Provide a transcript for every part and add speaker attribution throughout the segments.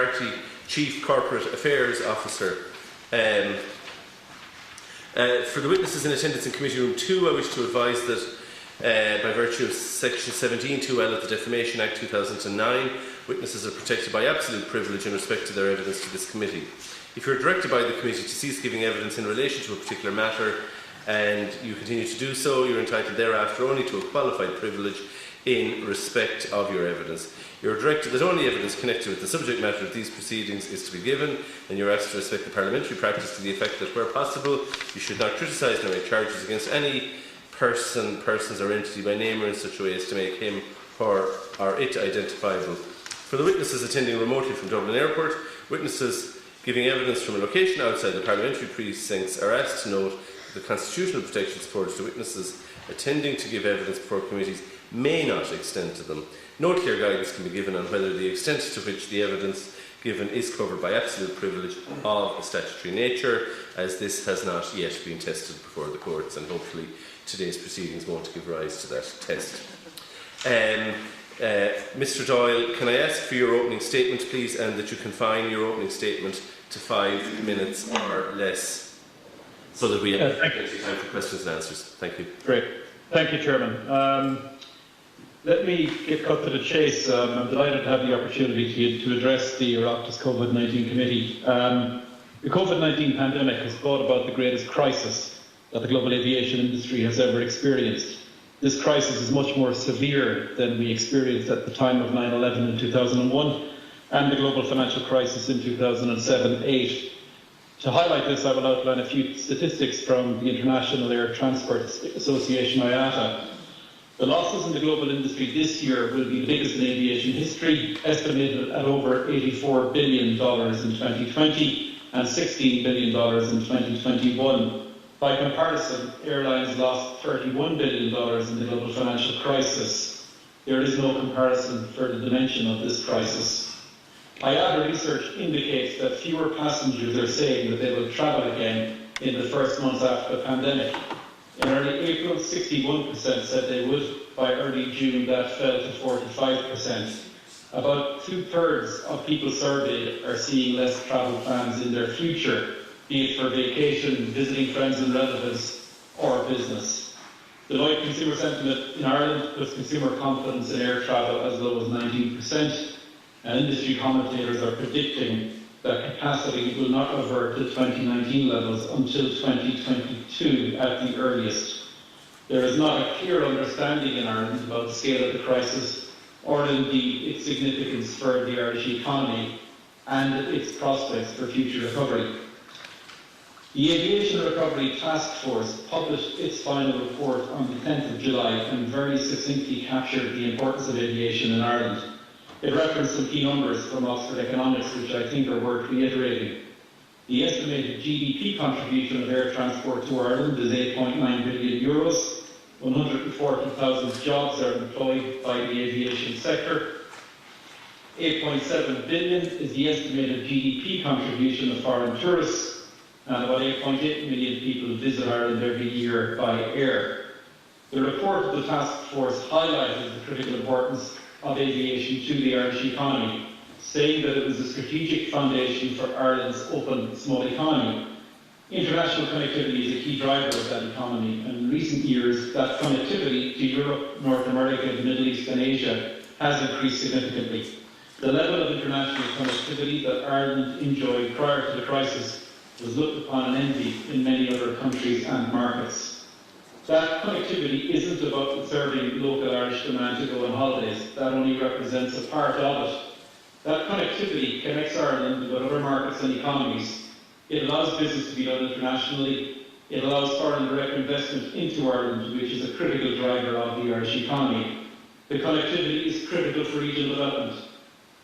Speaker 1: Party Chief Corporate Affairs Officer. For the witnesses in attendance in Committee Room 2, I wish to advise that by virtue of Section 17(2)(l) of the Defamation Act 2009, witnesses are protected by absolute privilege in respect to their evidence to this committee. If you are directed by the committee to cease giving evidence in relation to a particular matter and you continue to do so, you are entitled thereafter only to a qualified privilege in respect of your evidence. You are directed that only evidence connected with the subject matter of these proceedings is to be given, and you are asked to respect the parliamentary practice to the effect that, where possible, you should not criticise nor make charges against any persons or entity by name or in such a way as to make him or it identifiable. For the witnesses attending remotely from Dublin Airport, witnesses giving evidence from a location outside the parliamentary precincts are asked to note that the constitutional protections afforded to witnesses attending to give evidence before committees may not extend to them. No clear guidance can be given on whether the extent to which the evidence given is covered by absolute privilege of a statutory nature, as this has not yet been tested before the courts, and hopefully today's proceedings won't give rise to that test. Mr Doyle, can I ask for your opening statement, please, and that you confine your opening statement to 5 minutes or less, so that we have plenty of time for questions and answers. Thank you.
Speaker 2: Great. Thank you, Chairman. Let me get cut to the chase. I'm delighted to have the opportunity to address the Oireachtas Covid-19 Committee. The Covid-19 pandemic has brought about the greatest crisis that the global aviation industry has ever experienced. This crisis is much more severe than we experienced at the time of 9/11 in 2001 and the global financial crisis in 2007-8. To highlight this, I will outline a few statistics from the International Air Transport Association, IATA. The losses in the global industry this year will be the biggest in aviation history, estimated at over $84 billion in 2020 and $16 billion in 2021. By comparison, airlines lost $31 billion in the global financial crisis. There is no comparison for the dimension of this crisis. IATA research indicates that fewer passengers are saying that they will travel again in the first months after the pandemic. In early April, 61% said they would. By early June, that fell to 45%. About 2/3 of people surveyed are seeing less travel plans in their future, be it for vacation, visiting friends and relatives, or business. Deloitte Consumer Sentiment in Ireland puts consumer confidence in air travel as low as 19%, and industry commentators are predicting that capacity will not revert to 2019 levels until 2022 at the earliest. There is not a clear understanding in Ireland about the scale of the crisis, or indeed its significance for the Irish economy and its prospects for future recovery. The Aviation Recovery Task Force published its final report on the 10th of July and very succinctly captured the importance of aviation in Ireland. It referenced some key numbers from Oxford Economics, which I think are worth reiterating. The estimated GDP contribution of air transport to Ireland is €8.9 billion. 140,000 jobs are employed by the aviation sector. 8.7 billion is the estimated GDP contribution of foreign tourists, and about 8.8 million people visit Ireland every year by air. The report of the task force highlighted the critical importance of aviation to the Irish economy, saying that it was a strategic foundation for Ireland's open, small economy. International connectivity is a key driver of that economy, and in recent years that connectivity to Europe, North America, the Middle East and Asia has increased significantly. The level of international connectivity that Ireland enjoyed prior to the crisis was looked upon and envied in many other countries and markets. That connectivity isn't about serving local Irish demand to go on holidays. That only represents a part of it. That connectivity connects Ireland with other markets and economies. It allows business to be done internationally. It allows foreign direct investment into Ireland, which is a critical driver of the Irish economy. The connectivity is critical for regional development.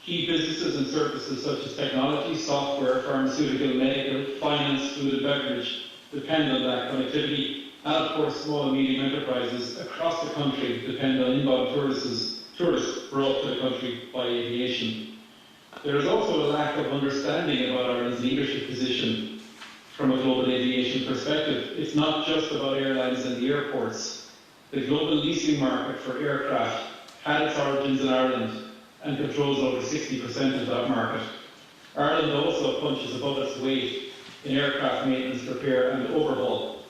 Speaker 2: Key businesses and services such as technology, software, pharmaceutical, medical, finance, food and beverage depend on that connectivity. And of course, small and medium enterprises across the country depend on inbound tourists brought to the country by aviation. There is also a lack of understanding about Ireland's leadership position from a global aviation perspective. It's not just about airlines and the airports. The global leasing market for aircraft had its origins in Ireland and controls over 60% of that market. Ireland also punches above its weight in aircraft maintenance, repair and overhaul.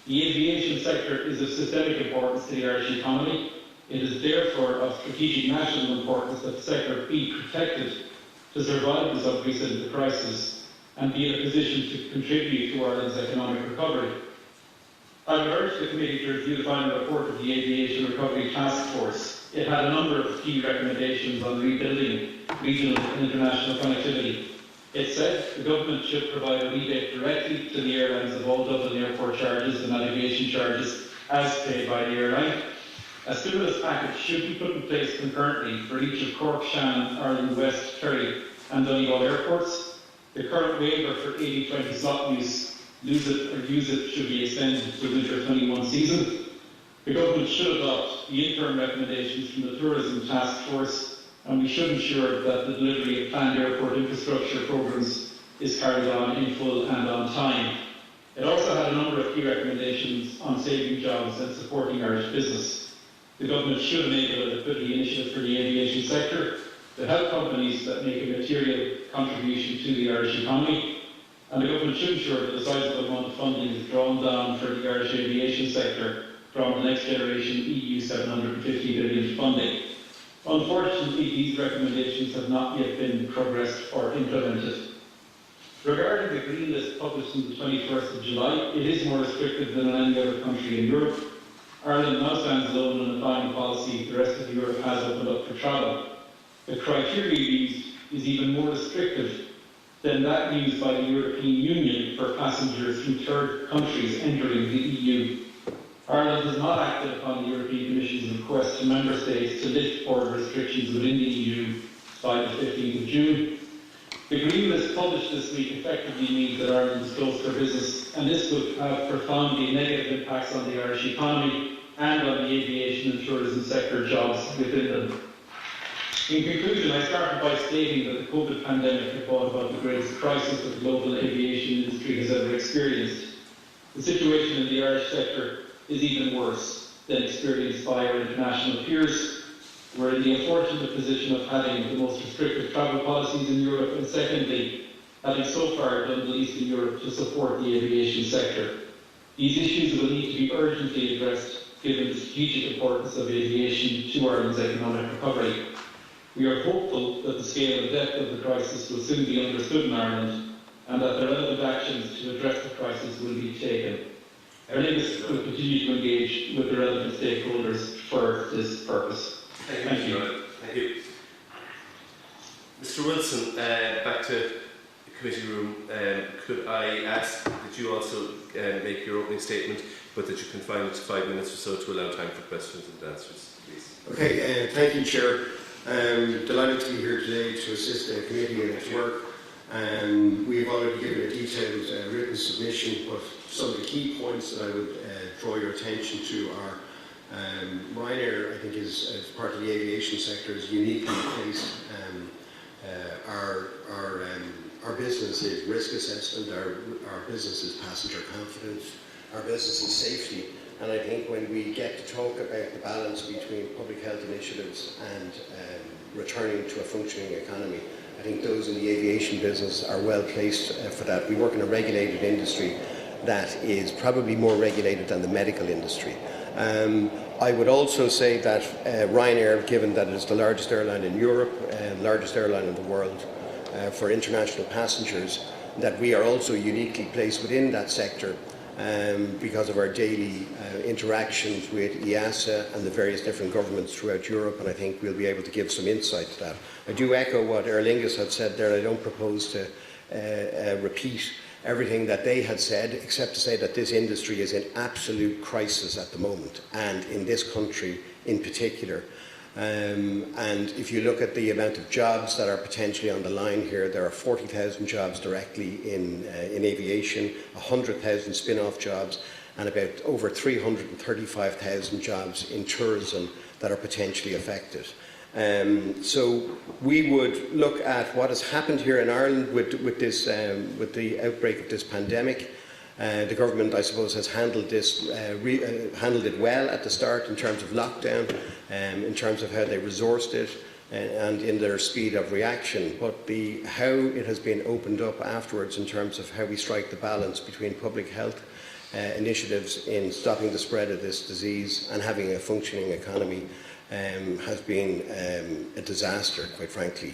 Speaker 2: The aviation sector is of systemic importance to the Irish economy. It is therefore of strategic national importance that the sector be protected to survive this unprecedented crisis and be in a position to contribute to Ireland's economic recovery. I would urge the committee to review the final report of the Aviation Recovery Task Force. It had a number of key recommendations on rebuilding regional and international connectivity. It said the government should provide a rebate directly to the airlines of all Dublin airport charges and navigation charges as paid by the airline. A stimulus package should be put in place concurrently for each of Cork, Shannon, Ireland West, Kerry and Donegal airports. The current waiver for 80/20 slot use, use it should be extended to the winter 21 season. The government should adopt the interim recommendations from the Tourism Task Force, and we should ensure that the delivery of planned airport infrastructure programmes is carried on in full and on time. It also had a number of key recommendations on saving jobs and supporting Irish business. The government should enable a liquidity initiative for the aviation sector to help companies that make a material contribution to the Irish economy, and the government should ensure that a sizable amount of funding is drawn down for the Irish aviation sector from the next generation EU 750 billion funding. Unfortunately, these recommendations have not yet been progressed or implemented. Regarding the Green List published on the 21st of July, it is more restrictive than in any other country in Europe. Ireland now stands alone in applying policy the rest of Europe has opened up for travel. The criteria used is even more restrictive than that used by the European Union for passengers from third countries entering the EU. Ireland has not acted upon the European Commission's request to Member States to lift border restrictions within the EU by the 15th of June. The Green List published this week effectively means that Ireland is closed for business, and this would have profoundly negative impacts on the Irish economy and on the aviation and tourism sector jobs within them. In conclusion, I started by stating that the COVID pandemic had brought about the greatest crisis that the global aviation industry has ever experienced. The situation in the Irish sector is even worse than experienced by our international peers. We're in the unfortunate position of having the most restrictive travel policies in Europe, and secondly, having so far done the least in Europe to support the aviation sector. These issues will need to be urgently addressed given the strategic importance of aviation to Ireland's economic recovery. We are hopeful that the scale and depth of the crisis will soon be understood in Ireland and that the relevant actions to address the crisis will be taken. Airline will continue to engage with the relevant stakeholders for this purpose.
Speaker 1: Thank you. Thank you. Mr. Wilson, back to the committee room. Could I ask that you also make your opening statement, but that you confine it to 5 minutes or so to allow time for questions and answers, please?
Speaker 3: Okay, thank you, Chair. Delighted to be here today to assist the committee in its work. We've already given a detailed written submission, but some of the key points that I would draw your attention to are Ryanair, I think, as part of the aviation sector, is uniquely placed. Our business is risk assessment, our business is passenger confidence, our business is safety. And I think when we get to talk about the balance between public health initiatives and returning to a functioning economy, I think those in the aviation business are well placed for that. We work in a regulated industry that is probably more regulated than the medical industry. I would also say that Ryanair, given that it is the largest airline in Europe and largest airline in the world for international passengers, that we are also uniquely placed within that sector because of our daily interactions with EASA and the various different governments throughout Europe, and I think we'll be able to give some insight to that. I do echo what Aer Lingus had said there. I don't propose to repeat everything that they had said, except to say that this industry is in absolute crisis at the moment, and in this country in particular. And if you look at the amount of jobs that are potentially on the line here, there are 40,000 jobs directly in aviation, 100,000 spin-off jobs, and about over 335,000 jobs in tourism that are potentially affected. So we would look at what has happened here in Ireland with the outbreak of this pandemic. The government, I suppose, has handled this, handled it well at the start in terms of lockdown, in terms of how they resourced it. and in their speed of reaction, but how it has been opened up afterwards in terms of how we strike the balance between public health initiatives in stopping the spread of this disease and having a functioning economy has been a disaster, quite frankly,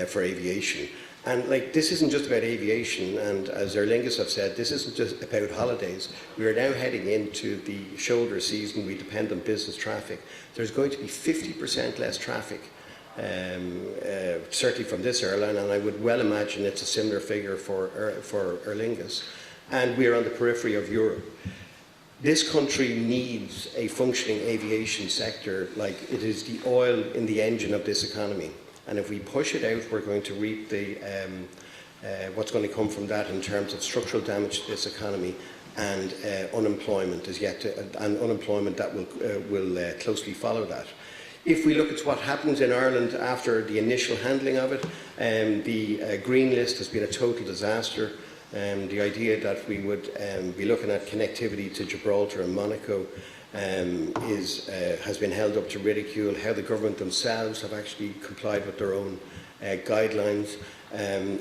Speaker 3: for aviation. And this isn't just about aviation, and as our linguists have said, this isn't just about holidays. We are now heading into the shoulder season. We depend on business traffic. There's going to be 50% less traffic, certainly from this airline, and I would well imagine it's a similar figure for Aer Lingus. And we are on the periphery of Europe. This country needs a functioning aviation sector like it is the oil in the engine of this economy. And if we push it out, we're going to reap what's going to come from that in terms of structural damage to this economy, and unemployment and unemployment that will closely follow that. If we look at what happens in Ireland after the initial handling of it, the green list has been a total disaster. The idea that we would be looking at connectivity to Gibraltar and Monaco has been held up to ridicule. How the government themselves have actually complied with their own guidelines,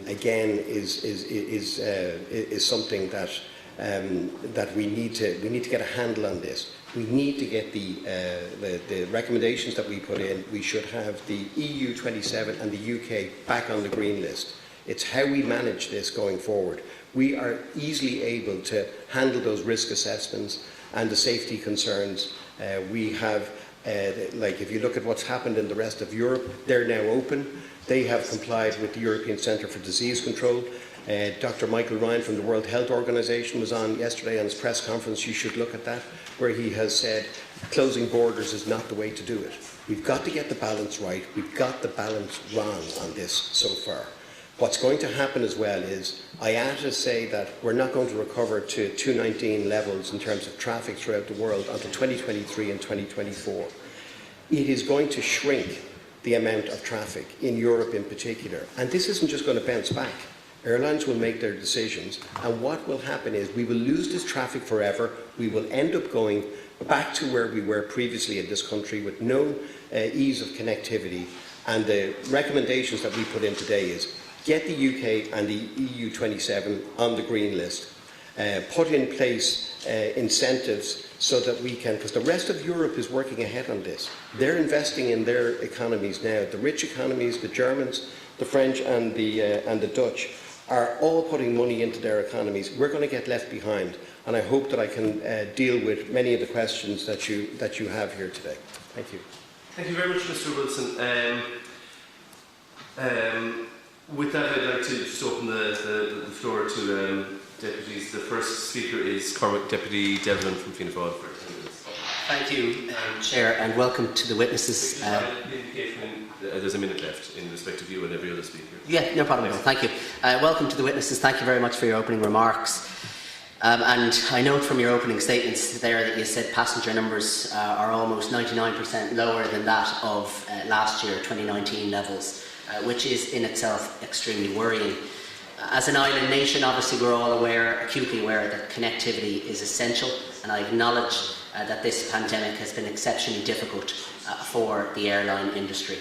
Speaker 3: again, is something that we need to get a handle on this. We need to get the recommendations that we put in. We should have the EU 27 and the UK back on the green list. It's how we manage this going forward. We are easily able to handle those risk assessments and the safety concerns. We have, if you look at what's happened in the rest of Europe, they're now open. They have complied with the European Centre for Disease Control. Dr. Michael Ryan from the World Health Organization was on yesterday on his press conference. You should look at that, where he has said closing borders is not the way to do it. We've got to get the balance right. We've got the balance wrong on this so far. What's going to happen as well is IATA say that we're not going to recover to 2019 levels in terms of traffic throughout the world until 2023 and 2024. It is going to shrink the amount of traffic in Europe in particular. And this isn't just going to bounce back. Airlines will make their decisions, and what will happen is we will lose this traffic forever. We will end up going back to where we were previously in this country with no ease of connectivity. And the recommendations that we put in today is get the UK and the EU 27 on the green list, put in place incentives so that we can, because the rest of Europe is working ahead on this. They're investing in their economies now. The rich economies, the Germans, the French and the Dutch are all putting money into their economies. We're going to get left behind, and I hope that I can deal with many of the questions that you have here today. Thank you.
Speaker 1: Thank you very much, Mr. Wilson. With that, I'd like to just open the floor to deputies. The first speaker is Cormac Deputy Devlin from Fianna Fáil for 10 minutes.
Speaker 4: Thank you, Chair, and welcome to the witnesses.
Speaker 1: There's a minute left in respect of you and every other speaker.
Speaker 4: Yeah, no problem at all. Thank you. Welcome to the witnesses. Thank you very much for your opening remarks. And I note from your opening statements there that you said passenger numbers are almost 99% lower than that of last year, 2019 levels, which is in itself extremely worrying. As an island nation, obviously we're all acutely aware that connectivity is essential, and I acknowledge that this pandemic has been exceptionally difficult for the airline industry.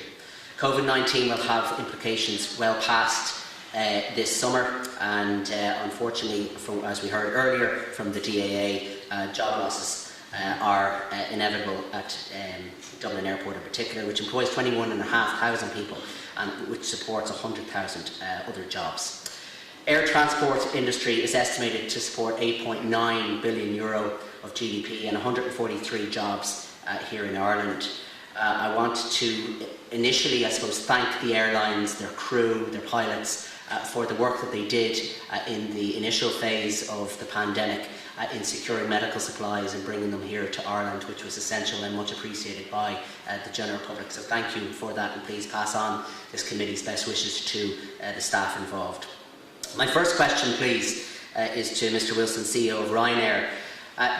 Speaker 4: Covid-19 will have implications well past this summer, and unfortunately, as we heard earlier from the DAA, job losses are inevitable at Dublin Airport in particular, which employs 21,500 people and which supports 100,000 other jobs. Air transport industry is estimated to support €8.9 billion of GDP and 143 jobs here in Ireland. I want to initially, I suppose, thank the airlines, their crew, their pilots for the work that they did in the initial phase of the pandemic in securing medical supplies and bringing them here to Ireland, which was essential and much appreciated by the general public. So thank you for that, and please pass on this committee's best wishes to the staff involved. My first question, please, is to Mr. Wilson, CEO of Ryanair.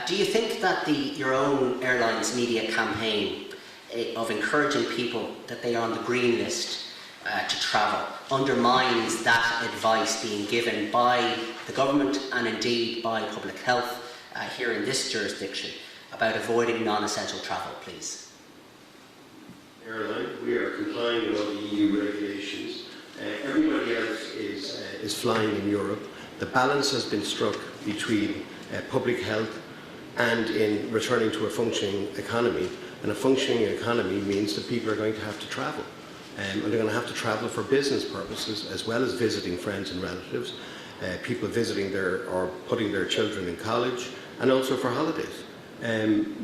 Speaker 4: Do you think that your own airline's media campaign of encouraging people that they are on the green list to travel undermines that advice being given by the government and indeed by public health here in this jurisdiction about avoiding non-essential travel, please?
Speaker 3: airline. We are complying with all the EU regulations. Everybody else is flying in Europe. The balance has been struck between public health and in returning to a functioning economy. And a functioning economy means that people are going to have to travel. And they're going to have to travel for business purposes as well as visiting friends and relatives, people visiting or putting their children in college, and also for holidays.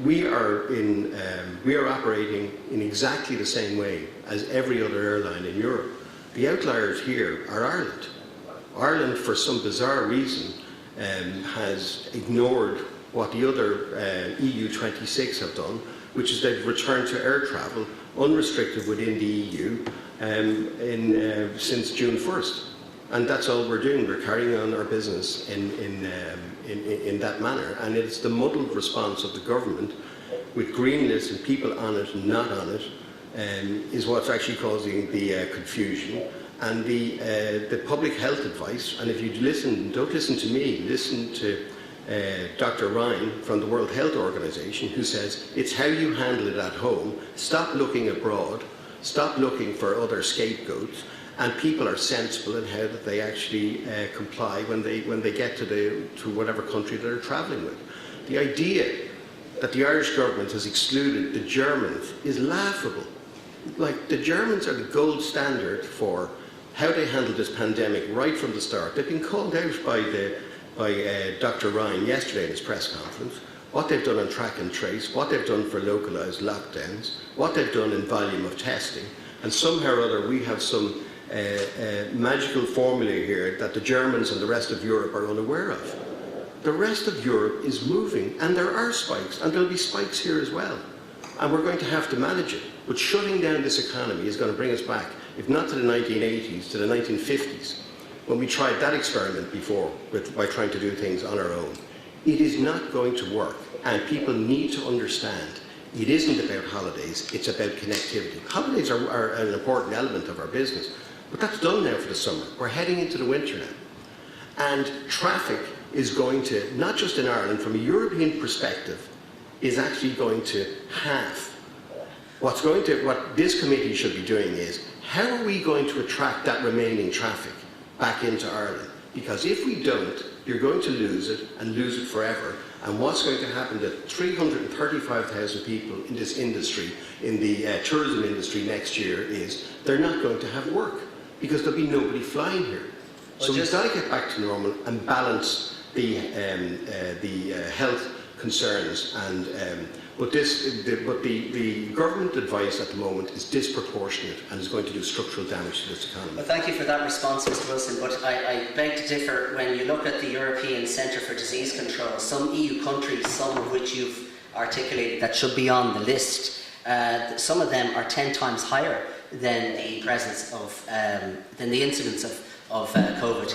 Speaker 3: We are operating in exactly the same way as every other airline in Europe. The outliers here are Ireland. Ireland, for some bizarre reason, has ignored what the other EU 26 have done, which is they've returned to air travel unrestricted within the EU since June 1st. And that's all we're doing. We're carrying on our business in that manner. And it's the muddled response of the government with green lists and people on it and not on it is what's actually causing the confusion. And the public health advice, and if you listen, don't listen to me, listen to Dr. Ryan from the World Health Organization, who says it's how you handle it at home. Stop looking abroad, stop looking for other scapegoats, and people are sensible in how that they actually comply when they get to whatever country they're travelling with. The idea that the Irish government has excluded the Germans is laughable. Like, the Germans are the gold standard for how they handle this pandemic right from the start. They've been called out by Dr. Ryan yesterday in his press conference, what they've done on track and trace, what they've done for localised lockdowns, what they've done in volume of testing, and somehow or other we have some magical formula here that the Germans and the rest of Europe are unaware of. The rest of Europe is moving, and there are spikes, and there'll be spikes here as well. And we're going to have to manage it. But shutting down this economy is going to bring us back, if not to the 1980s, to the 1950s, when we tried that experiment before by trying to do things on our own. It is not going to work, and people need to understand it isn't about holidays, it's about connectivity. Holidays are an important element of our business, but that's done now for the summer. We're heading into the winter now. And traffic is going to, not just in Ireland, from a European perspective, is actually going to halve. What this committee should be doing is, how are we going to attract that remaining traffic back into Ireland? Because if we don't, you're going to lose it and lose it forever. And what's going to happen to 335,000 people in this industry, in the tourism industry next year, is they're not going to have work because there'll be nobody flying here. So we've got to get back to normal and balance the health concerns. But the government advice at the moment is disproportionate and is going to do structural damage to this economy.
Speaker 4: Well, thank you for that response, Mr. Wilson, but I beg to differ. When you look at the European Centre for Disease Control, some EU countries, some of which you've articulated that should be on the list, some of them are 10 times higher than the presence of, than the incidence of COVID.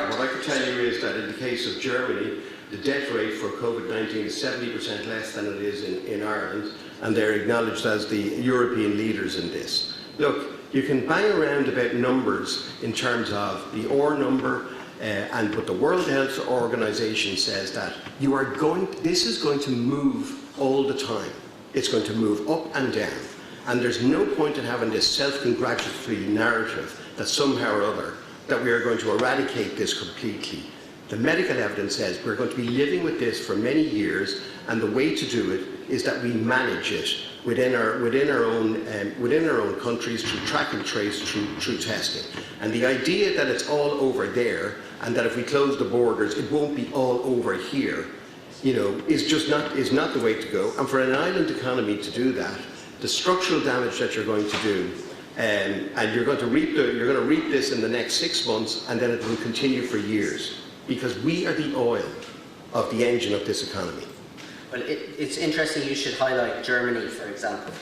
Speaker 3: What I can tell you is that in the case of Germany, the death rate for COVID-19 is 70% less than it is in Ireland, and they're acknowledged as the European leaders in this. Look, you can bang around about numbers in terms of the R number, but the World Health Organization says that this is going to move all the time. It's going to move up and down, and there's no point in having this self-congratulatory narrative that somehow or other that we are going to eradicate this completely. The medical evidence says we're going to be living with this for many years, and the way to do it is that we manage it within our own countries through track and trace, through testing. And the idea that it's all over there, and that if we close the borders, it won't be all over here, is not the way to go. And for an island economy to do that, the structural damage that you're going to do, and you're going to reap this in the next 6 months, and then it will continue for years. Because we are the oil of the engine of this economy.
Speaker 4: Well, it's interesting you should highlight Germany, for example.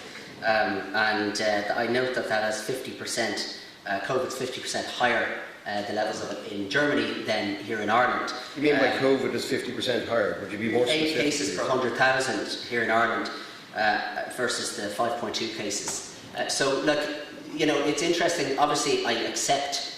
Speaker 4: I note that has 50%, COVID's 50% higher, the levels of it in Germany than here in Ireland.
Speaker 3: You mean by COVID is 50% higher? Would you be more specific?
Speaker 4: 8 cases per 100,000 here in Ireland versus the 5.2 cases. So, look, it's interesting. Obviously, I accept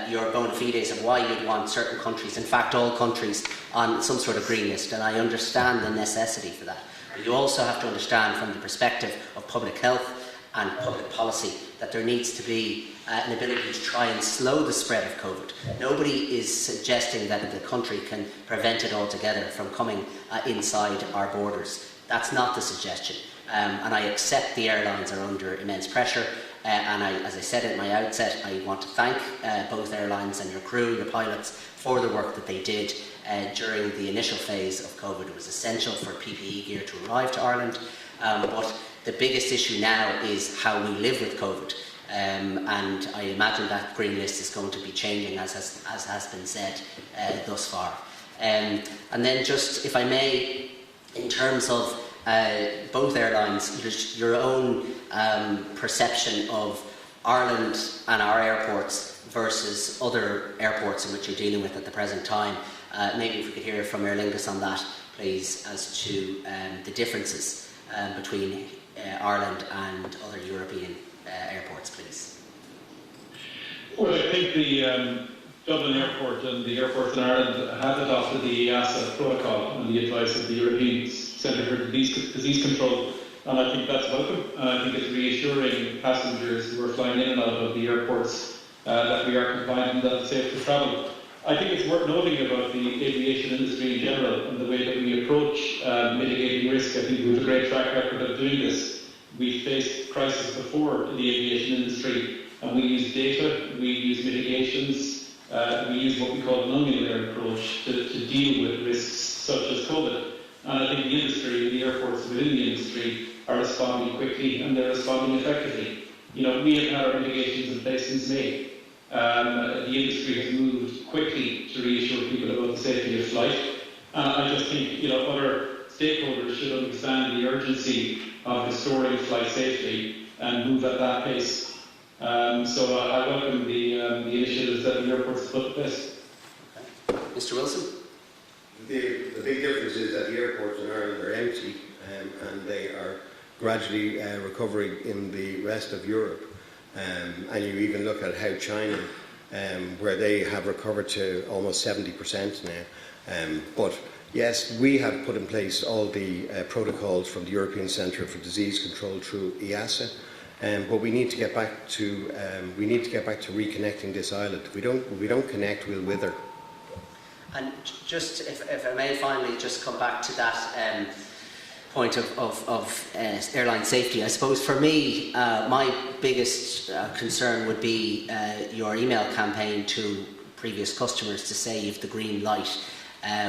Speaker 4: your bona fides of why you'd want certain countries, in fact all countries, on some sort of green list, and I understand the necessity for that. But you also have to understand from the perspective of public health and public policy, that there needs to be an ability to try and slow the spread of COVID. Nobody is suggesting that the country can prevent it altogether from coming inside our borders. That's not the suggestion. And I accept the airlines are under immense pressure. And as I said at my outset, I want to thank both airlines and your crew, your pilots, for the work that they did during the initial phase of COVID. It was essential for PPE gear to arrive to Ireland. But the biggest issue now is how we live with COVID. And I imagine that green list is going to be changing, as has been said thus far. And then just, if I may, in terms of both airlines, your own perception of Ireland and our airports versus other airports in which you're dealing with at the present time. Maybe if we could hear from Aer Lingus on that, please, as to the differences between Ireland and other European airports, please.
Speaker 2: Well, I think the Dublin Airport and the airports in Ireland have adopted the EASA protocol and the advice of the European Centre for Disease Control, and I think that's welcome. I think it's reassuring passengers who are flying in and out of the airports that we are compliant and that it's safe to travel. I think it's worth noting about the aviation industry in general and the way that we approach mitigating risk. I think we have a great track record of doing this. We faced crisis before in the aviation industry, and we use data, we use mitigations, we use what we call an onion layer approach to deal with risks such as COVID. And I think the industry, the airports within the industry, are responding quickly and they're responding effectively. You know, we have had our mitigations in place since May. The industry has moved quickly to reassure people about the safety of flight. I just think, you know, other stakeholders should understand the urgency of restoring flight safety and move at that pace. So I welcome the initiatives that the airports have put in place.
Speaker 4: Okay. Mr. Wilson?
Speaker 3: The big difference is that the airports in Ireland are empty and they are gradually recovering in the rest of Europe. And you even look at how China, where they have recovered to almost 70% now. But yes, we have put in place all the protocols from the European Centre for Disease Control through EASA. But we need to get back to reconnecting this island. If we don't connect, we'll wither.
Speaker 4: And just, if I may finally just come back to that point of airline safety, I suppose for me, my biggest concern would be your email campaign to previous customers to say you've the green light,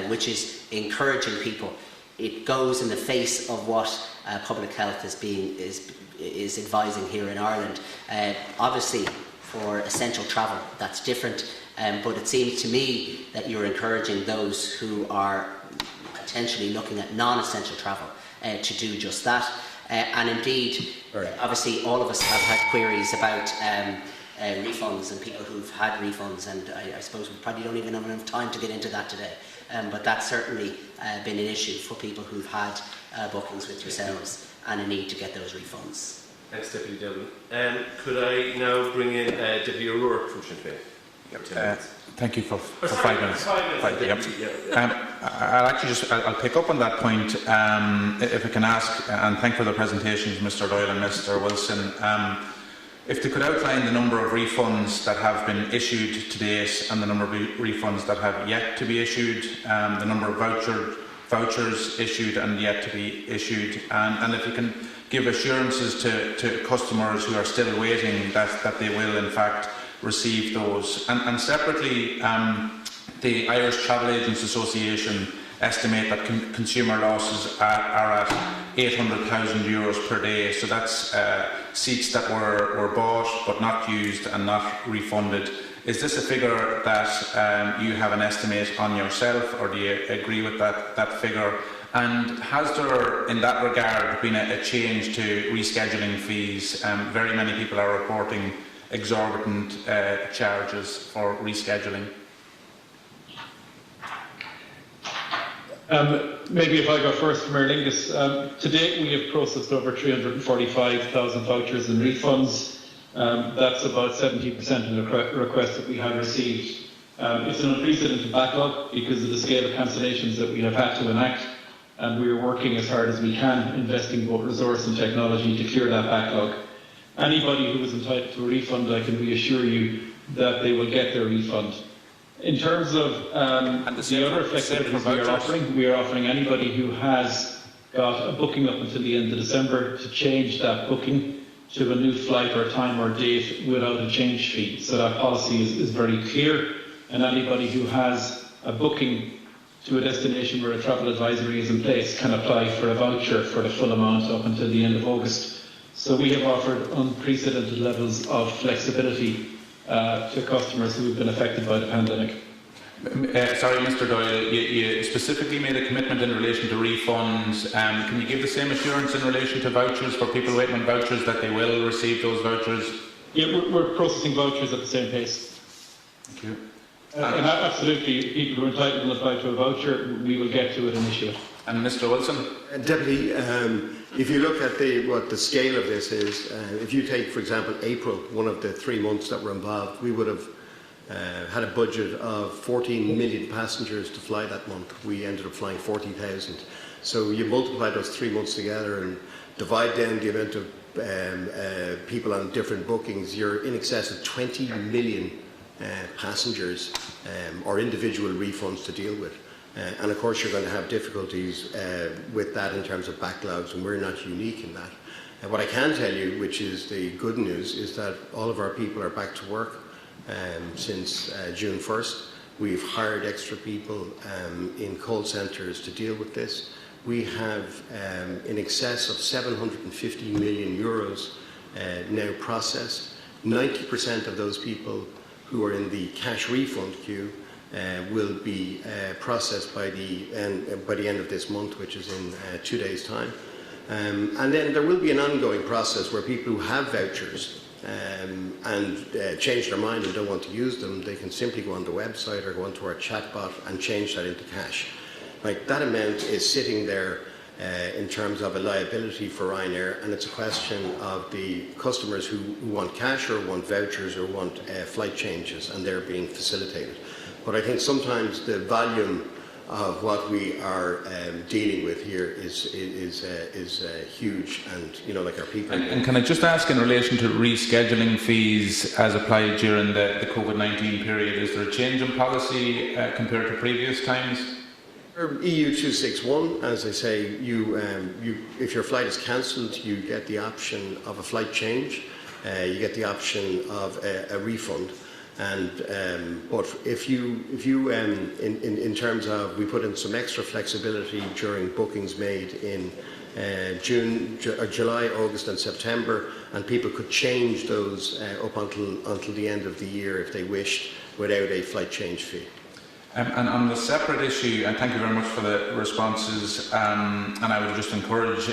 Speaker 4: which is encouraging people. It goes in the face of what public health is advising here in Ireland. Obviously, for essential travel, that's different. But it seems to me that you're encouraging those who are potentially looking at non-essential travel to do just that. And indeed, obviously all of us have had queries about refunds and people who've had refunds, and I suppose we probably don't even have enough time to get into that today. But that's certainly been an issue for people who've had bookings with yourselves and a need to get those refunds.
Speaker 1: Thanks, Deputy Devlin. Could I now bring in Deputy O'Rourke from Sinn Féin?
Speaker 5: Thank you for 5 minutes.
Speaker 1: 5 minutes.
Speaker 5: I'll pick up on that point, if I can ask, and thank you for the presentations, Mr. Doyle and Mr. Wilson. If they could outline the number of refunds that have been issued to date and the number of refunds that have yet to be issued, the number of vouchers issued and yet to be issued, and if you can give assurances to customers who are still waiting that they will in fact receive those. And separately, the Irish Travel Agents Association estimate that consumer losses are at €800,000 per day. So that's seats that were bought but not used and not refunded. Is this a figure that you have an estimate on yourself, or do you agree with that figure? And has there, in that regard, been a change to rescheduling fees? Very many people are reporting exorbitant charges for rescheduling.
Speaker 2: Maybe if I go first from Aer Lingus. To date we have processed over 345,000 vouchers and refunds. That's about 70% of the requests that we have received. It's an unprecedented backlog because of the scale of cancellations that we have had to enact, and we are working as hard as we can, investing both resource and technology to clear that backlog. Anybody who is entitled to a refund, I can reassure you that they will get their refund. In terms of the other flexibilities we are offering anybody who has got a booking up until the end of December to change that booking to a new flight or time or date without a change fee. So that policy is very clear, and anybody who has a booking to a destination where a travel advisory is in place can apply for a voucher for the full amount up until the end of August. So we have offered unprecedented levels of flexibility to customers who have been affected by the pandemic.
Speaker 5: Sorry, Mr. Doyle, you specifically made a commitment in relation to refunds. Can you give the same assurance in relation to vouchers for people waiting on vouchers that they will receive those vouchers?
Speaker 2: Yeah, we're processing vouchers at the same pace.
Speaker 5: Thank you.
Speaker 2: And absolutely, people who are entitled to apply to a voucher, we will get to it and issue it.
Speaker 5: And Mr. Wilson?
Speaker 3: Deputy, if you look at what the scale of this is, if you take, for example, April, one of the 3 months that were involved, we would have had a budget of 14 million passengers to fly that month. We ended up flying 40,000. So you multiply those 3 months together and divide down the amount of people on different bookings, you're in excess of 20 million passengers or individual refunds to deal with. And of course you're going to have difficulties with that in terms of backlogs, and we're not unique in that. What I can tell you, which is the good news, is that all of our people are back to work since June 1st. We've hired extra people in call centres to deal with this. We have in excess of 750 million euros now processed. 90% of those people who are in the cash refund queue will be processed by the end of this month, which is in 2 days' time. And then there will be an ongoing process where people who have vouchers and change their mind and don't want to use them, they can simply go on the website or go onto our chatbot and change that into cash. Like, that amount is sitting there in terms of a liability for Ryanair, and it's a question of the customers who want cash or want vouchers or want flight changes, and they're being facilitated. But I think sometimes the volume of what we are dealing with here is huge, and like our people.
Speaker 5: And can I just ask, in relation to rescheduling fees as applied during the COVID-19 period, is there a change in policy compared to previous times?
Speaker 3: EU 261, as I say, if your flight is cancelled, you get the option of a flight change, you get the option of a refund. And but if you in terms of, we put in some extra flexibility during bookings made in July, August and September, and people could change those up until the end of the year if they wished, without a flight change fee.
Speaker 5: And on the separate issue, and thank you very much for the responses, and I would just encourage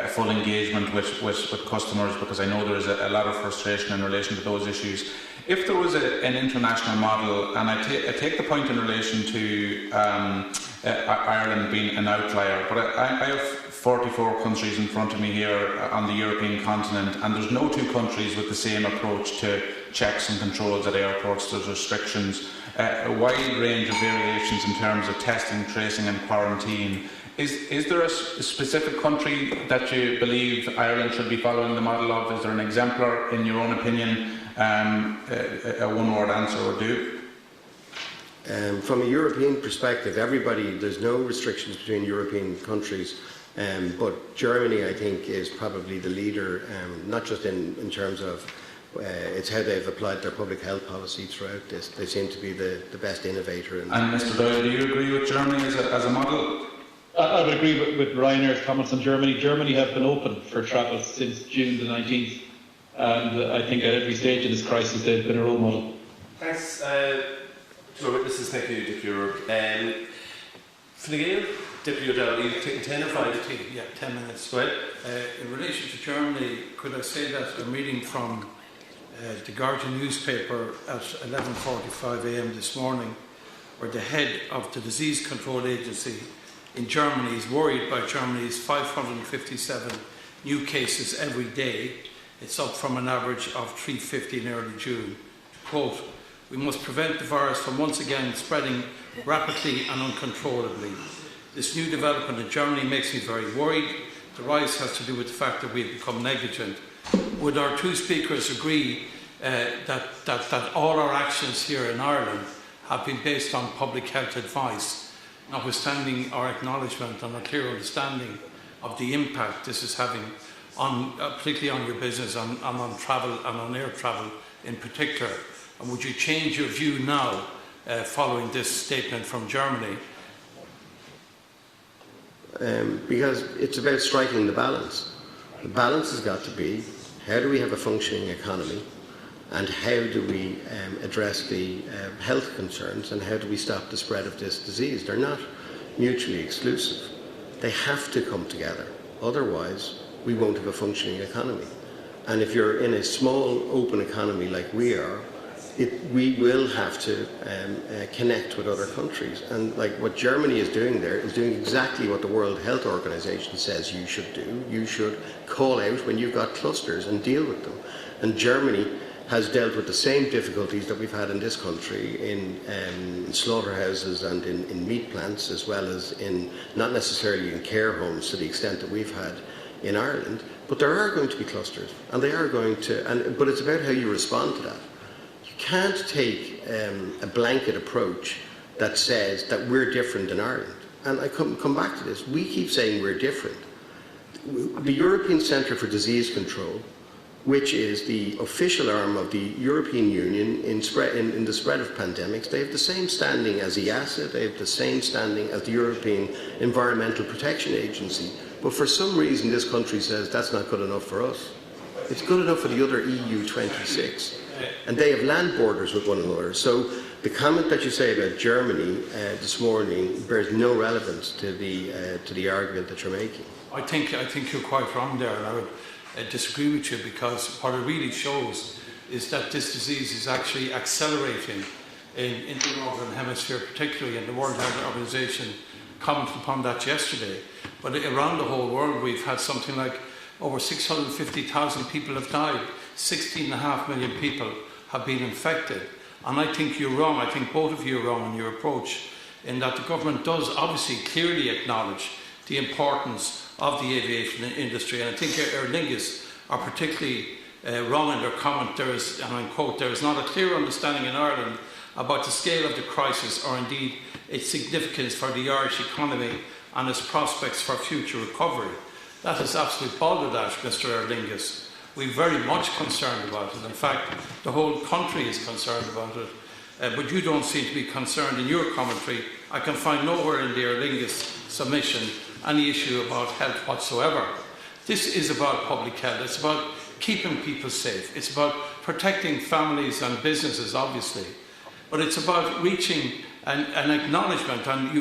Speaker 5: full engagement with customers, because I know there is a lot of frustration in relation to those issues. If there was an international model, and I take the point in relation to Ireland being an outlier, but I have 44 countries in front of me here on the European continent, and there's no two countries with the same approach to checks and controls at airports. There's restrictions, a wide range of variations in terms of testing, tracing and quarantine. Is there a specific country that you believe Ireland should be following the model of? Is there an exemplar, in your own opinion? A one-word answer would do.
Speaker 3: From a European perspective, there's no restrictions between European countries, but Germany, I think, is probably the leader, not just in terms of it's how they've applied their public health policy throughout this. They seem to be the best innovator. And
Speaker 5: Mr. Doyle, do you agree with Germany as a model?
Speaker 2: I would agree with Ryanair's comments on Germany. Germany have been open for travel since June the 19th, and I think at every stage of this crisis they've been a role model.
Speaker 1: Thanks to our witnesses. Thank you, Deputy O'Rourke. Fine Gael, Deputy O'Dowd, are you taking 10 or 5?
Speaker 6: Yeah, 10 minutes.
Speaker 1: Go ahead.
Speaker 6: In relation to Germany, could I say that I'm reading from the Guardian newspaper at 11:45 a.m. this morning, where the head of the Disease Control Agency in Germany is worried by Germany's 557 new cases every day. It's up from an average of 350 in early June. Quote, "We must prevent the virus from once again spreading rapidly and uncontrollably. This new development in Germany makes me very worried. The rise has to do with the fact that we have become negligent. would our two speakers agree that all our actions here in Ireland have been based on public health advice, notwithstanding our acknowledgement and a clear understanding of the impact this is having on, particularly on your business and on travel and on air travel in particular? And would you change your view now following this statement from Germany?
Speaker 3: Because it's about striking the balance. The balance has got to be, how do we have a functioning economy, and how do we address the health concerns, and how do we stop the spread of this disease? They're not mutually exclusive. They have to come together. Otherwise, we won't have a functioning economy. And if you're in a small, open economy like we are, we will have to connect with other countries. And like what Germany is doing there is doing exactly what the World Health Organization says you should do. You should call out when you've got clusters and deal with them. And Germany has dealt with the same difficulties that we've had in this country in slaughterhouses and in meat plants, as well as in, not necessarily in care homes to the extent that we've had in Ireland. But there are going to be clusters, and they are going to, but it's about how you respond to that. You can't take a blanket approach that says that we're different in Ireland. And I come back to this. We keep saying we're different. The European Centre for Disease Control, which is the official arm of the European Union in the spread of pandemics, they have the same standing as EASA, they have the same standing as the European Environmental Protection Agency. But for some reason this country says that's not good enough for us. It's good enough for the other EU 26. And they have land borders with one another. So the comment that you say about Germany this morning bears no relevance to the argument that you're making.
Speaker 6: I think you're quite wrong there, and I would disagree with you, because what it really shows is that this disease is actually accelerating in the Northern Hemisphere, particularly, and the World Health Organization commented upon that yesterday. But around the whole world, we've had something like over 650,000 people have died, 16.5 million people have been infected. And I think you're wrong, I think both of you are wrong in your approach, in that the government does obviously clearly acknowledge the importance of the aviation industry. And I think Aer Lingus are particularly wrong in their comment. There is, and I quote, "There is not a clear understanding in Ireland about the scale of the crisis, or indeed its significance for the Irish economy and its prospects for future recovery." That is absolute balderdash, Mr. Aer Lingus. We're very much concerned about it. In fact, the whole country is concerned about it. But you don't seem to be concerned in your commentary. I can find nowhere in the Aer Lingus submission any issue about health whatsoever. This is about public health. It's about keeping people safe. It's about protecting families and businesses, obviously. But it's about reaching an acknowledgement. And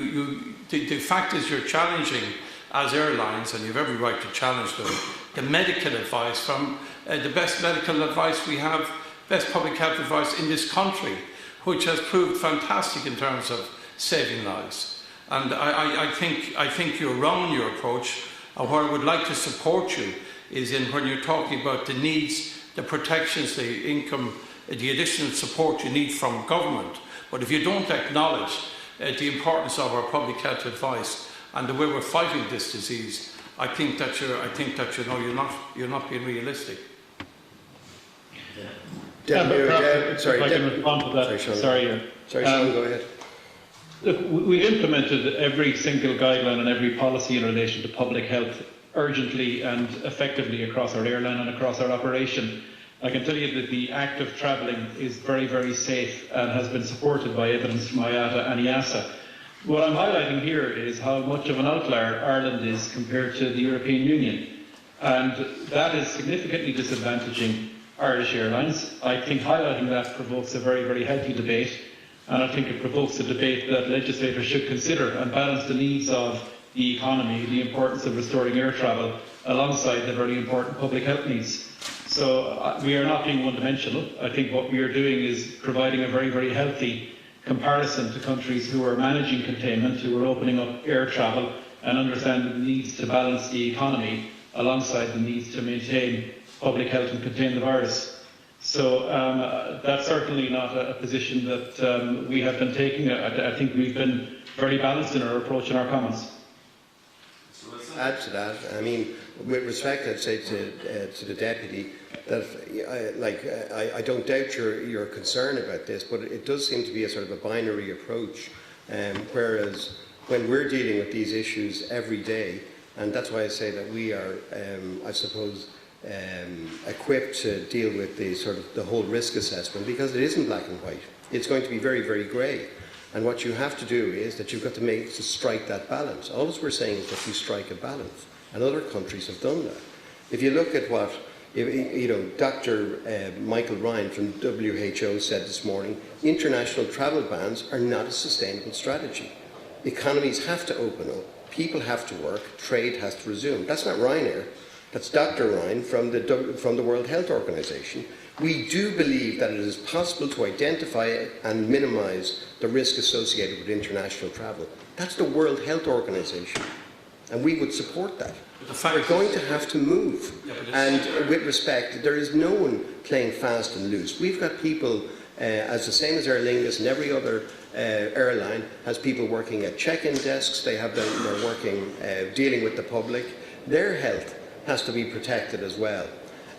Speaker 6: the fact is you're challenging, as airlines, and you have every right to challenge them, the medical advice from the best medical advice we have, best public health advice in this country, which has proved fantastic in terms of saving lives. And I think you're wrong in your approach. And where I would like to support you is in when you're talking about the needs, the protections, the income, the additional support you need from government. But if you don't acknowledge the importance of our public health advice and the way we're fighting this disease, I think that you're not being realistic.
Speaker 2: Sorry, I can respond to that.
Speaker 3: Sorry, Sean, go ahead.
Speaker 2: Look, we've implemented every single guideline and every policy in relation to public health urgently and effectively across our airline and across our operation. I can tell you that the act of travelling is very, very safe and has been supported by evidence from IATA and EASA. What I'm highlighting here is how much of an outlier Ireland is compared to the European Union, and that is significantly disadvantaging Irish airlines. I think highlighting that provokes a very, very healthy debate, and I think it provokes a debate that legislators should consider and balance the needs of the economy, the importance of restoring air travel, alongside the very important public health needs. So we are not being one-dimensional. I think what we are doing is providing a very, very healthy comparison to countries who are managing containment, who are opening up air travel and understand the needs to balance the economy alongside the needs to maintain public health and contain the virus. So that's certainly not a position that we have been taking. I think we've been very balanced in our approach and our comments.
Speaker 1: Mr. Wilson?
Speaker 3: add to that. I mean, with respect, I'd say to the deputy that I don't doubt your concern about this, but it does seem to be a sort of a binary approach. Whereas when we're dealing with these issues every day, and that's why I say that we are, I suppose, equipped to deal with the whole risk assessment, because it isn't black and white. It's going to be very, very grey. And what you have to do is that you've got to strike that balance. All we're saying is that you strike a balance, and other countries have done that. If you look at what Dr. Michael Ryan from WHO said this morning, international travel bans are not a sustainable strategy. Economies have to open up, people have to work, trade has to resume. That's not Ryanair. That's Dr. Ryan from the World Health Organization. We do believe that it is possible to identify and minimise the risk associated with international travel. That's the World Health Organization, and we would support that. We're going to have to move. And with respect, there is no one playing fast and loose. We've got people, as the same as Aer Lingus and every other airline, has people working at check-in desks. They're working, dealing with the public. Their health has to be protected as well.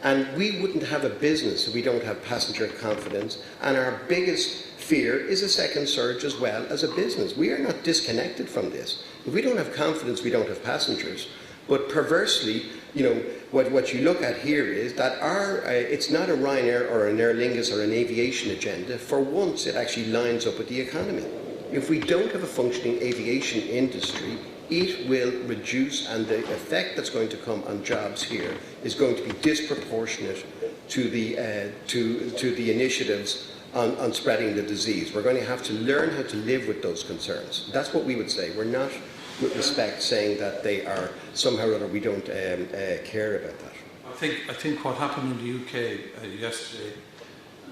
Speaker 3: And we wouldn't have a business if we don't have passenger confidence. And our biggest fear is a second surge as well as a business. We are not disconnected from this. If we don't have confidence, we don't have passengers. But perversely, what you look at here is that it's not a Ryanair or an Aer Lingus or an aviation agenda. For once, it actually lines up with the economy. If we don't have a functioning aviation industry, it will reduce, and the effect that's going to come on jobs here is going to be disproportionate to the initiatives on spreading the disease. We're going to have to learn how to live with those concerns. That's what we would say. We're not, with respect, saying that they are somehow or other we don't care about that.
Speaker 6: I think what happened in the UK yesterday,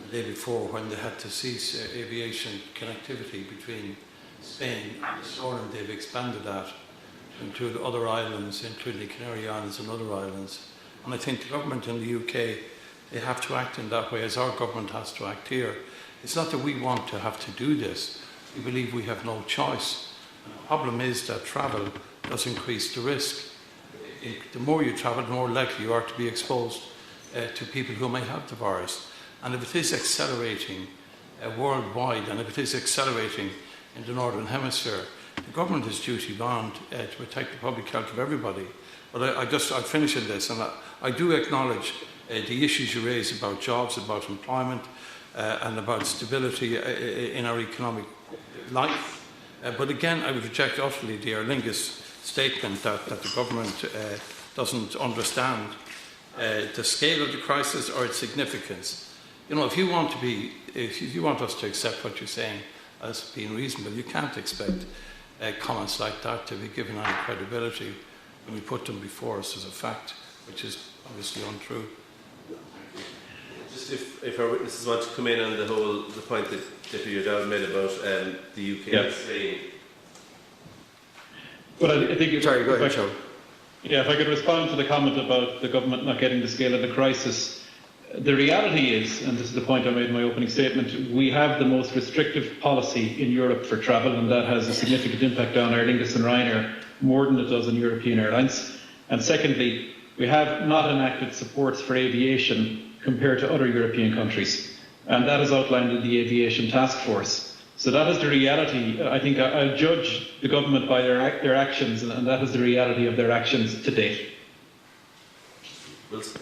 Speaker 6: the day before, when they had to cease aviation connectivity between Spain and this morning, they've expanded that to include other islands, including the Canary Islands and other islands. And I think the government in the UK, they have to act in that way, as our government has to act here. It's not that we want to have to do this. We believe we have no choice. And the problem is that travel does increase the risk. The more you travel, the more likely you are to be exposed to people who may have the virus. And if it is accelerating worldwide, and if it is accelerating in the Northern Hemisphere, the government is duty bound to protect the public health of everybody. But I'll finish on this, and I do acknowledge the issues you raise about jobs, about employment, and about stability in our economic life. But again, I would reject utterly the Aer Lingus statement that the government doesn't understand the scale of the crisis or its significance. If you want us to accept what you're saying as being reasonable, you can't expect comments like that to be given any credibility when we put them before us as a fact, which is obviously untrue.
Speaker 1: Just if our witnesses want to come in on the point that Deputy O'Dowd made about the UK and Spain.
Speaker 2: But I think
Speaker 3: sorry, go ahead, Sean.
Speaker 2: Yeah, if I could respond to the comment about the government not getting the scale of the crisis. The reality is, and this is the point I made in my opening statement, we have the most restrictive policy in Europe for travel, and that has a significant impact on Aer Lingus and Ryanair, more than it does on European airlines. And secondly, we have not enacted supports for aviation compared to other European countries, and that is outlined in the Aviation Task Force. So that is the reality. I think I'll judge the government by their actions, and that is the reality of their actions to date.
Speaker 1: Wilson.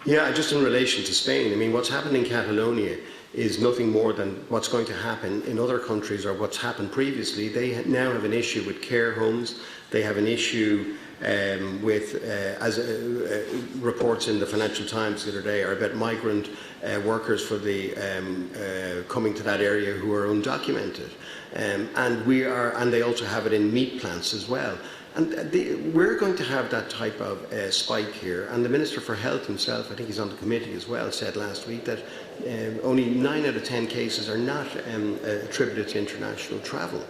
Speaker 3: Yeah, just in relation to Spain, I mean, what's happened in Catalonia is nothing more than what's going to happen in other countries or what's happened previously. They now have an issue with care homes. They have an issue with, as reports in the Financial Times the other day, are about migrant workers for the coming to that area who are undocumented, and they also have it in meat plants as well. And we're going to have that type of spike here. And the Minister for Health himself, I think he's on the committee as well, said last week that only 9 out of 10 cases are not attributed to international travel.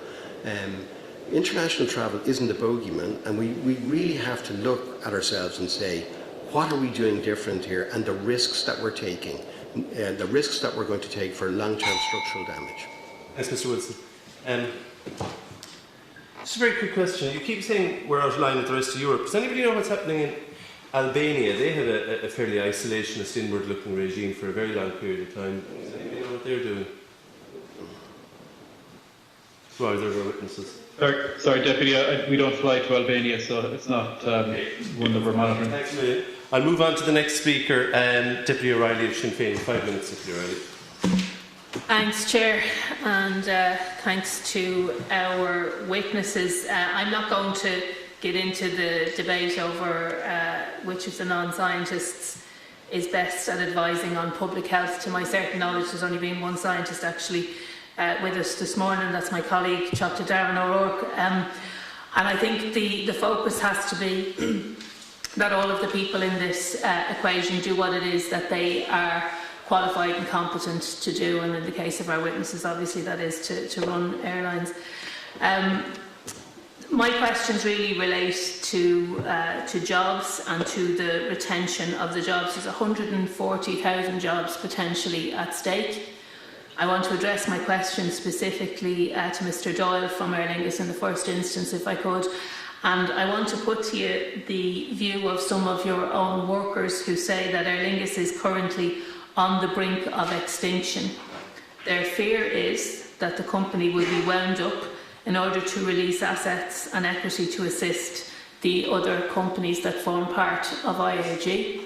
Speaker 3: International travel isn't a bogeyman, and we really have to look at ourselves and say, what are we doing different here, and the risks that we're taking, the risks that we're going to take for long-term structural damage.
Speaker 1: Thanks, Mr. Wilson. Just a very quick question. You keep saying we're out of line with the rest of Europe. Does anybody know what's happening in Albania? They had a fairly isolationist, inward-looking regime for a very long period of time. Does anybody know what they're doing? Well, there are witnesses.
Speaker 2: Sorry, Deputy, we don't fly to Albania, so it's not one that we're monitoring.
Speaker 1: Thanks a million. I'll move on to the next speaker, Deputy O'Reilly of Sinn Féin. 5 minutes, Deputy O'Reilly.
Speaker 7: Thanks, Chair, and thanks to our witnesses. I'm not going to get into the debate over which of the non-scientists is best at advising on public health. To my certain knowledge, there's only been one scientist actually with us this morning. That's my colleague, Dr. Darren O'Rourke. And I think the focus has to be that all of the people in this equation do what it is that they are qualified and competent to do, and in the case of our witnesses, obviously that is to run airlines. My questions really relate to jobs and to the retention of the jobs. There's 140,000 jobs potentially at stake. I want to address my question specifically to Mr. Doyle from Aer Lingus in the first instance, if I could. And I want to put to you the view of some of your own workers who say that Aer Lingus is currently on the brink of extinction. Their fear is that the company will be wound up in order to release assets and equity to assist the other companies that form part of IAG.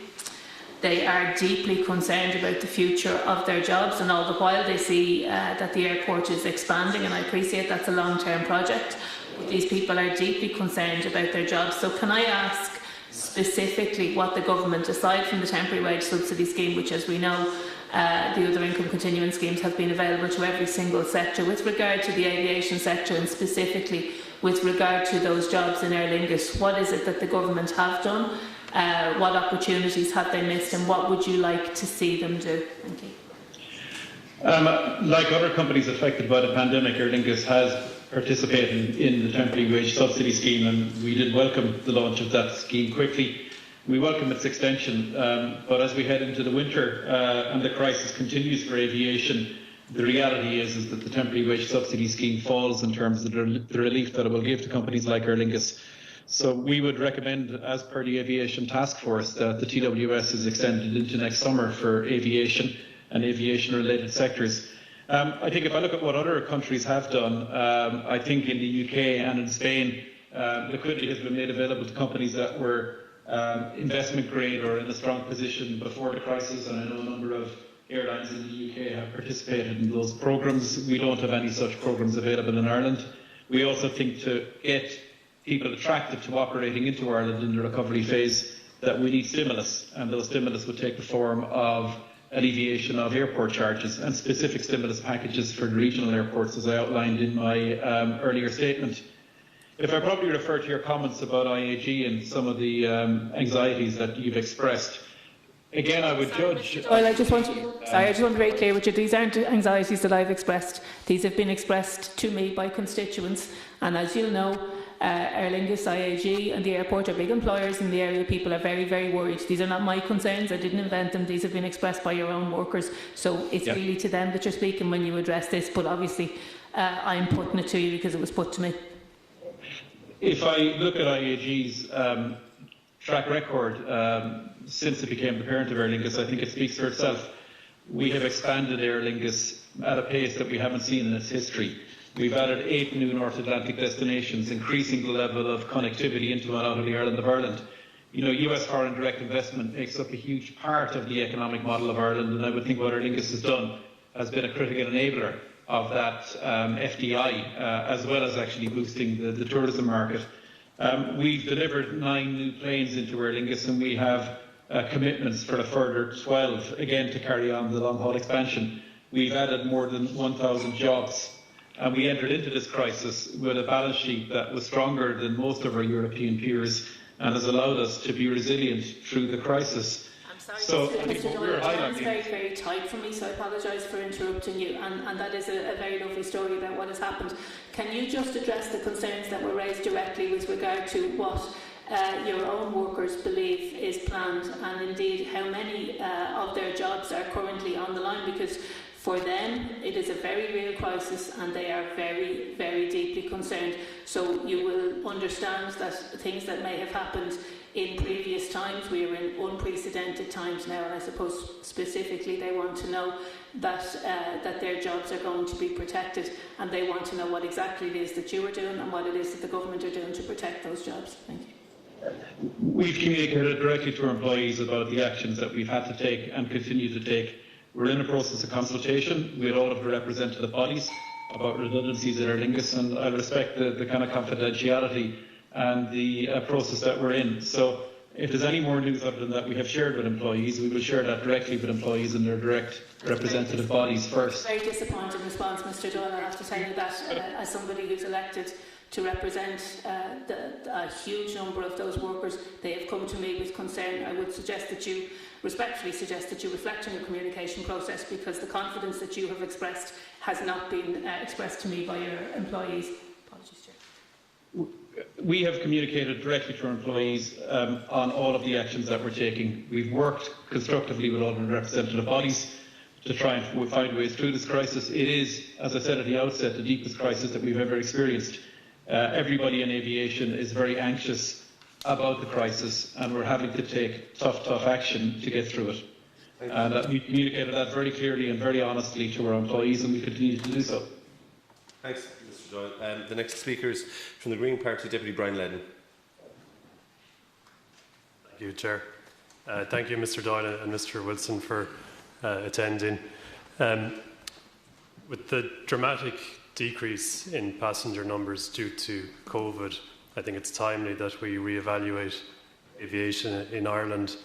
Speaker 7: They are deeply concerned about the future of their jobs, and all the while they see that the airport is expanding, and I appreciate that's a long-term project, but these people are deeply concerned about their jobs. So can I ask specifically what the government, aside from the temporary wage subsidy scheme, which, as we know, the other income continuing schemes have been available to every single sector, with regard to the aviation sector and specifically with regard to those jobs in Aer Lingus, what is it that the government have done? What opportunities have they missed, and what would you like to see them do? Thank you.
Speaker 2: Like other companies affected by the pandemic, Aer Lingus has participated in the temporary wage subsidy scheme, and we did welcome the launch of that scheme quickly. We welcome its extension, but as we head into the winter and the crisis continues for aviation, the reality is that the temporary wage subsidy scheme falls in terms of the relief that it will give to companies like Aer Lingus. So we would recommend, as per the Aviation Task Force, that the TWS is extended into next summer for aviation and aviation-related sectors. I think if I look at what other countries have done, I think in the UK and in Spain, liquidity has been made available to companies that were investment grade or in a strong position before the crisis, and I know a number of airlines in the UK have participated in those programmes. We don't have any such programmes available in Ireland. We also think to get people attracted to operating into Ireland in the recovery phase that we need stimulus, and those stimulus would take the form of alleviation of airport charges and specific stimulus packages for the regional airports, as I outlined in my earlier statement. If I probably refer to your comments about IAG and some of the anxieties that you've expressed, again, I would judge.
Speaker 7: Well, I just want to be very clear with you. These aren't anxieties that I've expressed. These have been expressed to me by constituents, and as you'll know, Aer Lingus, IAG and the airport are big employers in the area. People are very, very worried. These are not my concerns. I didn't invent them. These have been expressed by your own workers. So it's really to them that you're speaking when you address this. But obviously, I'm putting it to you because it was put to me.
Speaker 2: If I look at IAG's track record since it became the parent of Aer Lingus, I think it speaks for itself. We have expanded Aer Lingus at a pace that we haven't seen in its history. We've added 8 new North Atlantic destinations, increasing the level of connectivity into and out of the island of Ireland. You know, US foreign direct investment makes up a huge part of the economic model of Ireland, and I would think what Aer Lingus has done has been a critical enabler of that FDI, as well as actually boosting the tourism market. We've delivered 9 new planes into Aer Lingus, and we have commitments for a further 12, again, to carry on the long-haul expansion. We've added more than 1,000 jobs. And we entered into this crisis with a balance sheet that was stronger than most of our European peers and has allowed us to be resilient through the crisis.
Speaker 7: I'm sorry,
Speaker 2: so
Speaker 7: Mr. Doyle, it's very, very tight for me, so I apologise for interrupting you. And that is a very lovely story about what has happened. Can you just address the concerns that were raised directly with regard to what your own workers believe is planned, and indeed how many of their jobs are currently on the line? Because For them, it is a very real crisis and they are very, very deeply concerned. So you will understand that things that may have happened in previous times, we are in unprecedented times now, and I suppose specifically they want to know that that their jobs are going to be protected, and they want to know what exactly it is that you are doing and what it is that the government are doing to protect those jobs. Thank you.
Speaker 2: We've communicated directly to our employees about the actions that we've had to take and continue to take. We're in a process of consultation with all of the representative bodies about redundancies at Aer Lingus, and I respect the kind of confidentiality and the process that we're in. So if there's any more news other than that we have shared with employees, we will share that directly with employees and their direct representative bodies first.
Speaker 7: Very disappointing response, Mr Doyle. I have to tell you that as somebody who's elected to represent a huge number of those workers, they have come to me with concern. I would suggest that you, respectfully suggest that you reflect on your communication process, because the confidence that you have expressed has not been expressed to me by your employees. Apologies, Chair.
Speaker 2: We have communicated directly to our employees on all of the actions that we're taking. We've worked constructively with all the representative bodies to try and find ways through this crisis. It is, as I said at the outset, the deepest crisis that we've ever experienced. Everybody in aviation is very anxious about the crisis, and we're having to take tough action to get through it. And we communicated that very clearly and very honestly to our employees, and we continue to do so.
Speaker 1: Thanks, Mr Doyle. The next speaker is from the Green Party, Deputy Brian Ledden.
Speaker 8: Thank you, Chair. Thank you, Mr Doyle and Mr Wilson, for attending. With the dramatic decrease in passenger numbers due to COVID, I think it's timely that we re-evaluate aviation in Ireland.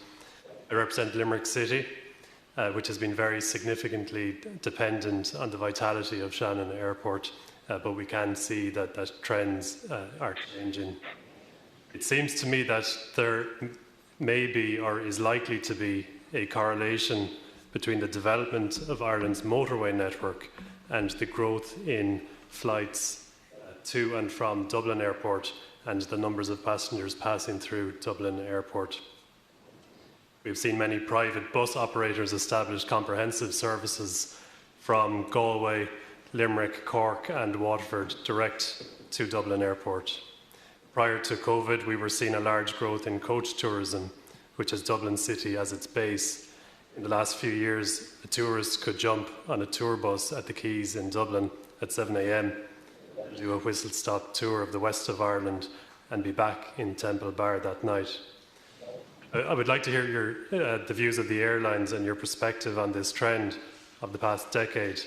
Speaker 8: I represent Limerick City, which has been very significantly dependent on the vitality of Shannon Airport, but we can see that trends are changing. It seems to me that there may be, or is likely to be, a correlation between the development of Ireland's motorway network and the growth in flights to and from Dublin Airport and the numbers of passengers passing through Dublin Airport. We've seen many private bus operators establish comprehensive services from Galway, Limerick, Cork and Waterford direct to Dublin Airport. Prior to COVID, we were seeing a large growth in coach tourism, which has Dublin City as its base. In the last few years, a tourist could jump on a tour bus at the quays in Dublin at 7 a.m, do a whistle-stop tour of the west of Ireland and be back in Temple Bar that night. I would like to hear the views of the airlines and your perspective on this trend of the past decade,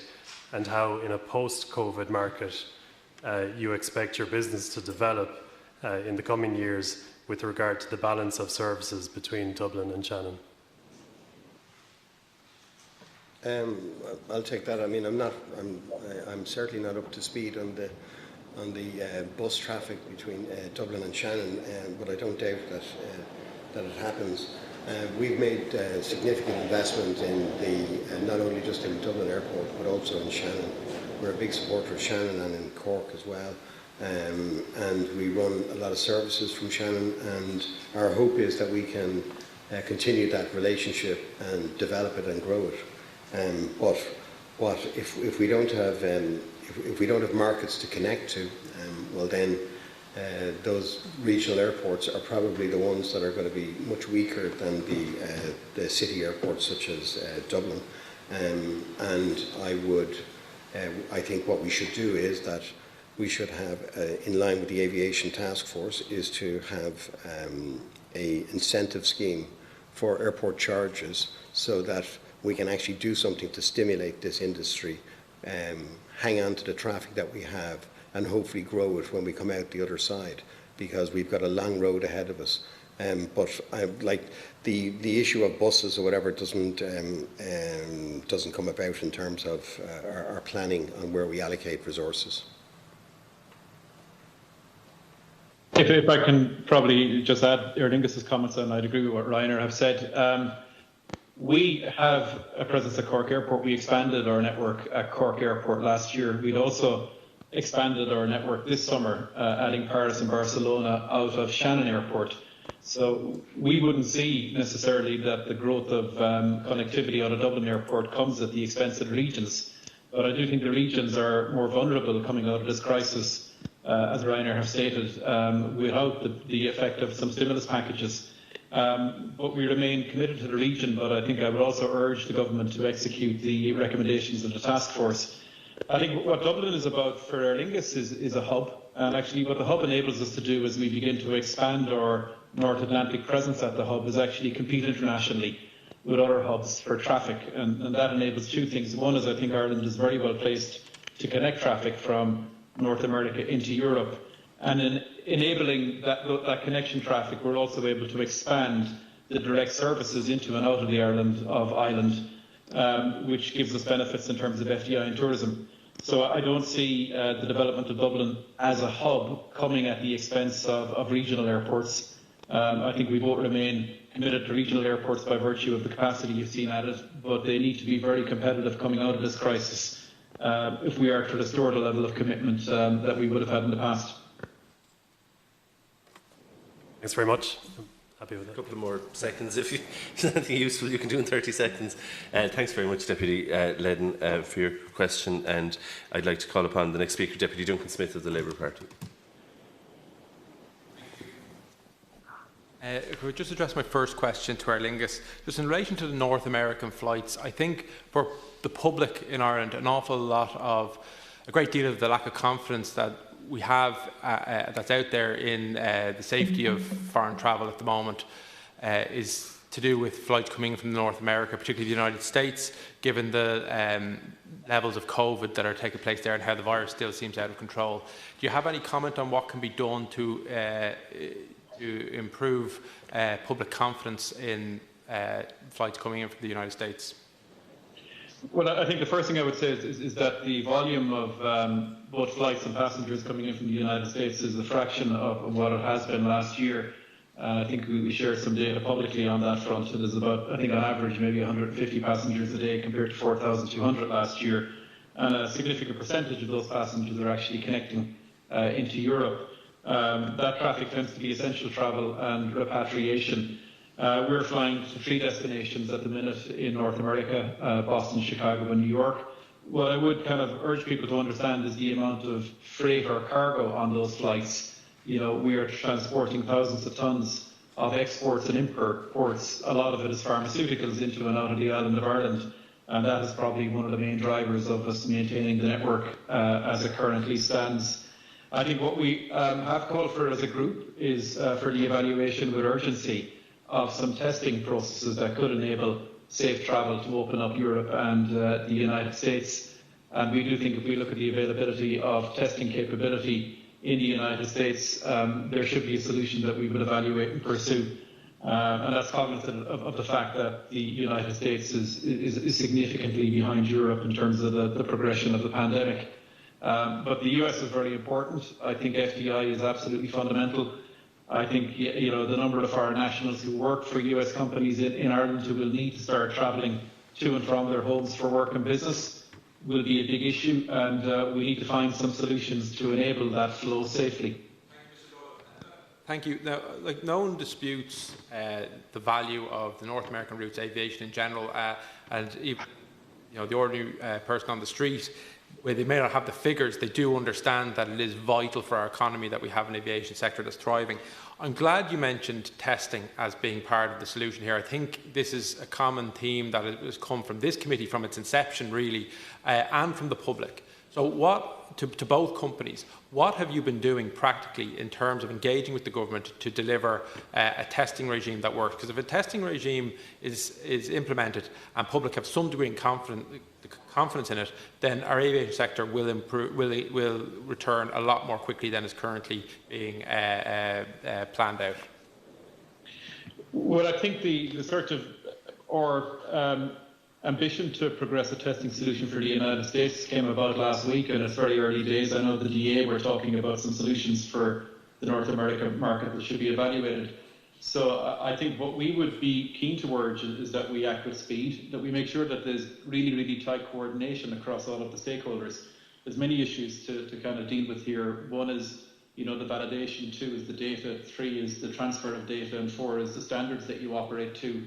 Speaker 8: and how in a post-COVID market you expect your business to develop in the coming years with regard to the balance of services between Dublin and Shannon.
Speaker 3: I'll take that. I mean, I'm certainly not up to speed on the bus traffic between Dublin and Shannon, but I don't doubt that it happens. We've made significant investment in not only just in Dublin Airport but also in Shannon. We're a big supporter of Shannon and in Cork as well, and we run a lot of services from Shannon. And our hope is that we can continue that relationship and develop it and grow it. But if we don't have markets to connect to, well then those regional airports are probably the ones that are going to be much weaker than the city airports such as Dublin. And I think what we should do is that we should have, in line with the Aviation Task Force, is to have a incentive scheme for airport charges so that we can actually do something to stimulate this industry, hang on to the traffic that we have, and hopefully grow it when we come out the other side, because we've got a long road ahead of us. But like the issue of buses or whatever doesn't come about in terms of our planning on where we allocate resources.
Speaker 2: If I can probably just add Aer Lingus's comments, and I'd agree with what Ryanair have said. We have a presence at Cork Airport. We expanded our network at Cork Airport last year. We'd also expanded our network this summer, adding Paris and Barcelona out of Shannon Airport. So we wouldn't see necessarily that the growth of connectivity out of Dublin Airport comes at the expense of the regions. But I do think the regions are more vulnerable coming out of this crisis, as Ryanair have stated, without the effect of some stimulus packages. But we remain committed to the region, but I think I would also urge the government to execute the recommendations of the task force. I think what Dublin is about for Aer Lingus is a hub, and actually what the hub enables us to do as we begin to expand our North Atlantic presence at the hub is actually compete internationally with other hubs for traffic, and that enables two things. One is I think Ireland is very well placed to connect traffic from North America into Europe, and in enabling that connection traffic we're also able to expand the direct services into and out of the island, which gives us benefits in terms of FDI and tourism. So I don't see the development of Dublin as a hub coming at the expense of regional airports. I think we both remain committed to regional airports by virtue of the capacity you've seen at it, but they need to be very competitive coming out of this crisis if we are to restore the level of commitment that we would have had in the past.
Speaker 8: Thanks very much. Happy with that.
Speaker 1: A couple of more seconds. If there's anything useful you can do in 30 seconds. Thanks very much, Deputy Ledden, for your question. And I'd like to call upon the next speaker, Deputy Duncan Smith of the Labour Party.
Speaker 9: If I would just address my first question to Aer Lingus, just in relation to the North American flights, I think for the public in Ireland, a great deal of the lack of confidence that we have that's out there in the safety of foreign travel at the moment is to do with flights coming in from North America, particularly the United States, given the levels of COVID that are taking place there and how the virus still seems out of control. Do you have any comment on what can be done to improve public confidence in flights coming in from the United States?
Speaker 2: Well, I think the first thing I would say is that the volume of both flights and passengers coming in from the United States is a fraction of what it has been last year. I think we shared some data publicly on that front. It is about, I think on average, maybe 150 passengers a day compared to 4,200 last year. And a significant percentage of those passengers are actually connecting into Europe. That traffic tends to be essential travel and repatriation. We're flying to 3 destinations at the minute in North America, Boston, Chicago and New York. What I would kind of urge people to understand is the amount of freight or cargo on those flights. You know, we are transporting thousands of tons of exports and imports. A lot of it is pharmaceuticals into and out of the island of Ireland. And that is probably one of the main drivers of us maintaining the network as it currently stands. I think what we have called for as a group is for the evaluation with urgency of some testing processes that could enable safe travel to open up Europe and the United States. And we do think if we look at the availability of testing capability in the United States, there should be a solution that we would evaluate and pursue. And that's cognizant of the fact that the United States is significantly behind Europe in terms of the progression of the pandemic. But the US is very important. I think FDI is absolutely fundamental. I think the number of foreign nationals who work for US companies in Ireland who will need to start travelling to and from their homes for work and business will be a big issue, and we need to find some solutions to enable that flow safely.
Speaker 9: Thank you. Now, no one disputes the value of the North American routes, aviation in general, and even the ordinary person on the street. Where they may not have the figures, they do understand that it is vital for our economy that we have an aviation sector that's thriving. I'm glad you mentioned testing as being part of the solution here. I think this is a common theme that has come from this committee from its inception, really, and from the public. So to both companies, what have you been doing practically in terms of engaging with the government to deliver a testing regime that works? Because if a testing regime is implemented and public have some degree of confidence in it, then our aviation sector will return a lot more quickly than is currently being planned out.
Speaker 2: Well, I think the sort of ambition to progress a testing solution for the United States came about last week, and it's very early days. I know the DA were talking about some solutions for the North American market that should be evaluated. So I think what we would be keen to urge is that we act with speed, that we make sure that there's really, really tight coordination across all of the stakeholders. There's many issues to kind of deal with here. One is the validation, 2 is the data, 3 is the transfer of data, and 4 is the standards that you operate to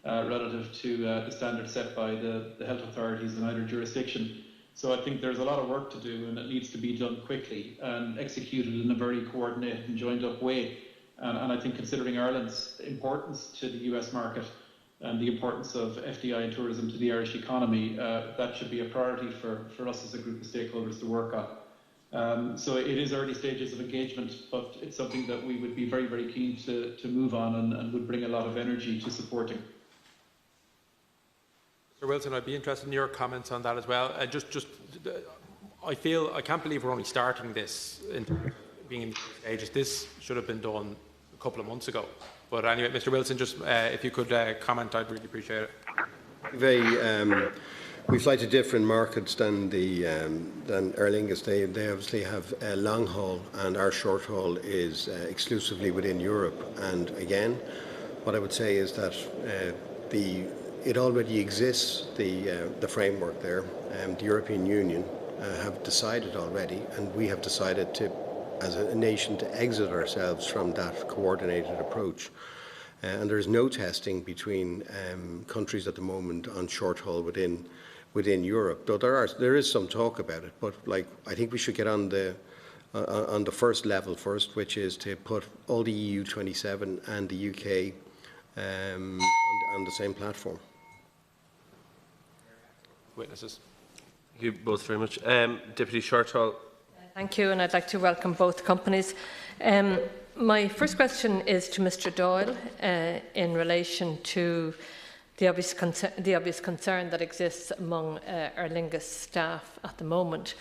Speaker 2: relative to the standards set by the health authorities in either jurisdiction. So I think there's a lot of work to do, and it needs to be done quickly and executed in a very coordinated and joined up way. And I think considering Ireland's importance to the US market and the importance of FDI and tourism to the Irish economy, that should be a priority for us as a group of stakeholders to work on. So it is early stages of engagement, but it's something that we would be very, very keen to move on and would bring a lot of energy to supporting.
Speaker 9: Mr. Wilson, I'd be interested in your comments on that as well. I can't believe we're only starting this in being in the stages. This should have been done a couple of months ago. But anyway, Mr. Wilson, just if you could comment, I'd really appreciate it.
Speaker 3: We fly to different markets than Aer Lingus. They obviously have a long haul, and our short haul is exclusively within Europe. And again, what I would say is that it already exists, the framework there. The European Union have decided already, and we have decided to, as a nation, to exit ourselves from that coordinated approach. And there is no testing between countries at the moment on short haul within Europe. Though there is some talk about it, but I think we should get on the first level first, which is to put all the EU 27 and the UK on the same platform.
Speaker 9: Witnesses.
Speaker 1: Thank you both very much. Deputy Shortall.
Speaker 10: Thank you, and I'd like to welcome both companies. My first question is to Mr. Doyle in relation to the obvious concern that exists among Aer Lingus staff at the moment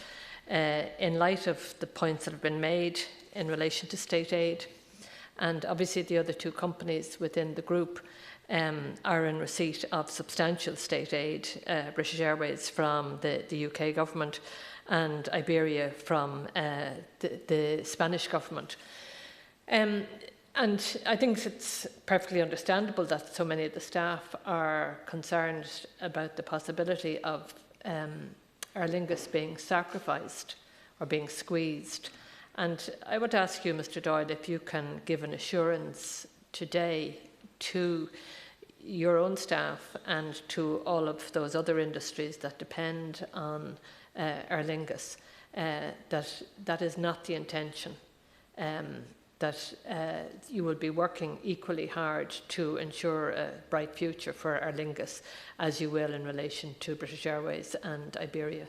Speaker 10: in light of the points that have been made in relation to state aid. And obviously the other 2 companies within the group are in receipt of substantial state aid, British Airways from the UK government and Iberia from the Spanish government. And I think it's perfectly understandable that so many of the staff are concerned about the possibility of Aer Lingus being sacrificed or being squeezed. And I would ask you, Mr. Doyle, if you can give an assurance today to your own staff and to all of those other industries that depend on Aer Lingus, that is not the intention, that you will be working equally hard to ensure a bright future for Aer Lingus as you will in relation to British Airways and Iberia.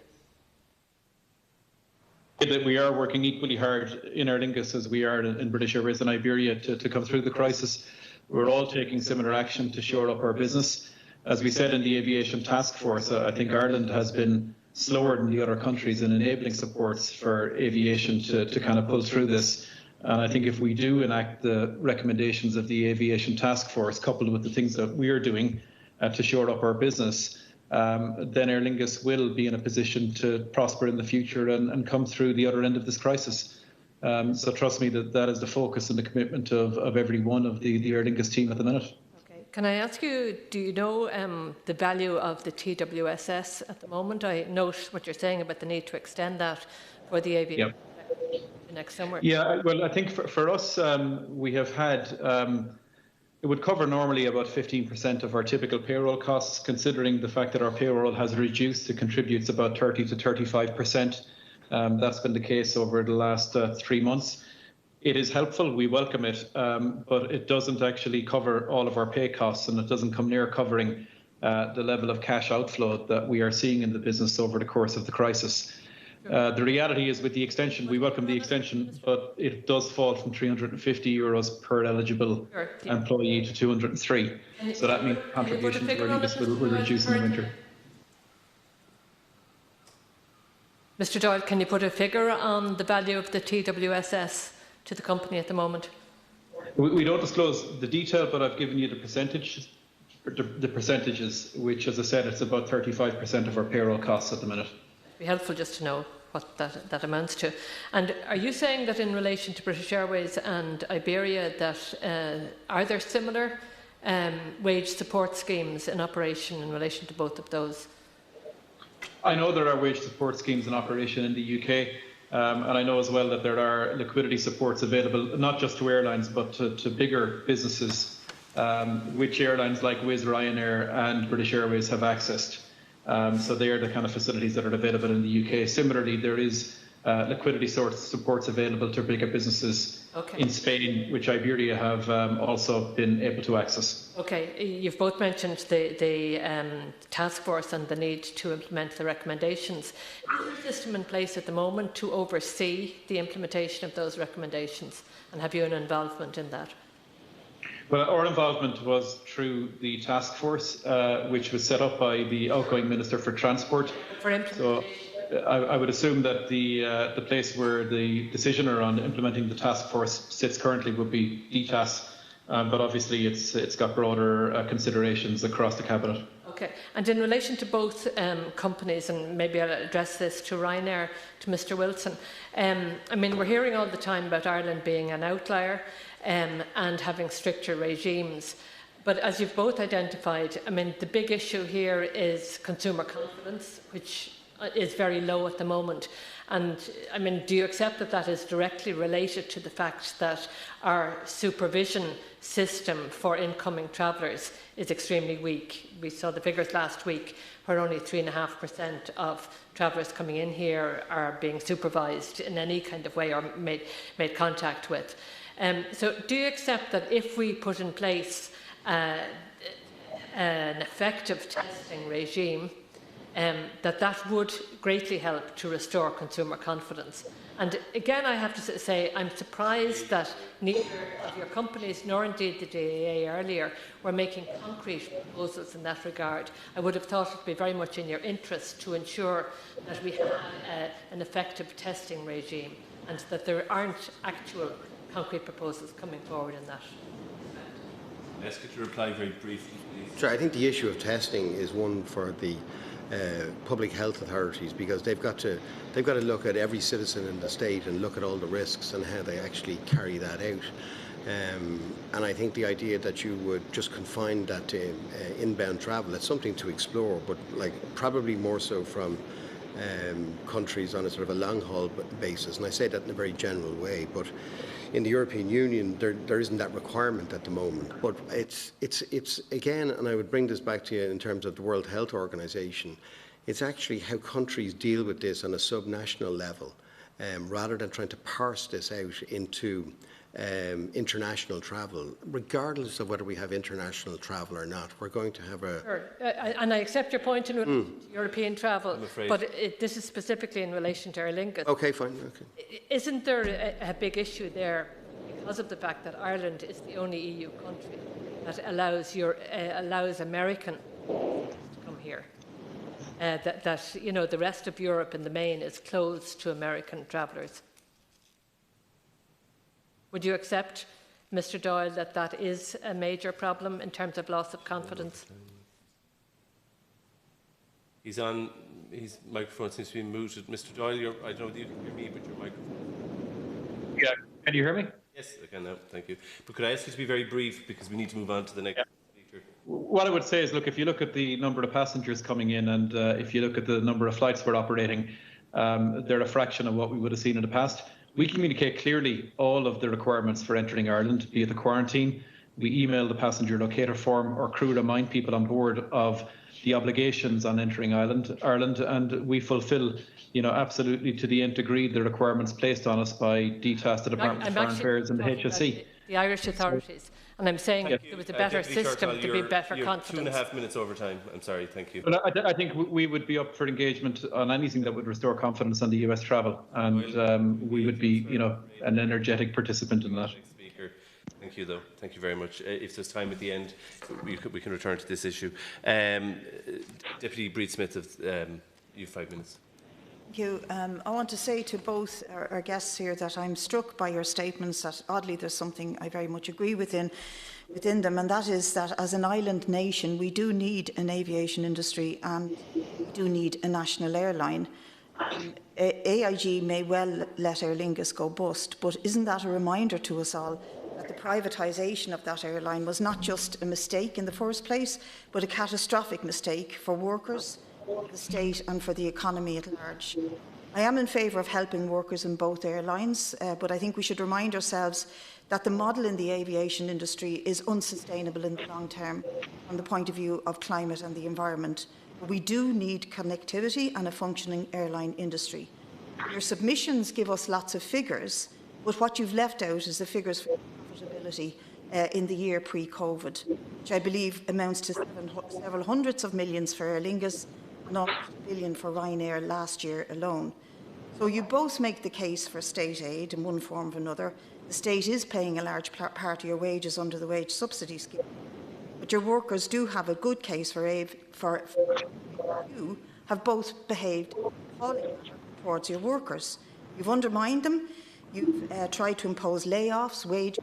Speaker 2: That we are working equally hard in Aer Lingus as we are in British Airways and Iberia to come through the crisis. We're all taking similar action to shore up our business. As we said in the Aviation Task Force, I think Ireland has been slower than the other countries in enabling supports for aviation to kind of pull through this. And I think if we do enact the recommendations of the Aviation Task Force, coupled with the things that we are doing to shore up our business, then Aer Lingus will be in a position to prosper in the future and come through the other end of this crisis. So trust me that is the focus and the commitment of every one of the Aer Lingus team at the minute.
Speaker 10: Okay. Can I ask you, do you know the value of the TWSS at the moment? I note what you're saying about the need to extend that for the aviation next summer.
Speaker 2: Yeah, well, I think for us, we have had, it would cover normally about 15% of our typical payroll costs, considering the fact that our payroll has reduced. It contributes about 30 to 35%. That's been the case over the last 3 months. It is helpful, we welcome it, but it doesn't actually cover all of our pay costs, and it doesn't come near covering the level of cash outflow that we are seeing in the business over the course of the crisis. The reality is with the extension, we welcome the extension, but it does fall from €350 per eligible employee to 203. So that means contributions will reduce in the winter.
Speaker 10: Mr. Doyle, can you put a figure on the value of the TWSS to the company at the moment?
Speaker 2: We don't disclose the detail, but I've given you the percentages, which, as I said, it's about 35% of our payroll costs at the minute.
Speaker 10: It'd be helpful just to know what that amounts to. And are you saying that in relation to British Airways and Iberia, that are there similar wage support schemes in operation in relation to both of those?
Speaker 2: I know there are wage support schemes in operation in the UK. And I know as well that there are liquidity supports available, not just to airlines, but to bigger businesses, which airlines like Wizz, Ryanair and British Airways have accessed. So they are the kind of facilities that are available in the UK. Similarly, there is liquidity supports available to bigger businesses in Spain, which Iberia have also been able to access.
Speaker 10: Okay, you've both mentioned the task force and the need to implement the recommendations. Is there a system in place at the moment to oversee the implementation of those recommendations, and have you an involvement in that?
Speaker 2: Well, our involvement was through the task force, which was set up by the outgoing Minister for Transport.
Speaker 10: For implementation?
Speaker 2: So I would assume that the place where the decision around implementing the task force sits currently would be DTAS, but obviously it's got broader considerations across the Cabinet.
Speaker 10: Okay, and in relation to both companies, and maybe I'll address this to Ryanair, to Mr Wilson, I mean, we're hearing all the time about Ireland being an outlier and having stricter regimes. But as you've both identified, I mean, the big issue here is consumer confidence, which is very low at the moment. And I mean, do you accept that that is directly related to the fact that our supervision system for incoming travellers is extremely weak? We saw the figures last week where only 3.5% of travellers coming in here are being supervised in any kind of way or made contact with. So do you accept that if we put in place an effective testing regime, that would greatly help to restore consumer confidence? And again, I have to say, I'm surprised that neither of your companies, nor indeed the DAA earlier, were making concrete proposals in that regard. I would have thought it would be very much in your interest to ensure that we have an effective testing regime, and that there aren't actual concrete proposals coming forward in that.
Speaker 1: Let's get your reply very briefly, please.
Speaker 3: Sure, I think the issue of testing is one for the public health authorities, because they've got to look at every citizen in the state and look at all the risks and how they actually carry that out. And I think the idea that you would just confine that to inbound travel, it's something to explore, but like probably more so from countries on a sort of a long haul basis. And I say that in a very general way, but in the European Union there isn't that requirement at the moment. But it's again, and I would bring this back to you in terms of the World Health Organization, it's actually how countries deal with this on a subnational level, rather than trying to parse this out into international travel. Regardless of whether we have international travel or not, we're going to have a...
Speaker 10: Sure. And I accept your point in relation to European travel, but this is specifically in relation to Aer Lingus.
Speaker 3: Okay, fine. Okay.
Speaker 10: Isn't there a big issue there because of the fact that Ireland is the only EU country that allows American to come here? That you know, the rest of Europe in the main is closed to American travellers. Would you accept, Mr Doyle, that that is a major problem in terms of loss of confidence?
Speaker 1: He's on. His microphone seems to be muted. Mr Doyle, I don't know if you can hear me, but your microphone.
Speaker 2: Yeah, can you hear me?
Speaker 1: Yes, I can now. Thank you. But could I ask you to be very brief, because we need to move on to the next speaker.
Speaker 2: What I would say is, look, if you look at the number of passengers coming in, and if you look at the number of flights we're operating, they're a fraction of what we would have seen in the past. We communicate clearly all of the requirements for entering Ireland, be it the quarantine. We email the passenger locator form. Our crew remind people on board of the obligations on entering Ireland, and we fulfil, you know, absolutely to the nth degree the requirements placed on us by DTAS, the Department of Foreign Affairs, and the HSE.
Speaker 10: The Irish authorities. And I'm saying there was a better system to be better confidence.
Speaker 1: 2.5 minutes over time. I'm sorry, thank you.
Speaker 2: But I think we would be up for engagement on anything that would restore confidence on the US travel, and we would be, you know, an energetic participant in that.
Speaker 1: Speaker. Thank you, though. Thank you very much. If there's time at the end, we can return to this issue. Deputy Breed-Smith, you have 5 minutes.
Speaker 11: Thank you. I want to say to both our guests here that I'm struck by your statements that oddly there's something I very much agree within them, and that is that as an island nation we do need an aviation industry and we do need a national airline. AIG may well let Aer Lingus go bust, but isn't that a reminder to us all that the privatisation of that airline was not just a mistake in the first place, but a catastrophic mistake for workers, the state and for the economy at large? I am in favour of helping workers in both airlines, but I think we should remind ourselves that the model in the aviation industry is unsustainable in the long term from the point of view of climate and the environment. We do need connectivity and a functioning airline industry. Your submissions give us lots of figures, but what you've left out is the figures for profitability in the year pre-COVID, which I believe amounts to several hundreds of millions for Aer Lingus and almost $1 billion for Ryanair last year alone. So you both make the case for state aid in one form or another. The state is paying a large part of your wages under the wage subsidy scheme, but your workers do have a good case for aid. You have both behaved appallingly towards your workers. You've undermined them. You've tried to impose layoffs, wage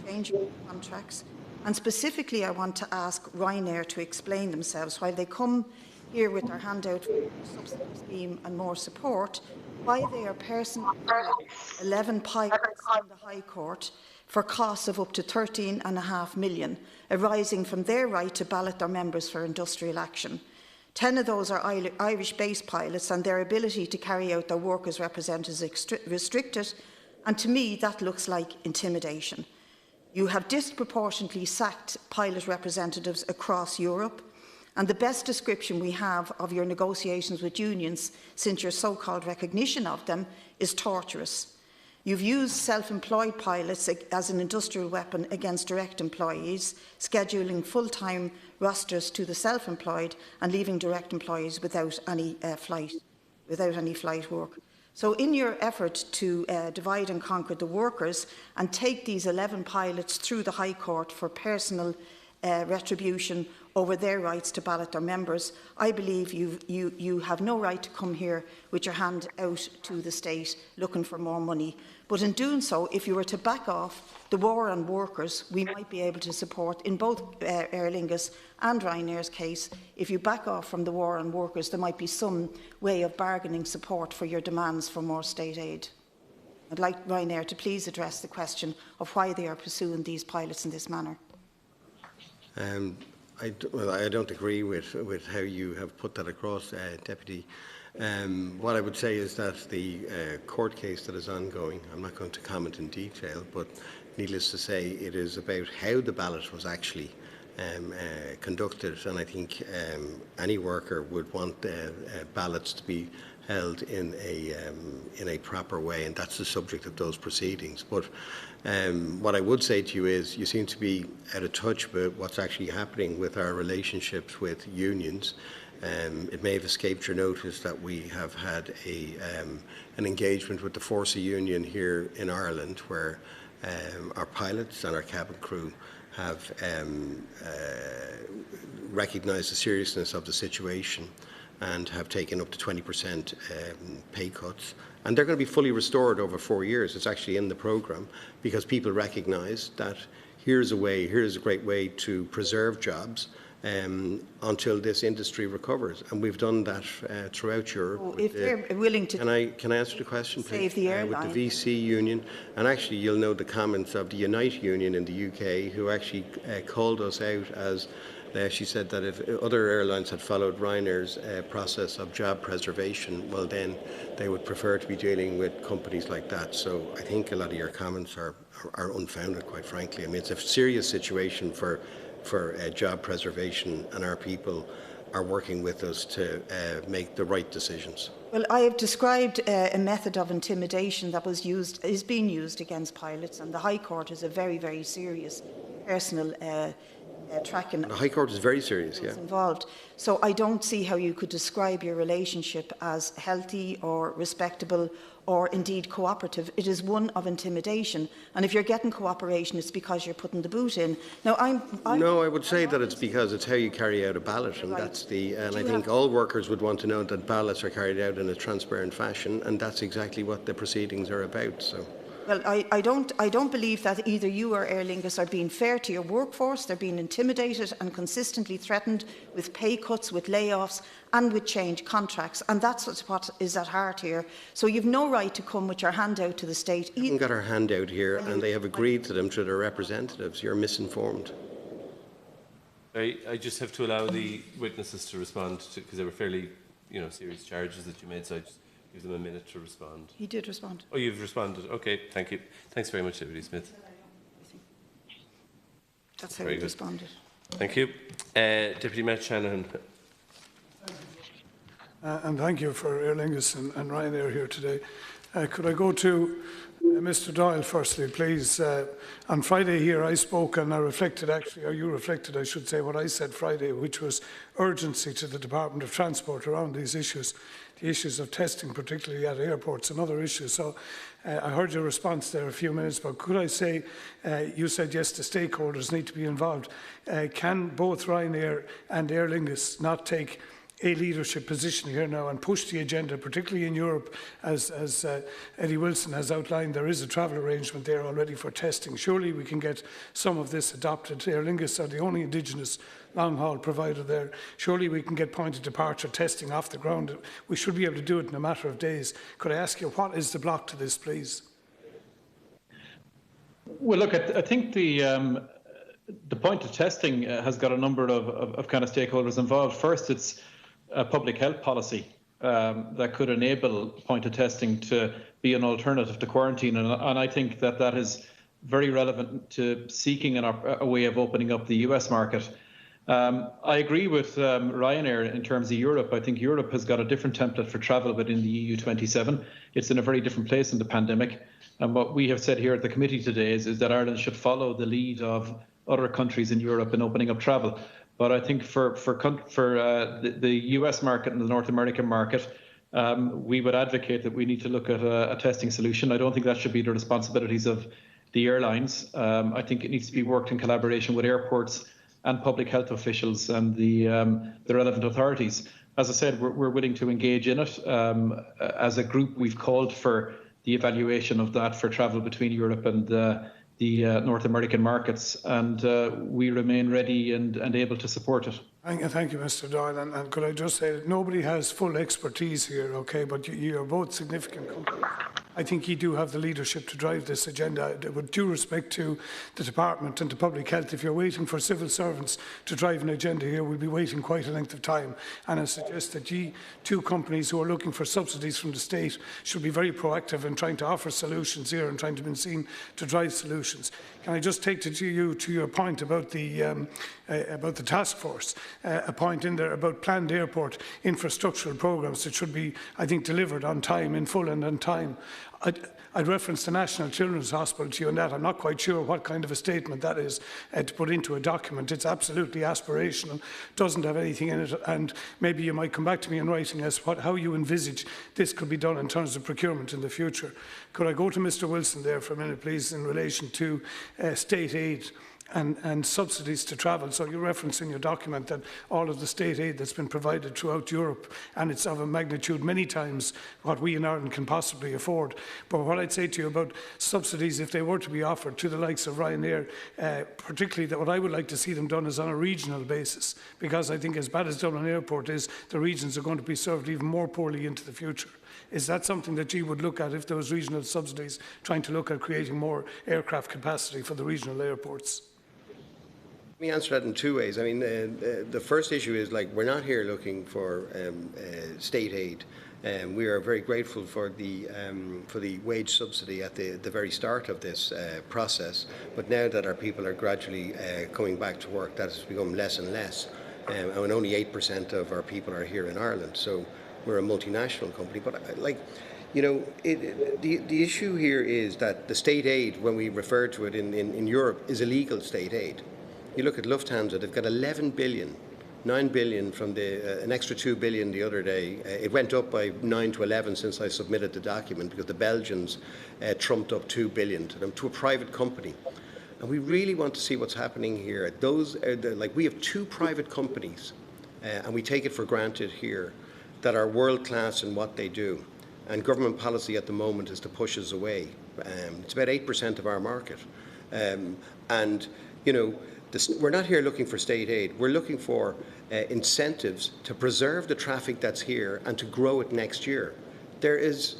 Speaker 11: changing contracts, and specifically I want to ask Ryanair to explain themselves while they come here with their handout for the subsidy scheme and more support, why they are personally 11 pilots in the High Court for costs of up to $13.5 million, arising from their right to ballot their members for industrial action. 10 of those are Irish-based pilots, and their ability to carry out their work as representatives is restricted, and to me that looks like intimidation. You have disproportionately sacked pilot representatives across Europe, and the best description we have of your negotiations with unions since your so-called recognition of them is torturous. You've used self-employed pilots as an industrial weapon against direct employees, scheduling full-time rosters to the self-employed and leaving direct employees without any flight work. So in your effort to divide and conquer the workers and take these 11 pilots through the High Court for personal retribution over their rights to ballot their members, I believe you have no right to come here with your hand out to the state looking for more money. But in doing so, if you were to back off the war on workers, we might be able to support, in both Aer Lingus and Ryanair's case, if you back off from the war on workers, there might be some way of bargaining support for your demands for more state aid. I'd like Ryanair to please address the question of why they are pursuing these pilots in this manner.
Speaker 3: I don't agree with how you have put that across, Deputy. What I would say is that the court case that is ongoing, I'm not going to comment in detail, but needless to say, it is about how the ballot was actually conducted, and I think any worker would want ballots to be held in a proper way, and that's the subject of those proceedings. But what I would say to you is you seem to be out of touch with what's actually happening with our relationships with unions. It may have escaped your notice that we have had an engagement with the Force Union here in Ireland, where our pilots and our cabin crew have recognised the seriousness of the situation and have taken up to 20% pay cuts. And they're going to be fully restored over 4 years. It's actually in the programme, because people recognise that here's a great way to preserve jobs until this industry recovers. And we've done that throughout Europe.
Speaker 11: So if they're willing to...
Speaker 3: Can I answer the question, please?
Speaker 11: Save the airline.
Speaker 3: With the VC union. And actually, you'll know the comments of the Unite union in the UK, who actually called us out as... she said that if other airlines had followed Ryanair's process of job preservation, well then they would prefer to be dealing with companies like that. So I think a lot of your comments are unfounded, quite frankly. I mean, it's a serious situation for job preservation, and our people are working with us to make the right decisions.
Speaker 11: Well, I have described a method of intimidation that is being used against pilots, and the High Court is a very, very serious personal tracking.
Speaker 3: The High Court is very serious, yeah.
Speaker 11: Involved. So I don't see how you could describe your relationship as healthy or respectable or indeed cooperative. It is one of intimidation, and if you're getting cooperation, it's because you're putting the boot in. Now,
Speaker 3: I would say that it's because it's how you carry out a ballot, and that's and I think all workers would want to know that ballots are carried out in a transparent fashion, and that's exactly what the proceedings are about. So.
Speaker 11: Well, I don't believe that either you or Aer Lingus are being fair to your workforce. They're being intimidated and consistently threatened with pay cuts, with layoffs and with change contracts. And that's what is at heart here. So you've no right to come with your hand out to the state.
Speaker 3: We haven't got our hand out here, and they have agreed to them through their representatives. You're misinformed.
Speaker 1: I just have to allow the witnesses to respond, because they were fairly serious charges that you made. So I just Give them a minute to respond.
Speaker 11: He did respond.
Speaker 1: Oh, you've responded. Okay, thank you. Thanks very much, Deputy Smith.
Speaker 11: That's how
Speaker 1: Very
Speaker 11: he
Speaker 1: good.
Speaker 11: responded.
Speaker 1: Thank you. Deputy Mayor Shannon.
Speaker 12: And thank you for Aer Lingus and Ryanair here today. Could I go to Mr. Doyle firstly, please? On Friday here I spoke and I reflected actually, or you reflected, I should say, what I said Friday, which was urgency to the Department of Transport around these issues, the issues of testing, particularly at airports and other issues. So I heard your response there a few minutes ago. Could I say, you said yes, the stakeholders need to be involved. Can both Ryanair and Aer Lingus not take a leadership position here now and push the agenda, particularly in Europe, as Eddie Wilson has outlined? There is a travel arrangement there already for testing. Surely we can get some of this adopted. Aer Lingus are the only indigenous long-haul provider there. Surely we can get point of departure testing off the ground. We should be able to do it in a matter of days. Could I ask you, what is the block to this, please?
Speaker 2: Well, look, I think the point of testing has got a number of kind of stakeholders involved. First, it's a public health policy that could enable point of testing to be an alternative to quarantine, and I think that is very relevant to seeking a way of opening up the US market. I agree with Ryanair in terms of Europe. I think Europe has got a different template for travel within the EU 27. It's in a very different place in the pandemic, and what we have said here at the committee today is that Ireland should follow the lead of other countries in Europe in opening up travel. But I think for the US market and the North American market, we would advocate that we need to look at a testing solution. I don't think that should be the responsibilities of the airlines. I think it needs to be worked in collaboration with airports and public health officials and the relevant authorities. As I said, we're willing to engage in it. As a group, we've called for the evaluation of that for travel between Europe and the North American markets, and we remain ready and able to support it.
Speaker 12: Thank you, Mr. Doyle. And could I just say that nobody has full expertise here, okay? But you are both significant companies. I think you do have the leadership to drive this agenda. With due respect to the department and to public health, if you're waiting for civil servants to drive an agenda here, we'll be waiting quite a length of time. And I suggest that you two companies who are looking for subsidies from the state should be very proactive in trying to offer solutions here and trying to be seen to drive solutions. Can I just take to your point about the task force? A point in there about planned airport infrastructural programmes that should be, I think, delivered on time, in full and on time. I'd reference the National Children's Hospital to you on that. I'm not quite sure what kind of a statement that is to put into a document. It's absolutely aspirational, doesn't have anything in it, and maybe you might come back to me in writing as how you envisage this could be done in terms of procurement in the future. Could I go to Mr. Wilson there for a minute, please, in relation to state aid and subsidies to travel? So you reference in your document that all of the state aid that's been provided throughout Europe, and it's of a magnitude many times what we in Ireland can possibly afford. But what I'd say to you about subsidies, if they were to be offered to the likes of Ryanair, particularly that what I would like to see them done is on a regional basis, because I think as bad as Dublin Airport is, the regions are going to be served even more poorly into the future. Is that something that you would look at if there was regional subsidies, trying to look at creating more aircraft capacity for the regional airports?
Speaker 3: Let me answer that in two ways. I mean, the first issue is, like, we're not here looking for state aid. We are very grateful for the wage subsidy at the very start of this process. But now that our people are gradually coming back to work, that has become less and less. And only 8% of our people are here in Ireland. So we're a multinational company. But the issue here is that the state aid, when we refer to it in Europe, is illegal state aid. You look at Lufthansa, they've got 11 billion, 9 billion from an extra 2 billion the other day. It went up by 9 to 11 since I submitted the document, because the Belgians trumped up 2 billion to them, to a private company. And we really want to see what's happening here. We have two private companies, and we take it for granted here, that are world class in what they do. And government policy at the moment is to push us away. It's about 8% of our market. We're not here looking for state aid. We're looking for incentives to preserve the traffic that's here and to grow it next year. There is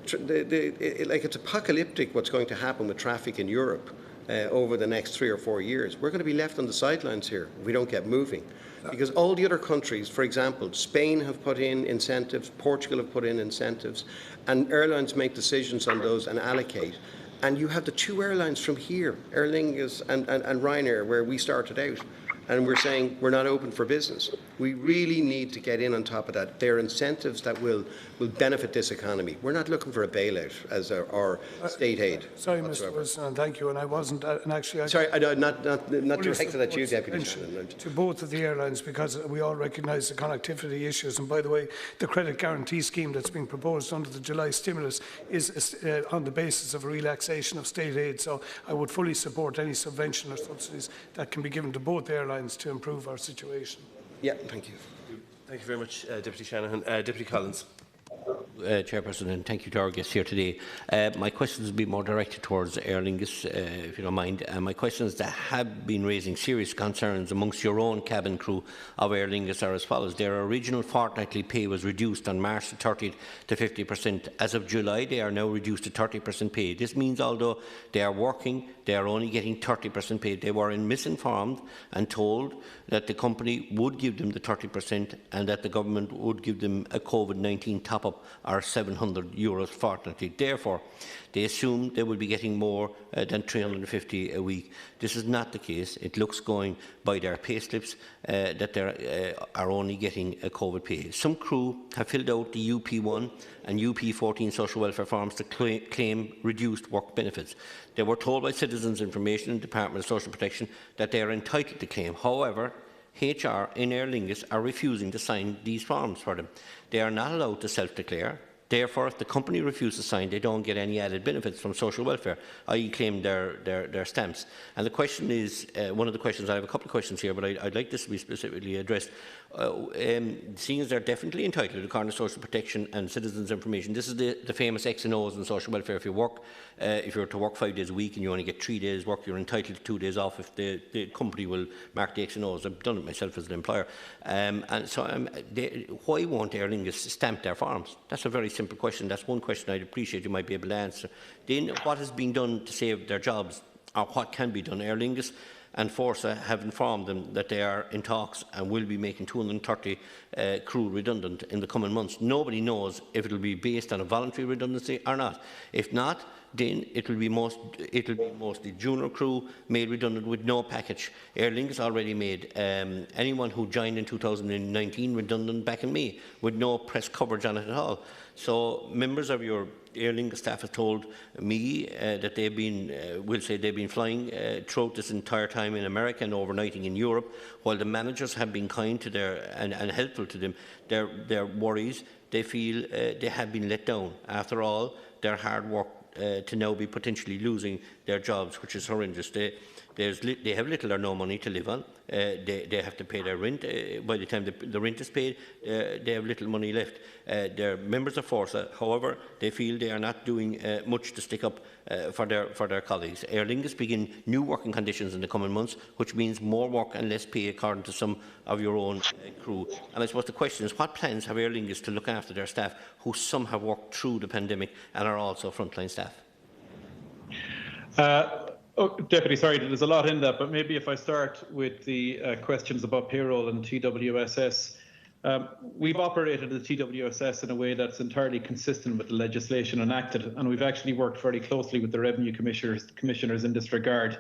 Speaker 3: it's apocalyptic what's going to happen with traffic in Europe. over the next 3 or 4 years, we're going to be left on the sidelines here if we don't get moving. Because all the other countries, for example, Spain have put in incentives, Portugal have put in incentives, and airlines make decisions on those and allocate. And you have the 2 airlines from here, Aer Lingus and Ryanair, where we started out, and we're saying we're not open for business. We really need to get in on top of that. There are incentives that will benefit this economy. We're not looking for a bailout as our state aid.
Speaker 12: Sorry, Mr. Wilson, and thank you. And I wasn't, and actually,
Speaker 3: sorry, not directed at you, Deputy Shannon.
Speaker 12: To both of the airlines, because we all recognise the connectivity issues. And by the way, the credit guarantee scheme that's being proposed under the July stimulus is on the basis of a relaxation of state aid. So I would fully support any subvention or subsidies that can be given to both airlines to improve our situation.
Speaker 3: Yeah, thank you.
Speaker 1: Thank you very much, Deputy Shanahan. Deputy Collins.
Speaker 13: Chairperson, and thank you to our guests here today. My questions will be more directed towards Aer Lingus, if you don't mind. My questions that have been raising serious concerns amongst your own cabin crew of Aer Lingus are as follows. Their original fortnightly pay was reduced on March the 30th to 50%. As of July, they are now reduced to 30% pay. This means although they are working, they are only getting 30% pay. They were misinformed and told that the company would give them the 30% and that the government would give them a COVID-19 top-up or €700 fortnightly. Therefore, they assumed they would be getting more than $350 a week. This is not the case. It looks, going by their pay slips, that they are only getting a COVID pay. Some crew have filled out the UP1 and UP14 social welfare forms to claim reduced work benefits. They were told by Citizens Information and Department of Social Protection that they are entitled to claim. However, HR in Aer Lingus are refusing to sign these forms for them. They are not allowed to self-declare. Therefore, if the company refuses to sign, they don't get any added benefits from social welfare, i.e. claim their stamps. And the question is, one of the questions, I have a couple of questions here, but I'd like this to be specifically addressed. Seeing as they're definitely entitled according to social protection and citizens' information, this is the famous X and O's in social welfare. If you were to work 5 days a week and you only get 3 days work, you're entitled to 2 days off if the company will mark the X and O's. I've done it myself as an employer. Why won't Aer Lingus stamp their forms? That's a very simple question. That's one question I'd appreciate you might be able to answer. Then, what has been done to save their jobs, or what can be done? Aer Lingus and Forsa have informed them that they are in talks and will be making 230 crew redundant in the coming months. Nobody knows if it will be based on a voluntary redundancy or not. If not, then it will be mostly junior crew made redundant with no package. Aer Lingus already made anyone who joined in 2019 redundant back in May with no press coverage on it at all. So members of your Aer Lingus staff have told me that they've been flying throughout this entire time in America and overnighting in Europe, while the managers have been kind to and helpful to them. Their worries, they feel they have been let down. After all, their hard work to now be potentially losing their jobs, which is horrendous. They have little or no money to live on. They have to pay their rent. By the time the rent is paid, they have little money left. They're members of Forsa. However, they feel they are not doing much to stick up for their colleagues. Aer Lingus begin new working conditions in the coming months, which means more work and less pay, according to some of your own crew. And I suppose the question is, what plans have Aer Lingus to look after their staff, who some have worked through the pandemic and are also frontline staff?
Speaker 2: Deputy, sorry, there's a lot in that, but maybe if I start with the questions about payroll and TWSS. We've operated the TWSS in a way that's entirely consistent with the legislation enacted, and we've actually worked very closely with the revenue commissioners in this regard.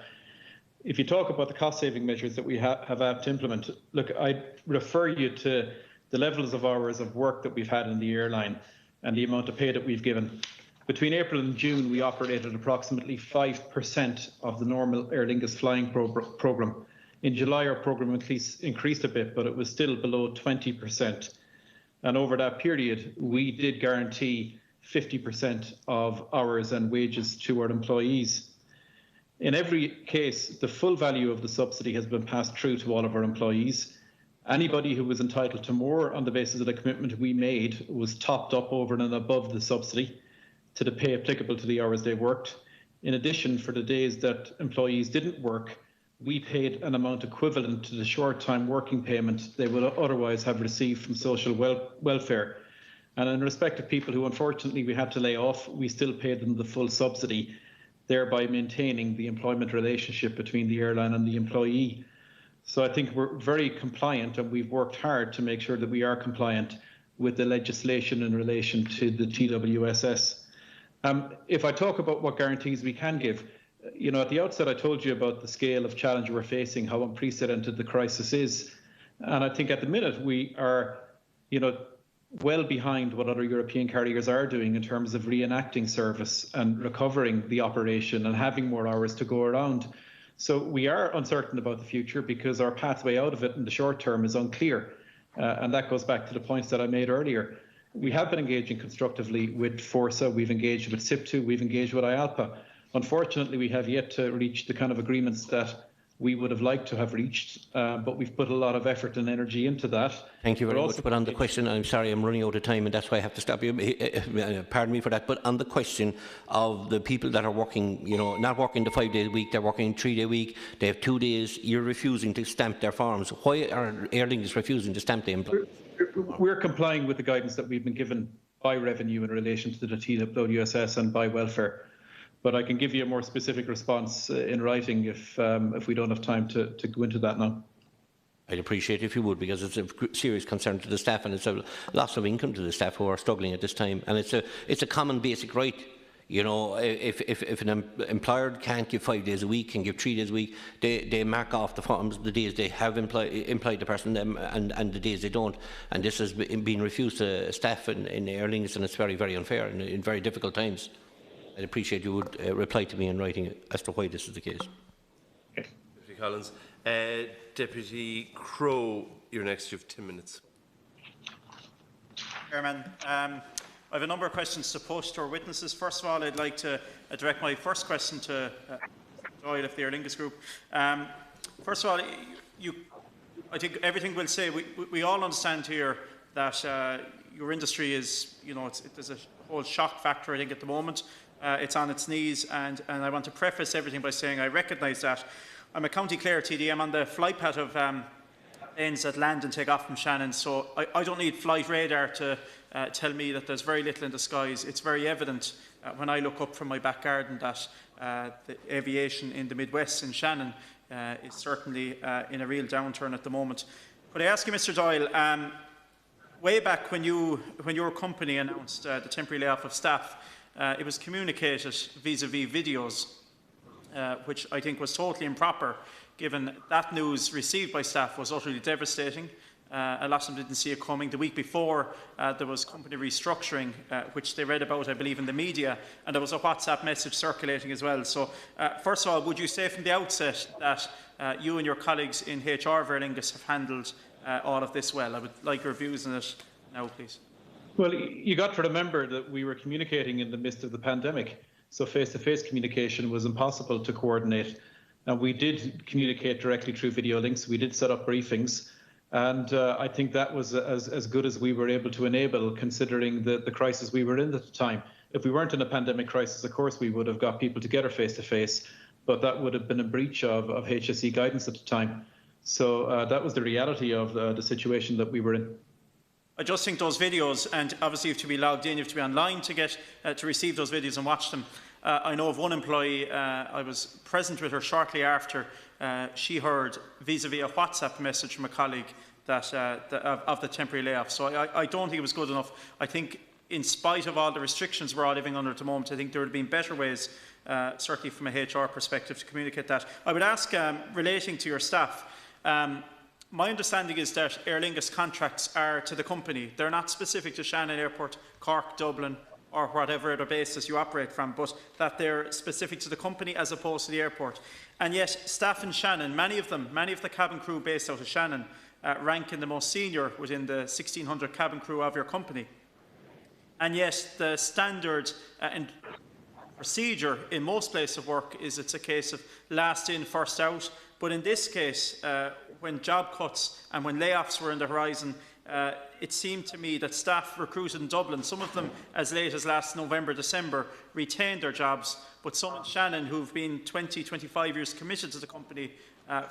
Speaker 2: If you talk about the cost-saving measures that we have had to implement, look, I'd refer you to the levels of hours of work that we've had in the airline and the amount of pay that we've given. Between April and June, we operated approximately 5% of the normal Aer Lingus flying programme. In July, our programme increased a bit, but it was still below 20%. And over that period, we did guarantee 50% of hours and wages to our employees. In every case, the full value of the subsidy has been passed through to all of our employees. Anybody who was entitled to more on the basis of the commitment we made was topped up over and above the subsidy to the pay applicable to the hours they worked. In addition, for the days that employees didn't work, we paid an amount equivalent to the short-time working payment they would otherwise have received from social welfare. And in respect of people who unfortunately we had to lay off, we still paid them the full subsidy. thereby maintaining the employment relationship between the airline and the employee. So I think we're very compliant, and we've worked hard to make sure that we are compliant with the legislation in relation to the TWSS. If I talk about what guarantees we can give, at the outset I told you about the scale of challenge we're facing, how unprecedented the crisis is. And I think at the minute we are, well behind what other European carriers are doing in terms of reenacting service and recovering the operation and having more hours to go around. So we are uncertain about the future because our pathway out of it in the short term is unclear. And that goes back to the points that I made earlier. We have been engaging constructively with Forsa, we've engaged with SIP2, we've engaged with IALPA. Unfortunately, we have yet to reach the kind of agreements that we would have liked to have reached, but we've put a lot of effort and energy into that.
Speaker 13: Thank you very much. But on the question, I'm sorry, I'm running out of time, and that's why I have to stop you. Pardon me for that. But on the question of the people that are working, not working the 5 days a week, they're working 3 day a week, they have 2 days, you're refusing to stamp their forms. Why are Aer Lingus refusing to stamp the employees?
Speaker 2: We're complying with the guidance that we've been given by Revenue in relation to the TWSS and by Welfare. But I can give you a more specific response in writing if we don't have time to go into that now.
Speaker 13: I'd appreciate it if you would, because it's a serious concern to the staff, and it's a loss of income to the staff who are struggling at this time. And it's a common basic right. If an employer can't give 5 days a week, can give 3 days a week, they mark off the forms the days they have employed the person and the days they don't. And this has been refused to staff in Aer Lingus, and it's very, very unfair in very difficult times. I'd appreciate you would reply to me in writing as to why this is the case.
Speaker 1: Deputy Collins. Deputy Crowe, you're next. You have 10 minutes.
Speaker 14: Chairman, I have a number of questions to put to our witnesses. First of all, I'd like to direct my first question to Doyle of the Aer Lingus Group. First of all, I think everything we'll say, we all understand here that your industry is, there's a whole shock factor, I think, at the moment. It's on its knees, and I want to preface everything by saying I recognise that. I'm a County Clare TD. I'm on the flight path of planes that land and take off from Shannon, so I don't need flight radar to tell me that there's very little in the skies. It's very evident when I look up from my back garden that the aviation in the Midwest in Shannon is certainly in a real downturn at the moment. Could I ask you, Mr Doyle, way back when your company announced the temporary layoff of staff, it was communicated vis-à-vis videos, which I think was totally improper, given that news received by staff was utterly devastating. A lot of them didn't see it coming. The week before, there was company restructuring, which they read about, I believe, in the media, and there was a WhatsApp message circulating as well. So, first of all, would you say from the outset that you and your colleagues in HR of Aer Lingus have handled all of this well? I would like your views on it now, please.
Speaker 2: Well, you got to remember that we were communicating in the midst of the pandemic, so face-to-face communication was impossible to coordinate. And we did communicate directly through video links. We did set up briefings, and I think that was as good as we were able to enable, considering the crisis we were in at the time. If we weren't in a pandemic crisis, of course, we would have got people together face-to-face, but that would have been a breach of HSE guidance at the time. So that was the reality of the situation that we were in.
Speaker 14: I just think those videos, and obviously you have to be logged in, you have to be online to get to receive those videos and watch them. I know of one employee, I was present with her shortly after she heard vis-à-vis a WhatsApp message from a colleague that of the temporary layoff. So I don't think it was good enough. I think in spite of all the restrictions we're all living under at the moment, I think there would have been better ways, certainly from a HR perspective, to communicate that. I would ask, relating to your staff, my understanding is that Aer Lingus contracts are to the company. They're not specific to Shannon Airport, Cork, Dublin, or whatever other basis you operate from, but that they're specific to the company as opposed to the airport. And yet, staff in Shannon, many of the cabin crew based out of Shannon, rank in the most senior within the 1,600 cabin crew of your company. And yet, the standard and procedure in most places of work is it's a case of last in, first out. But in this case, when job cuts and when layoffs were on the horizon, it seemed to me that staff recruited in Dublin, some of them as late as last November, December, retained their jobs, but some in Shannon who've been 20, 25 years committed to the company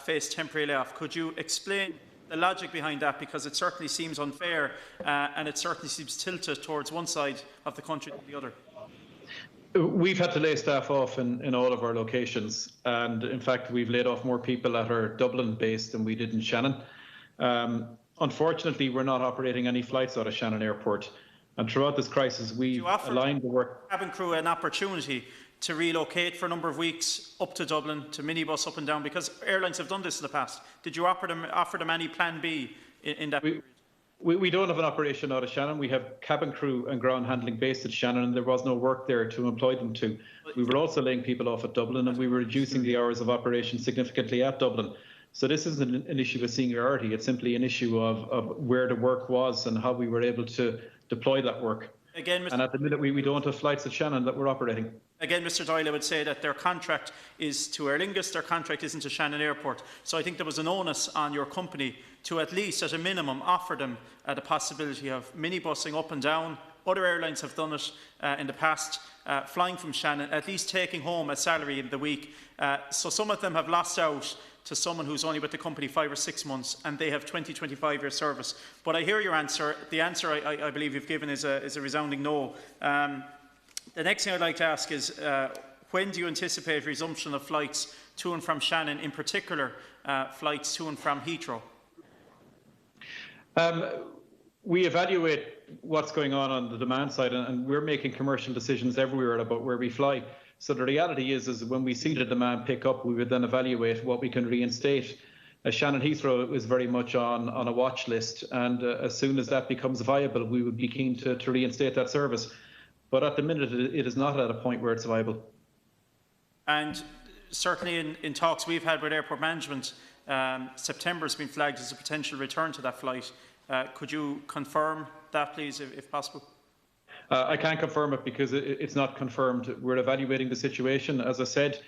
Speaker 14: faced temporary layoff. Could you explain the logic behind that? Because it certainly seems unfair and it certainly seems tilted towards one side of the country than the other.
Speaker 2: We've had to lay staff off in all of our locations, and in fact we've laid off more people at our Dublin base than we did in Shannon. Unfortunately, we're not operating any flights out of Shannon Airport, and throughout this crisis we've aligned the work.
Speaker 14: Cabin crew an opportunity to relocate for a number of weeks up to Dublin, to minibus up and down, because airlines have done this in the past. Did you offer them any plan B in that period?
Speaker 2: We don't have an operation out of Shannon. We have cabin crew and ground handling based at Shannon, and there was no work there to employ them to. We were also laying people off at Dublin, and we were reducing the hours of operation significantly at Dublin. So this isn't an issue of seniority. It's simply an issue of where the work was and how we were able to deploy that work.
Speaker 14: Again,
Speaker 2: and at the minute, we don't have flights at Shannon that we're operating.
Speaker 14: Again, Mr Doyle, I would say that their contract is to Aer Lingus, their contract isn't to Shannon Airport. So I think there was an onus on your company to at least, at a minimum, offer them the possibility of minibusing up and down. Other airlines have done it in the past, flying from Shannon, at least taking home a salary in the week. So some of them have lost out to someone who's only with the company 5 or 6 months, and they have 20, 25 year service. But I hear your answer. The answer I believe you've given is a resounding no. The next thing I'd like to ask is, when do you anticipate resumption of flights to and from Shannon, in particular flights to and from Heathrow?
Speaker 2: We evaluate what's going on the demand side, and we're making commercial decisions everywhere about where we fly. So the reality is when we see the demand pick up, we would then evaluate what we can reinstate. Shannon Heathrow is very much on a watch list, and as soon as that becomes viable, we would be keen to reinstate that service. But at the minute, it is not at a point where it's viable.
Speaker 14: And certainly in talks we've had with airport management, September has been flagged as a potential return to that flight. Could you confirm that, please, if possible?
Speaker 2: I can't confirm it because it's not confirmed. We're evaluating the situation. As I said,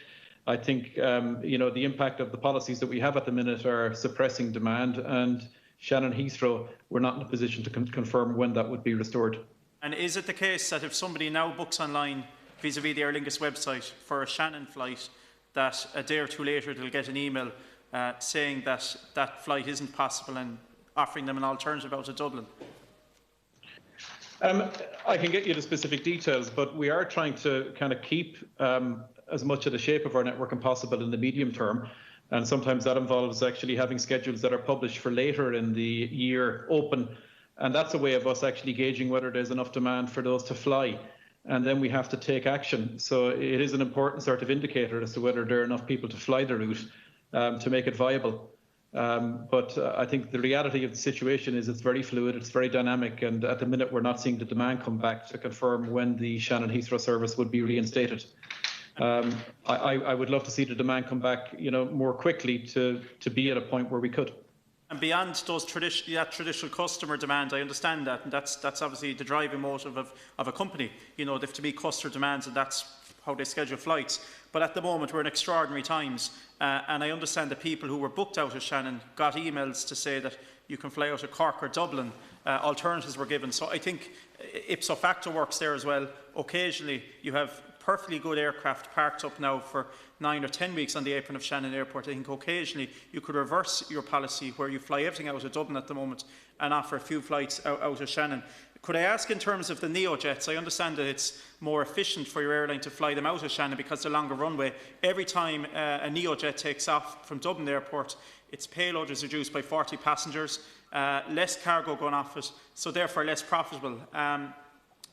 Speaker 2: I think the impact of the policies that we have at the minute are suppressing demand, and Shannon Heathrow, we're not in a position to confirm when that would be restored.
Speaker 14: And is it the case that if somebody now books online vis-à-vis the Aer Lingus website for a Shannon flight, that a day or two later they'll get an email saying that that flight isn't possible and offering them an alternative out of Dublin?
Speaker 2: I can get you the specific details, but we are trying to kind of keep as much of the shape of our network as possible in the medium term. And sometimes that involves actually having schedules that are published for later in the year open. And that's a way of us actually gauging whether there's enough demand for those to fly. And then we have to take action. So it is an important sort of indicator as to whether there are enough people to fly the route to make it viable. But I think the reality of the situation is it's very fluid, it's very dynamic, and at the minute we're not seeing the demand come back to confirm when the Shannon Heathrow service would be reinstated. I would love to see the demand come back, more quickly to be at a point where we could.
Speaker 14: And beyond those traditional customer demand, I understand that, and that's obviously the driving motive of a company. They have to meet customer demands, and that's how they schedule flights. But at the moment, we're in extraordinary times, and I understand the people who were booked out of Shannon got emails to say that you can fly out of Cork or Dublin. Alternatives were given. So I think ipso facto works there as well. Occasionally, you have perfectly good aircraft parked up now for 9 or 10 weeks on the apron of Shannon Airport. I think occasionally you could reverse your policy where you fly everything out of Dublin at the moment and offer a few flights out of Shannon. Could I ask, in terms of the neo jets, I understand that it's more efficient for your airline to fly them out of Shannon because they're longer runway. Every time a neo jet takes off from Dublin Airport, its payload is reduced by 40 passengers, less cargo going off it, so therefore less profitable.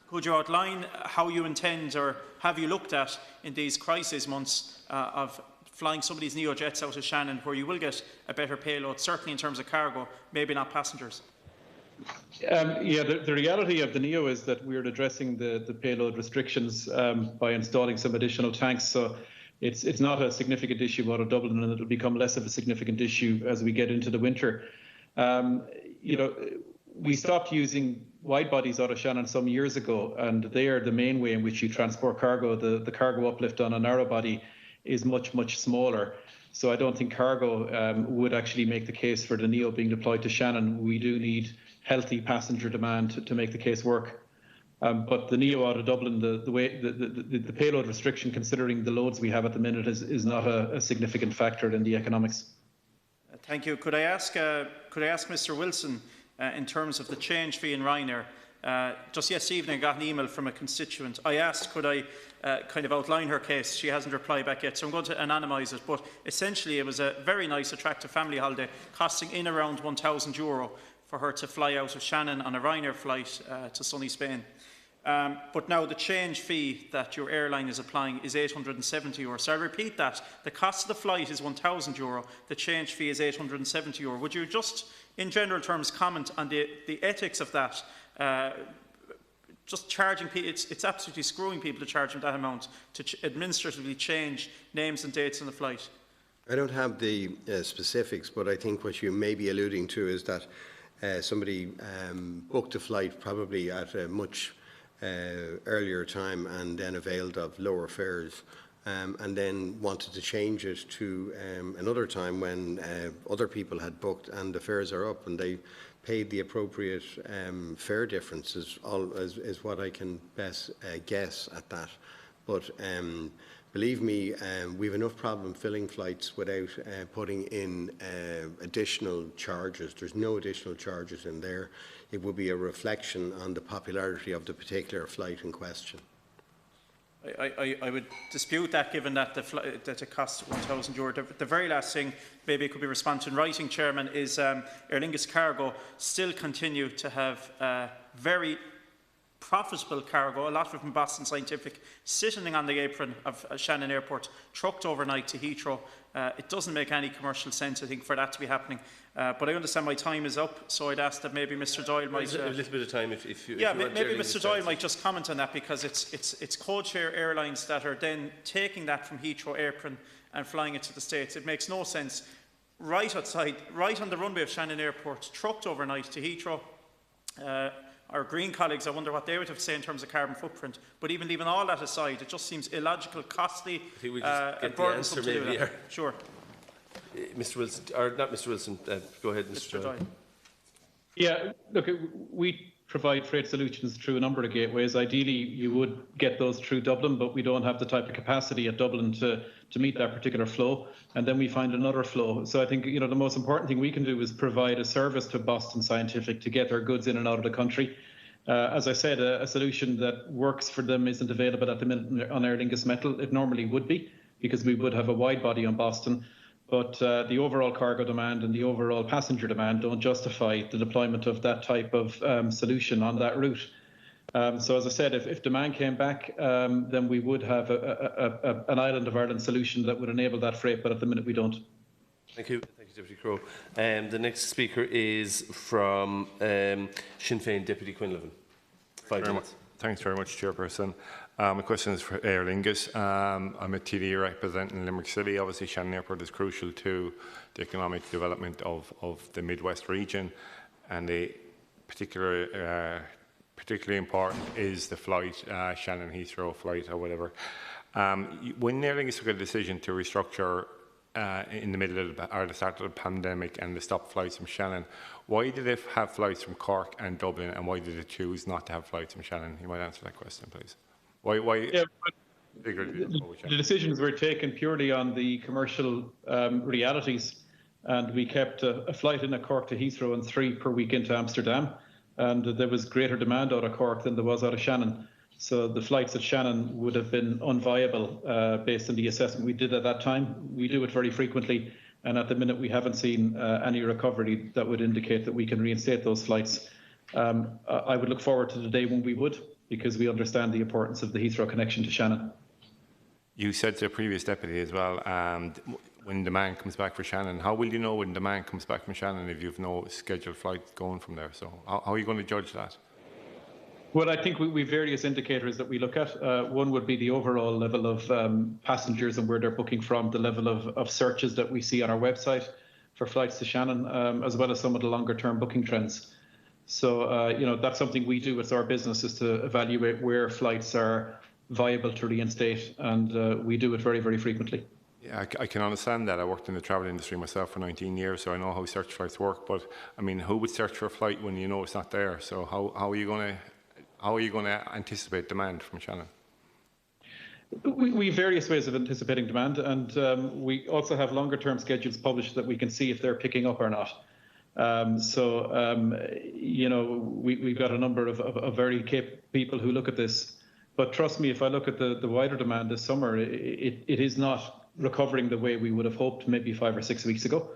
Speaker 14: Could you outline how you intend, or have you looked at in these crisis months of flying some of these neo jets out of Shannon, where you will get a better payload, certainly in terms of cargo, maybe not passengers?
Speaker 2: The reality of the NEO is that we're addressing the payload restrictions by installing some additional tanks. So it's not a significant issue out of Dublin, and it'll become less of a significant issue as we get into the winter. We stopped using wide bodies out of Shannon some years ago, and they are the main way in which you transport cargo. The cargo uplift on a narrow body is much, much smaller. So I don't think cargo would actually make the case for the NEO being deployed to Shannon. We do need healthy passenger demand to make the case work. But the NEO out of Dublin, the payload restriction, considering the loads we have at the minute, is not a significant factor in the economics.
Speaker 14: Thank you. Could I ask Mr. Wilson, in terms of the change fee in Ryanair, Just yesterday evening I got an email from a constituent. I asked could I kind of outline her case. She hasn't replied back yet, so I'm going to anonymise it. But essentially it was a very nice, attractive family holiday costing in around €1,000 for her to fly out of Shannon on a Ryanair flight to sunny Spain. But now the change fee that your airline is applying is €870. So I repeat that. The cost of the flight is €1,000. The change fee is €870. Would you just, in general terms, comment on the ethics of that? Just charging people, it's absolutely screwing people to charge them that amount to administratively change names and dates on the flight.
Speaker 3: I don't have the specifics, but I think what you may be alluding to is that somebody booked a flight probably at a much earlier time and then availed of lower fares and then wanted to change it to another time when other people had booked and the fares are up and they paid the appropriate fare difference is what I can best guess at that. But believe me, we have enough problem filling flights without putting in additional charges. There's no additional charges in there. It would be a reflection on the popularity of the particular flight in question.
Speaker 14: I would dispute that, given that that it costs €1,000. The very last thing, maybe it could be responded in writing, Chairman, is Aer Lingus Cargo still continue to have very profitable cargo, a lot of it from Boston Scientific, sitting on the apron of Shannon Airport, trucked overnight to Heathrow. It doesn't make any commercial sense, I think, for that to be happening. But I understand my time is up, so I'd ask that maybe Mr Doyle might...
Speaker 1: a little bit of time if you
Speaker 14: yeah,
Speaker 1: want.
Speaker 14: maybe Mr Doyle might just comment on that, because it's code-share airlines that are then taking that from Heathrow apron and flying it to the States. It makes no sense. Right outside, right on the runway of Shannon Airport, trucked overnight to Heathrow. Our green colleagues, I wonder what they would have to say in terms of carbon footprint. But even leaving all that aside, it just seems illogical, costly, and burdensome to do that. Sure.
Speaker 1: Mr Wilson, or not Mr Wilson, go ahead, Mr Doyle.
Speaker 2: Yeah, look, we provide freight solutions through a number of gateways. Ideally, you would get those through Dublin, but we don't have the type of capacity at Dublin to meet that particular flow. And then we find another flow. So I think, the most important thing we can do is provide a service to Boston Scientific to get their goods in and out of the country. As I said, a solution that works for them isn't available at the minute on Aer Lingus Metal. It normally would be, because we would have a wide body on Boston. But the overall cargo demand and the overall passenger demand don't justify the deployment of that type of solution on that route. So as I said, if demand came back, then we would have an Island of Ireland solution that would enable that freight, but at the minute we don't.
Speaker 1: Thank you, Deputy Crowe. The next speaker is from Sinn Féin, Deputy Quinlivan. 5 minutes.
Speaker 15: Thanks very much, Chairperson. My question is for Aer Lingus. I'm a TD representing Limerick City. Obviously, Shannon Airport is crucial to the economic development of the Midwest region, and the particularly important is the flight, Shannon Heathrow flight or whatever. When Aer Lingus took a decision to restructure in the middle of the start of the pandemic and to stop flights from Shannon, why did it have flights from Cork and Dublin, and why did it choose not to have flights from Shannon? You might answer that question, please. Why
Speaker 2: yeah, the decisions were taken purely on the commercial realities, and we kept a flight in at Cork to Heathrow and 3 per week into Amsterdam, and there was greater demand out of Cork than there was out of Shannon. So the flights at Shannon would have been unviable based on the assessment we did at that time. We do it very frequently, and at the minute we haven't seen any recovery that would indicate that we can reinstate those flights. I would look forward to the day when we would, because we understand the importance of the Heathrow connection to Shannon.
Speaker 15: You said to a previous deputy as well, when demand comes back for Shannon, how will you know when demand comes back from Shannon if you have no scheduled flight going from there? So how are you going to judge that?
Speaker 2: Well, I think we have various indicators that we look at. One would be the overall level of passengers and where they're booking from, the level of searches that we see on our website for flights to Shannon, as well as some of the longer-term booking trends. So, that's something we do. It's our business is to evaluate where flights are viable to reinstate, and we do it very, very frequently.
Speaker 15: Yeah, I can understand that. I worked in the travel industry myself for 19 years, so I know how search flights work. But, I mean, who would search for a flight when you know it's not there? So how are you going to anticipate demand from Shannon?
Speaker 2: We have various ways of anticipating demand, and we also have longer-term schedules published that we can see if they're picking up or not. You know, we've got a number of very capable people who look at this. But trust me, if I look at the wider demand this summer, it is not recovering the way we would have hoped maybe 5 or 6 weeks ago.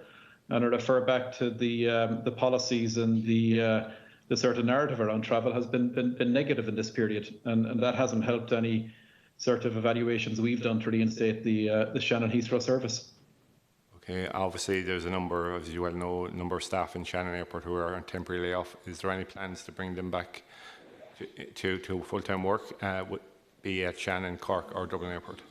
Speaker 2: And I refer back to the policies and the sort of narrative around travel has been negative in this period, and that hasn't helped any sort of evaluations we've done to reinstate the Shannon Heathrow service.
Speaker 15: Okay, obviously there's a number, as you well know, a number of staff in Shannon Airport who are on temporary layoff. Is there any plans to bring them back to full-time work, be at Shannon, Cork or Dublin Airport?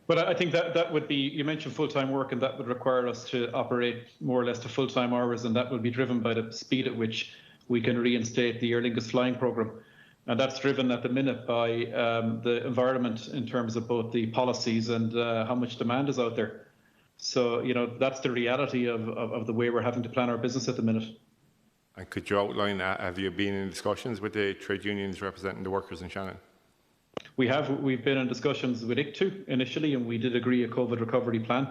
Speaker 2: But I think that would be, you mentioned full-time work, and that would require us to operate more or less to full-time hours, and that would be driven by the speed at which we can reinstate the Aer Lingus flying programme. And that's driven at the minute by the environment in terms of both the policies and how much demand is out there. So, you know, that's the reality of the way we're having to plan our business at the minute.
Speaker 15: And could you outline, have you been in discussions with the trade unions representing the workers in Shannon?
Speaker 2: We've been in discussions with ICTU initially, and we did agree a COVID recovery plan,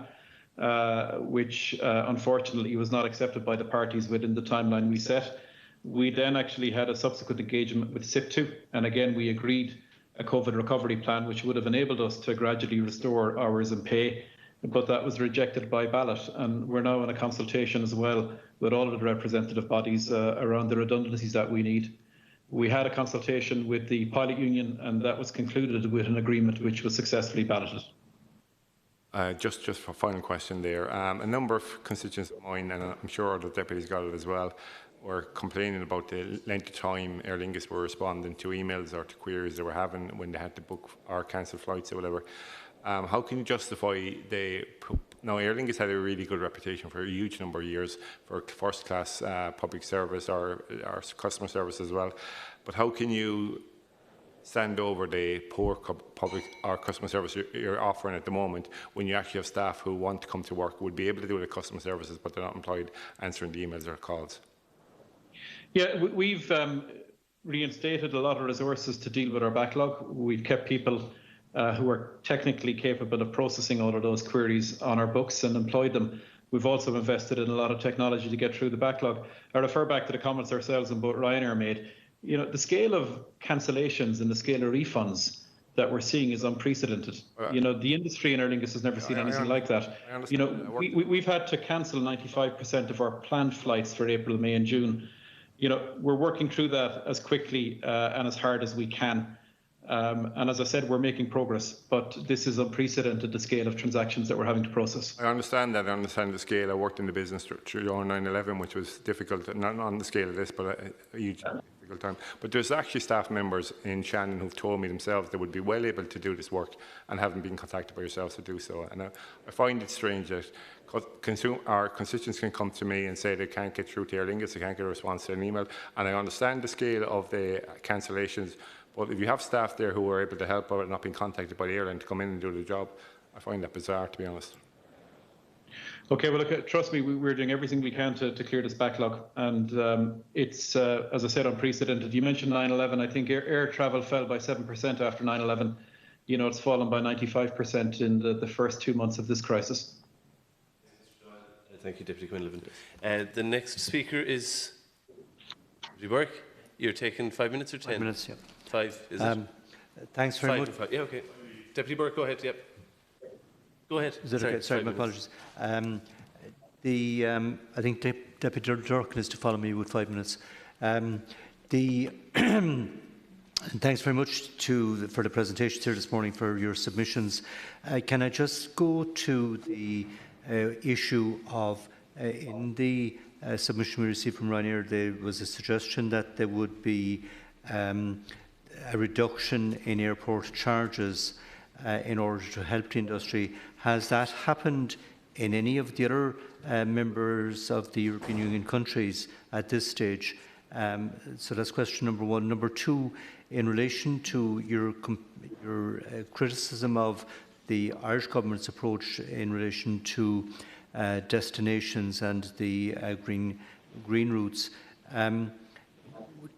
Speaker 2: which unfortunately was not accepted by the parties within the timeline we set. We then actually had a subsequent engagement with SIPTU, and again we agreed a COVID recovery plan which would have enabled us to gradually restore hours and pay, but that was rejected by ballot, and we're now in a consultation as well with all of the representative bodies around the redundancies that we need. We had a consultation with the pilot union, and that was concluded with an agreement which was successfully balloted.
Speaker 15: Just for a final question there, a number of constituents of mine, and I'm sure the deputies got it as well, were complaining about the length of time Aer Lingus were responding to emails or to queries they were having when they had to book or cancel flights or whatever. How can you justify now Aer Lingus had a really good reputation for a huge number of years for first class public service or customer service as well, but how can you stand over the poor public or customer service you're offering at the moment when you actually have staff who want to come to work, would be able to do the customer services but they're not employed answering the emails or calls?
Speaker 2: Yeah, we've reinstated a lot of resources to deal with our backlog. We've kept people who are technically capable of processing all of those queries on our books and employed them. We've also invested in a lot of technology to get through the backlog. I refer back to the comments ourselves and both Ryanair made. You know, the scale of cancellations and the scale of refunds that we're seeing is unprecedented. You know, the industry in Aer Lingus has never seen anything like that. You know, we've had to cancel 95% of our planned flights for April, May and June. You know, we're working through that as quickly and as hard as we can. And as I said, we're making progress, but this is unprecedented, the scale of transactions that we're having to process.
Speaker 15: I understand that. I understand the scale. I worked in the business through 9/11, which was difficult, not on the scale of this, but a huge difficult time. But there's actually staff members in Shannon who've told me themselves they would be well able to do this work and haven't been contacted by yourselves to do so. And I find it strange that our constituents can come to me and say they can't get through to Aer Lingus, they can't get a response to an email, and I understand the scale of the cancellations. But if you have staff there who are able to help out and not being contacted by the airline to come in and do the job, I find that bizarre, to be honest.
Speaker 2: Okay, well, look, trust me, we're doing everything we can to clear this backlog. And it's, as I said, unprecedented. You mentioned 9/11. I think air travel fell by 7% after 9/11. You know, it's fallen by 95% in the first 2 months of this crisis.
Speaker 1: Thank you, Deputy Quinlivan. The next speaker is Deputy Burke. You're taking 5 minutes or 10?
Speaker 16: 5 minutes, yeah.
Speaker 1: 5, is it?
Speaker 16: Thanks very much.
Speaker 1: Yeah, okay. Deputy Burke, go ahead, yep. Go ahead.
Speaker 16: Is that okay? Sorry, my apologies. I think Deputy Durkin is to follow me with 5 minutes. And thanks very much for the presentations here this morning, for your submissions. Can I just go to the issue of, in the submission we received from Ryanair, there was a suggestion that there would be a reduction in airport charges in order to help the industry. Has that happened in any of the other members of the European Union countries at this stage? So that's question number one. Number two, in relation to your criticism of the Irish government's approach in relation to destinations and the green routes,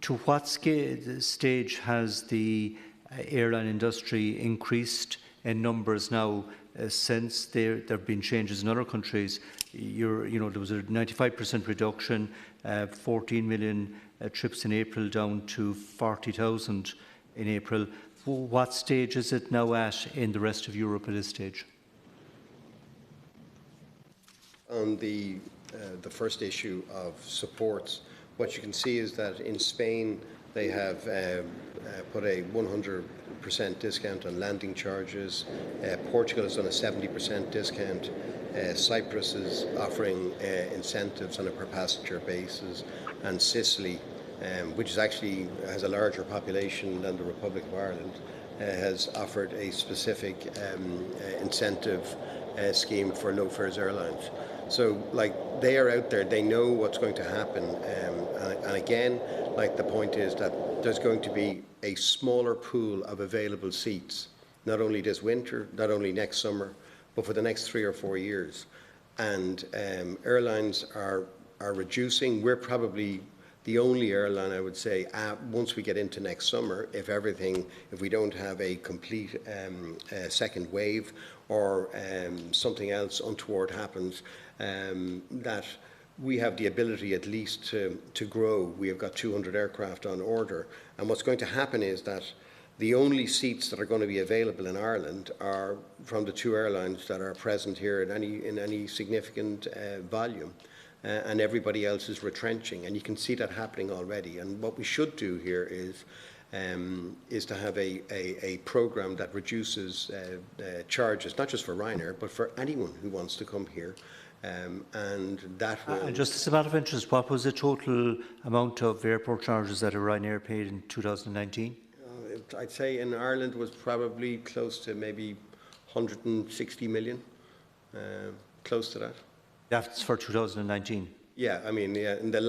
Speaker 16: to what stage has the airline industry increased in numbers now since there have been changes in other countries. There was a 95% reduction, 14 million trips in April down to 40,000 in April. What stage is it now at in the rest of Europe at this stage?
Speaker 3: On the first issue of supports, what you can see is that in Spain they have put a 100% discount on landing charges. Portugal has done a 70% discount. Cyprus is offering incentives on a per passenger basis, and Sicily, which is actually has a larger population than the Republic of Ireland, has offered a specific incentive scheme for low fares airlines. So, like, they are out there, they know what's going to happen, and again, like, the point is that there's going to be a smaller pool of available seats, not only this winter, not only next summer, but for the next 3 or 4 years. And airlines are reducing. We're probably the only airline, I would say, once we get into next summer, if we don't have a complete second wave or something else untoward happens, that we have the ability at least to grow. We have got 200 aircraft on order. And what's going to happen is that the only seats that are going to be available in Ireland are from the 2 airlines that are present here in any significant volume. And everybody else is retrenching, and you can see that happening already. And what we should do here is to have a program that reduces charges, not just for Ryanair, but for anyone who wants to come here. And that will...
Speaker 16: And just as a matter of interest, what was the total amount of airport charges that Ryanair paid in 2019?
Speaker 3: I'd say in Ireland was probably close to maybe 160 million, close to that.
Speaker 16: That's for 2019.
Speaker 3: Yeah, I mean, yeah, in the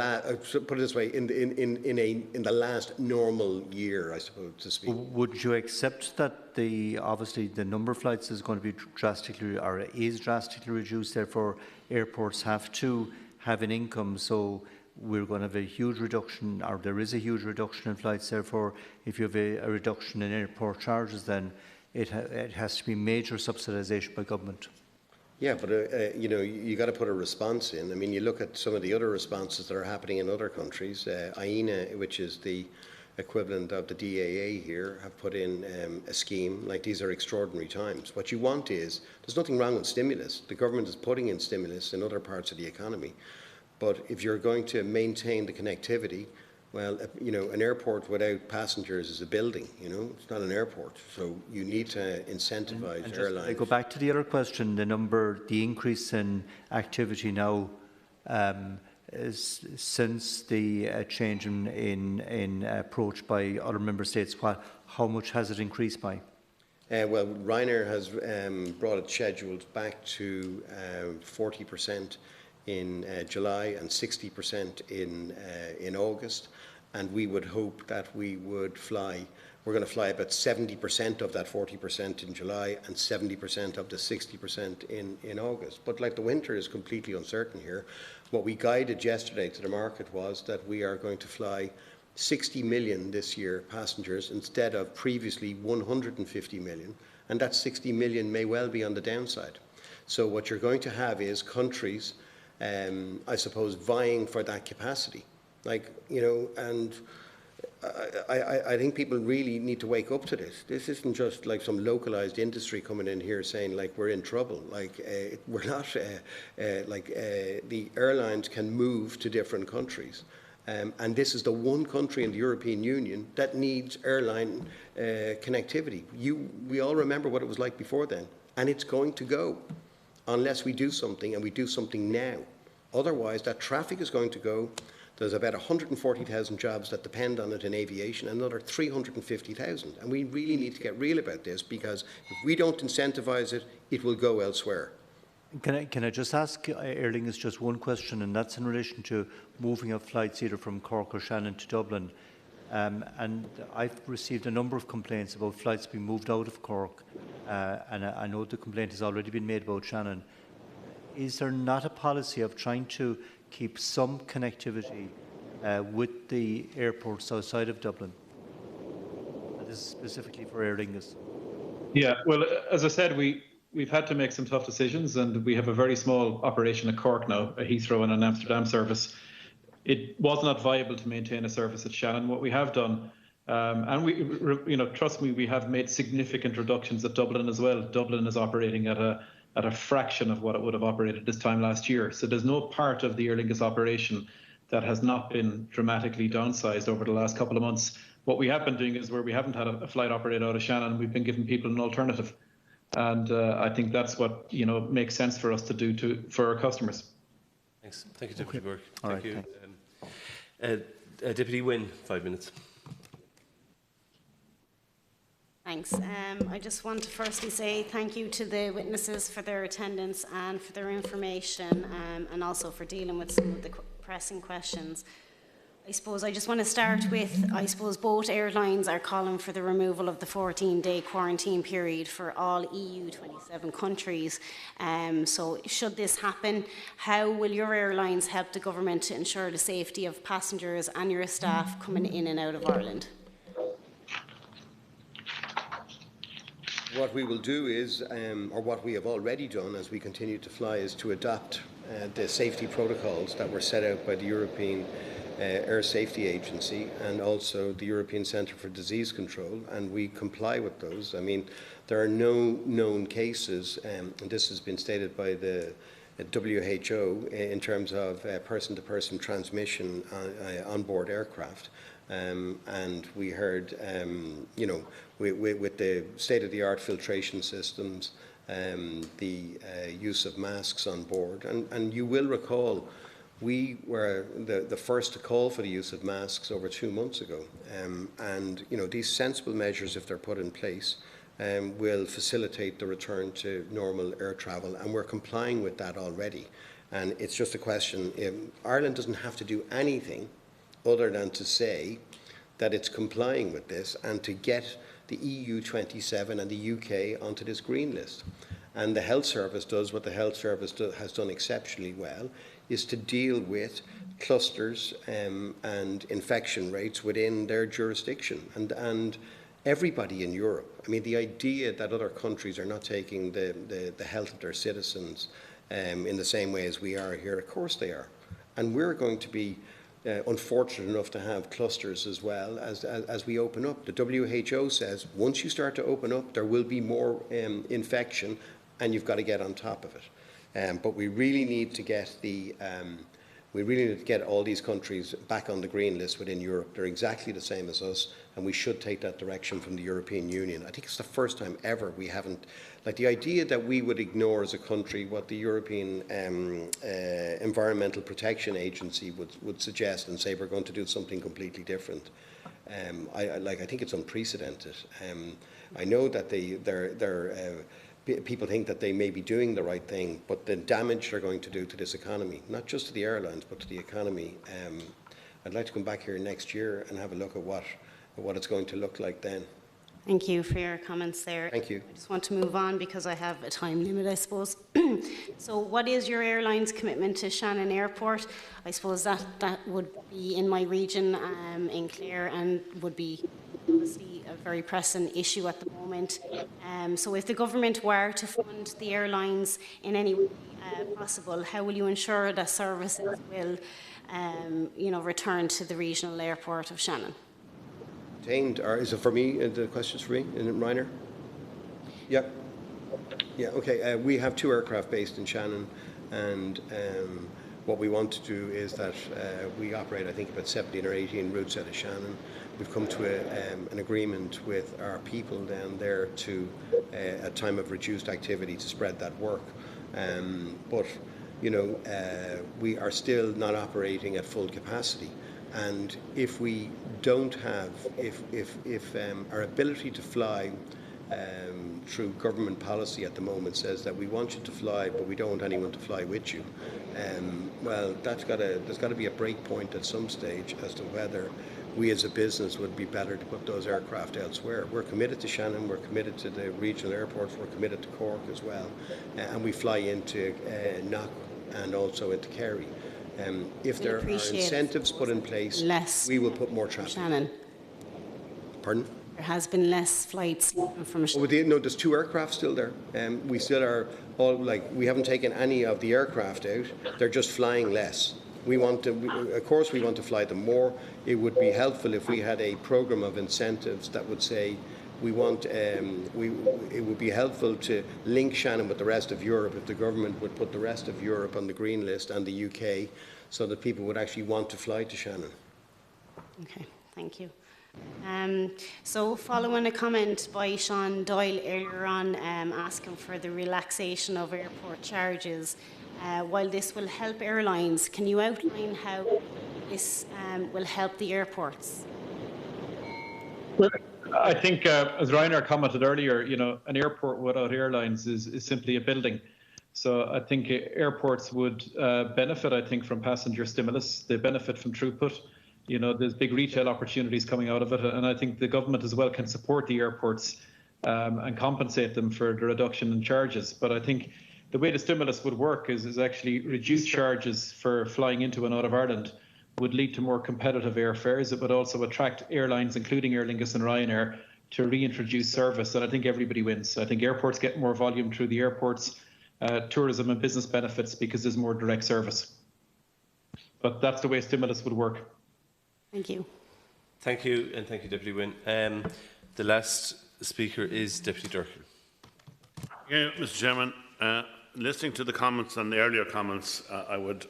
Speaker 3: put it this way, in the last normal year, I suppose, to speak.
Speaker 16: Would you accept that obviously the number of flights is going to be drastically reduced? Therefore, airports have to have an income. So we're going to have a huge reduction, or there is a huge reduction in flights. Therefore, if you have a reduction in airport charges, then it has to be major subsidisation by government.
Speaker 3: Yeah, but you got to put a response in. I mean, you look at some of the other responses that are happening in other countries. AINA, which is the equivalent of the DAA here, have put in a scheme. Like, these are extraordinary times. What you want is, there's nothing wrong with stimulus. The government is putting in stimulus in other parts of the economy. But if you're going to maintain the connectivity, well, an airport without passengers is a building, it's not an airport. So you need to incentivise airlines.
Speaker 16: I go back to the other question, the increase in activity now since the change in approach by other member states. How much has it increased by?
Speaker 3: Well, Ryanair has brought its schedules back to 40% in July and 60% in August, and we would hope that we're going to fly about 70% of that 40% in July and 70% of the 60% in August. But like, the winter is completely uncertain here. What we guided yesterday to the market was that we are going to fly 60 million this year passengers instead of previously 150 million, and that 60 million may well be on the downside. So what you're going to have is countries, I suppose, vying for that capacity. And I think people really need to wake up to this. This isn't just like some localized industry coming in here saying, like, we're in trouble. We're not. The airlines can move to different countries. And this is the one country in the European Union that needs airline connectivity. We all remember what it was like before then. And it's going to go unless we do something, and we do something now. Otherwise, that traffic is going to go. There's about 140,000 jobs that depend on it in aviation, another 350,000. And we really need to get real about this, because if we don't incentivise it, it will go elsewhere.
Speaker 16: Can I just ask Aer Lingus just one question, and that's in relation to moving of flights either from Cork or Shannon to Dublin. And I've received a number of complaints about flights being moved out of Cork, and I know the complaint has already been made about Shannon. Is there not a policy of trying to keep some connectivity with the airports outside of Dublin? And this is specifically for Aer Lingus.
Speaker 2: Yeah, well, as I said, we we've had to make some tough decisions, and we have a very small operation at Cork now, a Heathrow and an Amsterdam service. It was not viable to maintain a service at Shannon. What we have done, and trust me, we have made significant reductions at Dublin as well. Dublin is operating at a fraction of what it would have operated this time last year. So there's no part of the Aer Lingus operation that has not been dramatically downsized over the last couple of months. What we have been doing is, where we haven't had a flight operated out of Shannon, we've been giving people an alternative. And I think that's what makes sense for us to do for our customers.
Speaker 1: Thanks. Thank you, Deputy Burke.
Speaker 16: All right,
Speaker 1: Thank you. Deputy Wynne, 5 minutes.
Speaker 17: Thanks. I just want to firstly say thank you to the witnesses for their attendance and for their information, and also for dealing with some of the pressing questions. I suppose I just want to start with, both airlines are calling for the removal of the 14-day quarantine period for all EU 27 countries. So should this happen, how will your airlines help the government to ensure the safety of passengers and your staff coming in and out of Ireland?
Speaker 3: What we will do is, or what we have already done as we continue to fly, is to adopt the safety protocols that were set out by the European Air Safety Agency and also the European Centre for Disease Control, and we comply with those. I mean, there are no known cases, and this has been stated by the WHO in terms of person-to-person transmission on board aircraft. And we heard, with the state-of-the-art filtration systems, the use of masks on board, and you will recall, we were the first to call for the use of masks over 2 months ago. And these sensible measures, if they're put in place, will facilitate the return to normal air travel, and we're complying with that already. And it's just a question, Ireland doesn't have to do anything other than to say that it's complying with this and to get the EU 27 and the UK onto this green list. And the Health Service does what the Health Service has done exceptionally well, is to deal with clusters and infection rates within their jurisdiction. And everybody in Europe, I mean, the idea that other countries are not taking the health of their citizens in the same way as we are here, of course they are. And we're going to be unfortunate enough to have clusters as well as we open up. The WHO says once you start to open up, there will be more infection, and you've got to get on top of it. But we really need to get all these countries back on the green list within Europe. They're exactly the same as us, and we should take that direction from the European Union. I think it's the first time ever we haven't, like, the idea that we would ignore as a country what the European Environmental Protection Agency would suggest and say we're going to do something completely different. I think it's unprecedented. I know that people think that they may be doing the right thing, but the damage they're going to do to this economy, not just to the airlines, but to the economy, I'd like to come back here next year and have a look at what it's going to look like then.
Speaker 17: Thank you for your comments there.
Speaker 3: Thank you.
Speaker 17: I just want to move on because I have a time limit, I suppose. So what is your airline's commitment to Shannon Airport? I suppose that would be in my region, in Clare, and would be obviously a very pressing issue at the moment. So if the government were to fund the airlines in any way possible, how will you ensure that services will return to the regional airport of Shannon?
Speaker 3: Or is it for me? The question's for me? Is it Ryanair? Yeah. Yeah, okay. We have 2 aircraft based in Shannon, and what we want to do is that we operate, I think, about 17 or 18 routes out of Shannon. We've come to an agreement with our people down there to a time of reduced activity to spread that work. But we are still not operating at full capacity. And if we don't have, if our ability to fly through government policy at the moment says that we want you to fly, but we don't want anyone to fly with you, well, there's got to be a break point at some stage as to whether we as a business would be better to put those aircraft elsewhere. We're committed to Shannon, we're committed to the regional airports, we're committed to Cork as well, and we fly into Knock and also into Kerry. If there are incentives put in place, we will put more traffic.
Speaker 17: Shannon.
Speaker 3: Pardon?
Speaker 17: there has been less flights from
Speaker 3: No, there's 2 aircraft still there. We still are we haven't taken any of the aircraft out. They're just flying less. Of course, we want to fly them more. It would be helpful if we had a program of incentives that would say it would be helpful to link Shannon with the rest of Europe if the government would put the rest of Europe on the green list and the UK, so that people would actually want to fly to Shannon.
Speaker 17: Okay, thank you. So following a comment by Sean Doyle earlier on asking for the relaxation of airport charges, while this will help airlines, can you outline how this will help the airports?
Speaker 2: Well, I think, as Ryanair commented earlier, an airport without airlines is simply a building. So I think airports would benefit, from passenger stimulus. They benefit from throughput. There's big retail opportunities coming out of it, and I think the government as well can support the airports and compensate them for the reduction in charges. But I think the way the stimulus would work is actually reduce charges for flying into and out of Ireland would lead to more competitive airfares. It would also attract airlines, including Aer Lingus and Ryanair, to reintroduce service, and I think everybody wins. I think airports get more volume through the airports, tourism and business benefits because there's more direct service. But that's the way stimulus would work.
Speaker 17: Thank you.
Speaker 1: Thank you, and thank you, Deputy Wynne. The last speaker is Deputy Durkin.
Speaker 18: Yeah, Mr. Chairman, listening to the comments and the earlier comments, I would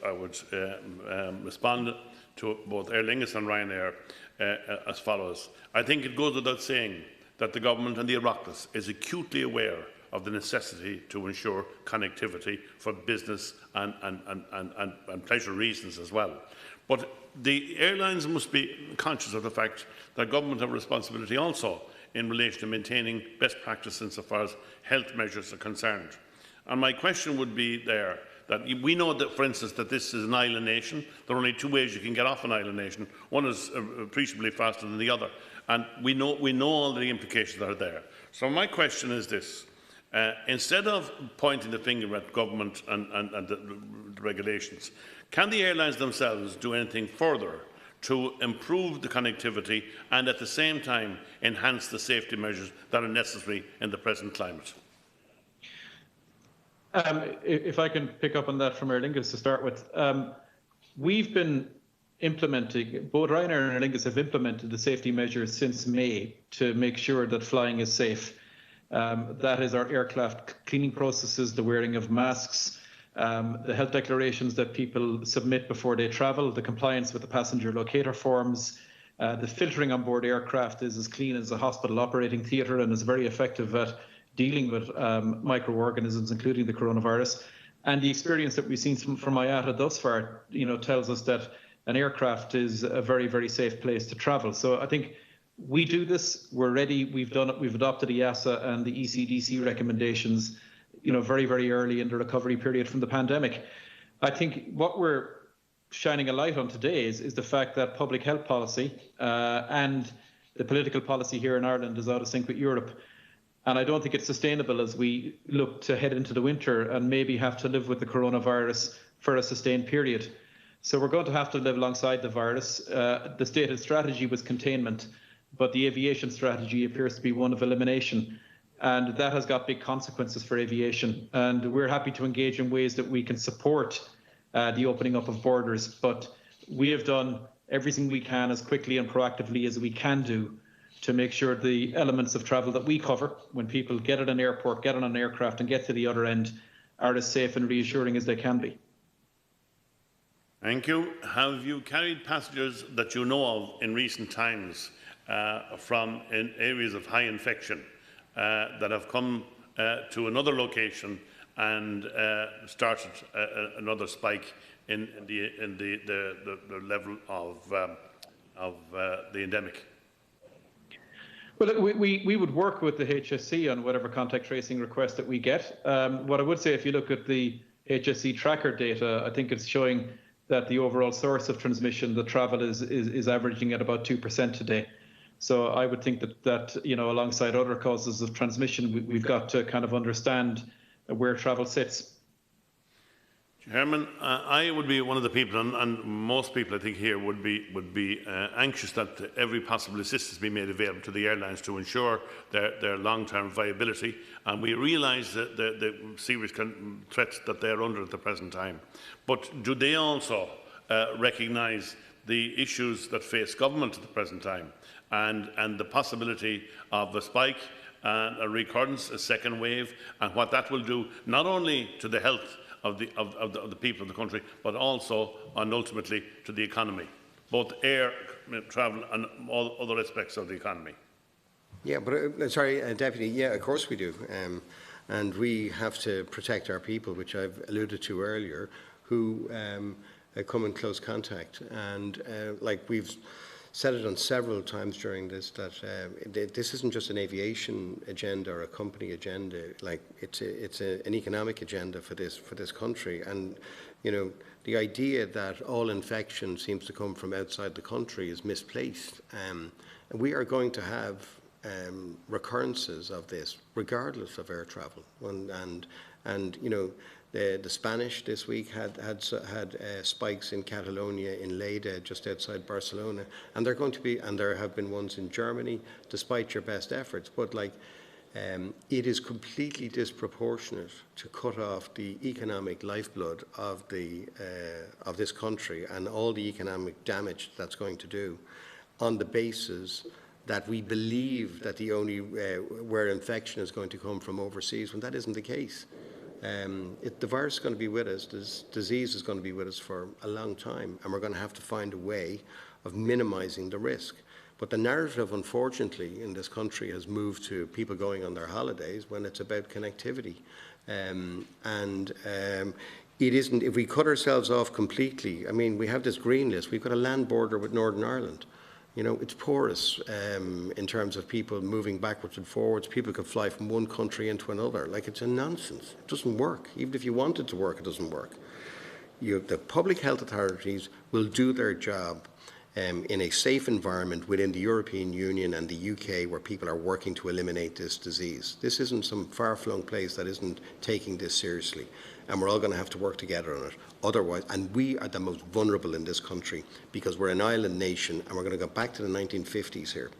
Speaker 18: respond to both Aer Lingus and Ryanair as follows. I think it goes without saying that the government and the Oireachtas is acutely aware of the necessity to ensure connectivity for business and pleasure reasons as well. But the airlines must be conscious of the fact that government have a responsibility also in relation to maintaining best practice insofar as health measures are concerned. And my question would be there that we know that, for instance, that this is an island nation. There are only 2 ways you can get off an island nation. One is appreciably faster than the other, and we know all the implications that are there. So my question is this: instead of pointing the finger at government and the regulations, can the airlines themselves do anything further to improve the connectivity and at the same time enhance the safety measures that are necessary in the present climate?
Speaker 2: If I can pick up on that from Aer Lingus to start with, we've been implementing, both Ryanair and Aer Lingus have implemented the safety measures since May to make sure that flying is safe. That is our aircraft cleaning processes, the wearing of masks, the health declarations that people submit before they travel, the compliance with the passenger locator forms, the filtering on board aircraft is as clean as a hospital operating theatre and is very effective at dealing with microorganisms, including the coronavirus. And the experience that we've seen from IATA thus far, tells us that an aircraft is a very, very safe place to travel. So I think we do this, we're ready, we've done it, we've adopted EASA and the ECDC recommendations, very, very early in the recovery period from the pandemic. I think what we're shining a light on today is the fact that public health policy and the political policy here in Ireland is out of sync with Europe. And I don't think it's sustainable as we look to head into the winter and maybe have to live with the coronavirus for a sustained period. So we're going to have to live alongside the virus. The stated strategy was containment, but the aviation strategy appears to be one of elimination. And that has got big consequences for aviation. And we're happy to engage in ways that we can support the opening up of borders. But we have done everything we can as quickly and proactively as we can do to make sure the elements of travel that we cover, when people get at an airport, get on an aircraft and get to the other end, are as safe and reassuring as they can be.
Speaker 18: Thank you. Have you carried passengers that you know of in recent times from in areas of high infection that have come to another location and started another spike in the level of the endemic?
Speaker 2: Well, we would work with the HSC on whatever contact tracing request that we get. What I would say, if you look at the HSC tracker data, I think it's showing that the overall source of transmission, the travel, is averaging at about 2% today. So I would think that alongside other causes of transmission, we've got to kind of understand where travel sits.
Speaker 18: Herman, I would be one of the people, and most people I think here would be anxious that every possible assistance be made available to the airlines to ensure their long-term viability. And we realise the serious threats that they are under at the present time. But do they also recognise the issues that face government at the present time, and the possibility of a spike and a recurrence, a second wave, and what that will do not only to the health of the people of the country, but also and ultimately to the economy, both air travel and all other aspects of the economy?
Speaker 3: Yeah, but sorry, Deputy. Yeah, of course we do, and we have to protect our people, which I've alluded to earlier, who come in close contact, and like we've said it on several times during this, that this isn't just an aviation agenda or a company agenda. Like it's an economic agenda for this country. And you know, the idea that all infection seems to come from outside the country is misplaced. And we are going to have recurrences of this, regardless of air travel. And you know, the Spanish this week had spikes in Catalonia, in Lleida, just outside Barcelona, and they're going to be, and there have been ones in Germany, despite your best efforts. But like, it is completely disproportionate to cut off the economic lifeblood of this country and all the economic damage that's going to do, on the basis that we believe that the only where infection is going to come from overseas, when that isn't the case. The virus is going to be with us, this disease is going to be with us for a long time, and we're going to have to find a way of minimising the risk. But the narrative, unfortunately, in this country has moved to people going on their holidays when it's about connectivity. It isn't, if we cut ourselves off completely, I mean, we have this green list, we've got a land border with Northern Ireland. You know, it's porous in terms of people moving backwards and forwards. People could fly from one country into another. Like, it's a nonsense. It doesn't work. Even if you want it to work, it doesn't work. The public health authorities will do their job in a safe environment within the European Union and the UK, where people are working to eliminate this disease. This isn't some far-flung place that isn't taking this seriously. And we're all going to have to work together on it. Otherwise, and we are the most vulnerable in this country because we're an island nation, and we're going to go back to the 1950s here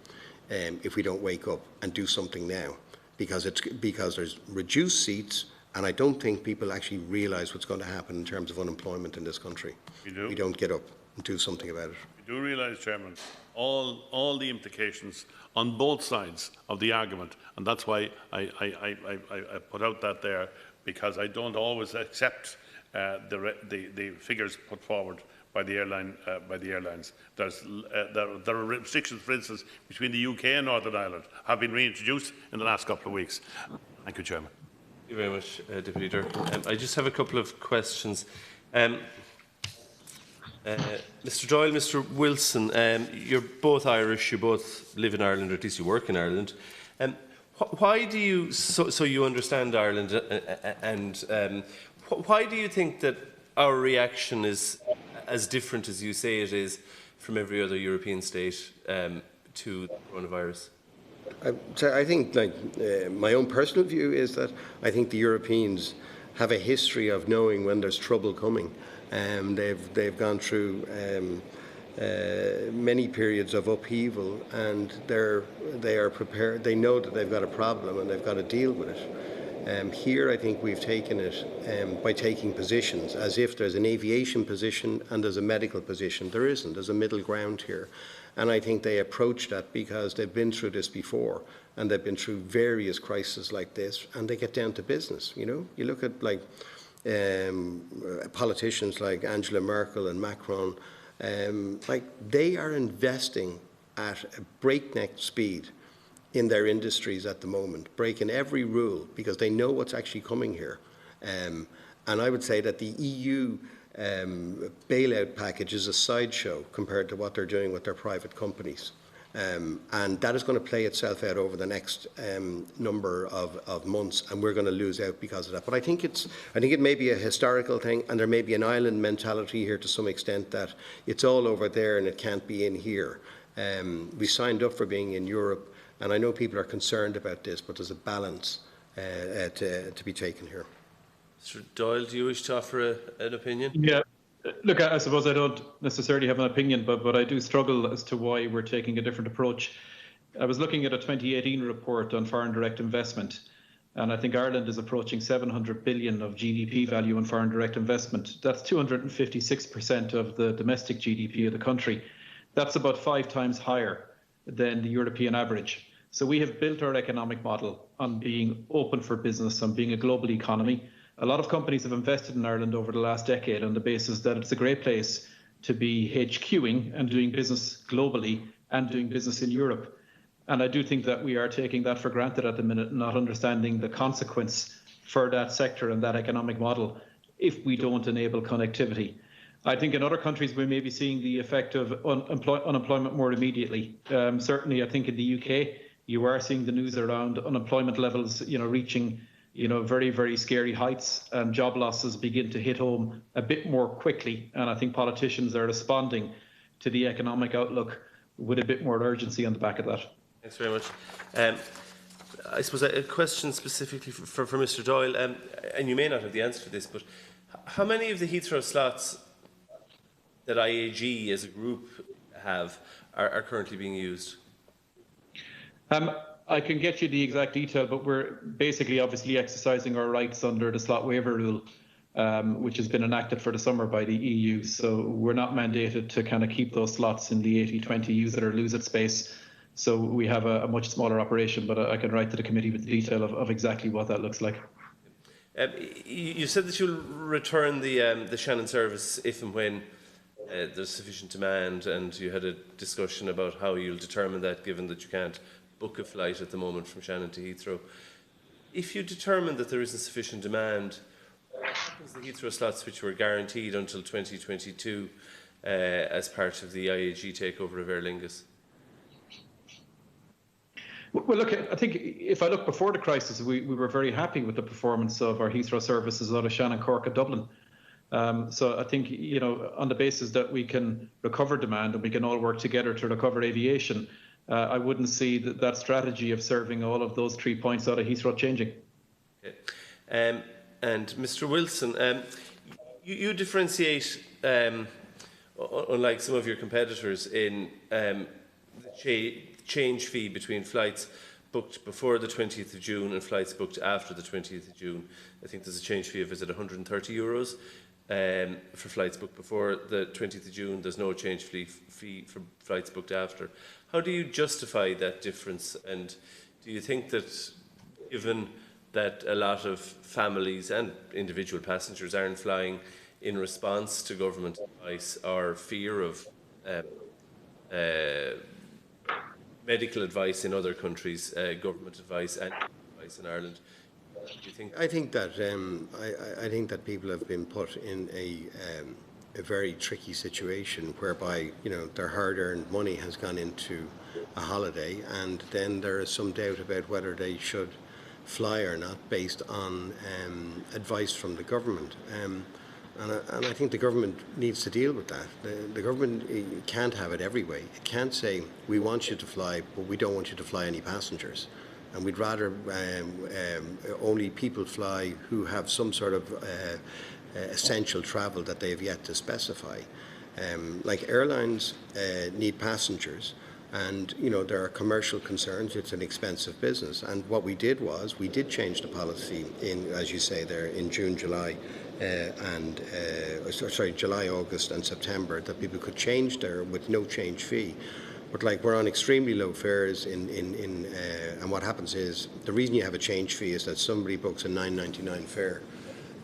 Speaker 3: if we don't wake up and do something now, because there's reduced seats, and I don't think people actually realise what's going to happen in terms of unemployment in this country. We don't get up and do something about it.
Speaker 18: We do realise, Chairman, all the implications on both sides of the argument, and that's why I put out that there, because I don't always accept the figures put forward by the airlines. There are restrictions, for instance, between the UK and Northern Ireland have been reintroduced in the last couple of weeks. Thank you, Chairman.
Speaker 1: Thank you very much, Deputy Leader. I just have a couple of questions. Mr. Doyle, Mr. Wilson, you're both Irish. You both live in Ireland, or at least you work in Ireland. Why do you, so you understand Ireland, and why do you think that our reaction is as different as you say it is from every other European state to the coronavirus?
Speaker 3: I think, my own personal view is that I think the Europeans have a history of knowing when there's trouble coming. They've gone through many periods of upheaval, and they are prepared. They know that they've got a problem and they've got to deal with it. Here, I think we've taken it by taking positions, as if there's an aviation position and there's a medical position. There isn't. There's a middle ground here, and I think they approach that because they've been through this before, and they've been through various crises like this, and they get down to business. You know, you look at politicians like Angela Merkel and Macron. They are investing at a breakneck speed in their industries at the moment, breaking every rule because they know what's actually coming here. And I would say that the EU bailout package is a sideshow compared to what they're doing with their private companies. And that is going to play itself out over the next number of months, and we're going to lose out because of that. But I think it may be a historical thing, and there may be an island mentality here to some extent, that it's all over there and it can't be in here. We signed up for being in Europe, and I know people are concerned about this, but there's a balance to be taken here.
Speaker 1: Mr. Doyle, do you wish to offer an opinion?
Speaker 2: Yeah. Look, I suppose I don't necessarily have an opinion, but I do struggle as to why we're taking a different approach. I was looking at a 2018 report on foreign direct investment, and I think Ireland is approaching 700 billion of GDP value in foreign direct investment. That's 256% of the domestic GDP of the country. That's about 5 times higher than the European average. So we have built our economic model on being open for business, on being a global economy. A lot of companies have invested in Ireland over the last decade on the basis that it's a great place to be HQing and doing business globally and doing business in Europe. And I do think that we are taking that for granted at the minute, not understanding the consequence for that sector and that economic model if we don't enable connectivity. I think in other countries we may be seeing the effect of unemployment more immediately. Certainly, I think in the UK, you are seeing the news around unemployment levels, reaching very, very scary heights, and job losses begin to hit home a bit more quickly. And I think politicians are responding to the economic outlook with a bit more urgency on the back of that.
Speaker 1: Thanks very much. I suppose a question specifically for Mr. Doyle, and you may not have the answer to this, but how many of the Heathrow slots that IAG as a group have are currently being used?
Speaker 2: I can get you the exact detail, but we're basically obviously exercising our rights under the slot waiver rule, which has been enacted for the summer by the EU. So we're not mandated to kind of keep those slots in the 80-20 use it or lose it space. So we have a much smaller operation, but I can write to the committee with the detail of exactly what that looks like.
Speaker 1: You said that you'll return the Shannon service if and when there's sufficient demand, and you had a discussion about how you'll determine that, given that you can't book a flight at the moment from Shannon to Heathrow. If you determine that there isn't sufficient demand, what happens to the Heathrow slots which were guaranteed until 2022 as part of the IAG takeover of Aer Lingus?
Speaker 2: Well, look, I think if I look before the crisis, we were very happy with the performance of our Heathrow services out of Shannon, Cork and Dublin. So I think, on the basis that we can recover demand and we can all work together to recover aviation, I wouldn't see that strategy of serving all of those 3 points out of Heathrow changing.
Speaker 1: Okay. And Mr. Wilson, you differentiate, unlike some of your competitors, in the change fee between flights booked before the 20th of June and flights booked after the 20th of June. I think there's a change fee of, is it €130? For flights booked before the 20th of June, there's no change fee for flights booked after. How do you justify that difference? And do you think that, given that a lot of families and individual passengers aren't flying in response to government advice or fear of medical advice in other countries, government advice and advice in Ireland, do you think?
Speaker 3: I think that people have been put in a very tricky situation whereby their hard-earned money has gone into a holiday, and then there is some doubt about whether they should fly or not based on advice from the government. And I think the government needs to deal with that. The government can't have it every way. It can't say, we want you to fly, but we don't want you to fly any passengers. And we'd rather only people fly who have some sort of essential travel that they have yet to specify. Like airlines need passengers, and there are commercial concerns. It's an expensive business, and what we did was we did change the policy in, as you say there, in June, July, July, August, and September, that people could change there with no change fee. But we're on extremely low fares and what happens is the reason you have a change fee is that somebody books a $9.99 fare,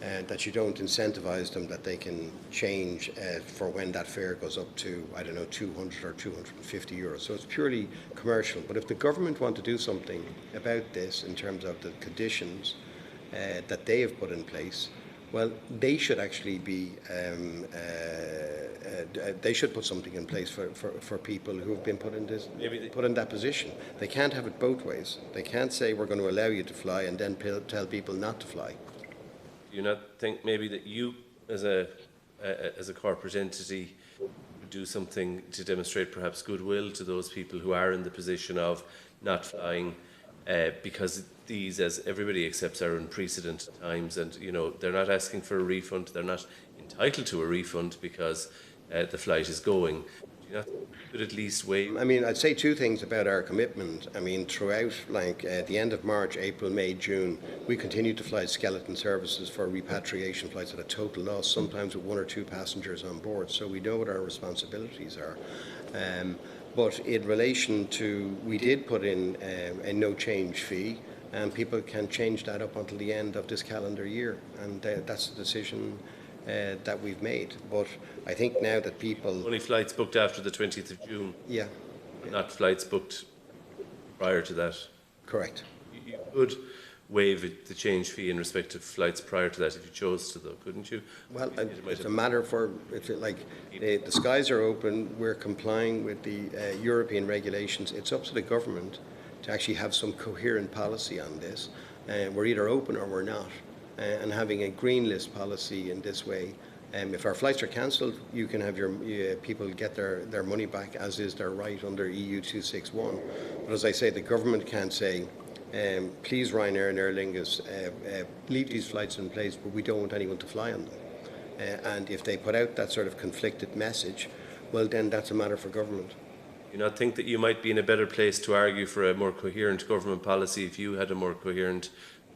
Speaker 3: that you don't incentivize them that they can change for when that fare goes up to, I don't know, 200 or 250 euros. So it's purely commercial. But if the government want to do something about this in terms of the conditions that they have put in place, well, they should actually be, they should put something in place for people who have been put in that position. They can't have it both ways. They can't say we're going to allow you to fly and then tell people not to fly.
Speaker 1: Do you not think maybe that you, as a corporate entity, would do something to demonstrate perhaps goodwill to those people who are in the position of not flying, because these, as everybody accepts, are unprecedented times, and they're not asking for a refund. They're not entitled to a refund because the flight is going. Do you not think you could at least waive?
Speaker 3: I mean, I'd say two things about our commitment. I mean, throughout, the end of March, April, May, June, we continued to fly skeleton services for repatriation flights at a total loss, sometimes with 1 or 2 passengers on board. So we know what our responsibilities are. But in relation to, we did put in a no change fee, and people can change that up until the end of this calendar year, and that's the decision that we've made. But I think now that people...
Speaker 1: Only flights booked after the 20th of June.
Speaker 3: Yeah.
Speaker 1: Not flights booked prior to that.
Speaker 3: Correct.
Speaker 1: You could waive the change fee in respect of flights prior to that if you chose to, though, couldn't you?
Speaker 3: Well, it's a matter for, the skies are open, we're complying with the European regulations. It's up to the government to actually have some coherent policy on this. We're either open or we're not. And having a green list policy in this way, if our flights are cancelled, you can have your people get their money back, as is their right under EU 261. But as I say, the government can't say, please Ryanair and Aer Lingus, leave these flights in place, but we don't want anyone to fly on them. And if they put out that sort of conflicted message, well then that's a matter for government.
Speaker 1: Do you not think that you might be in a better place to argue for a more coherent government policy if you had a more coherent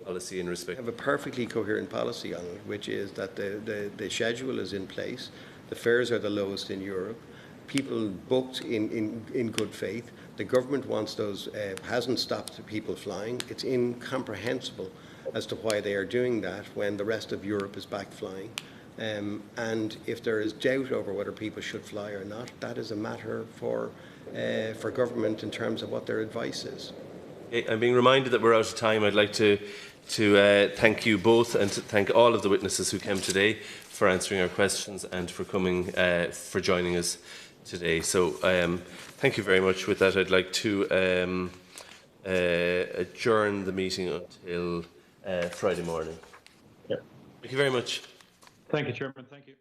Speaker 1: policy in respect?
Speaker 3: We have a perfectly coherent policy on it, which is that the schedule is in place, the fares are the lowest in Europe, people booked in good faith. The government wants those, hasn't stopped people flying. It's incomprehensible as to why they are doing that when the rest of Europe is back flying. And if there is doubt over whether people should fly or not, that is a matter for government in terms of what their advice is.
Speaker 1: I'm being reminded that we're out of time. I'd like to thank you both and to thank all of the witnesses who came today for answering our questions and for coming, for joining us today. So thank you very much. With that, I'd like to adjourn the meeting until Friday morning.
Speaker 2: Yeah.
Speaker 1: Thank you very much.
Speaker 2: Thank you, Chairman. Thank you.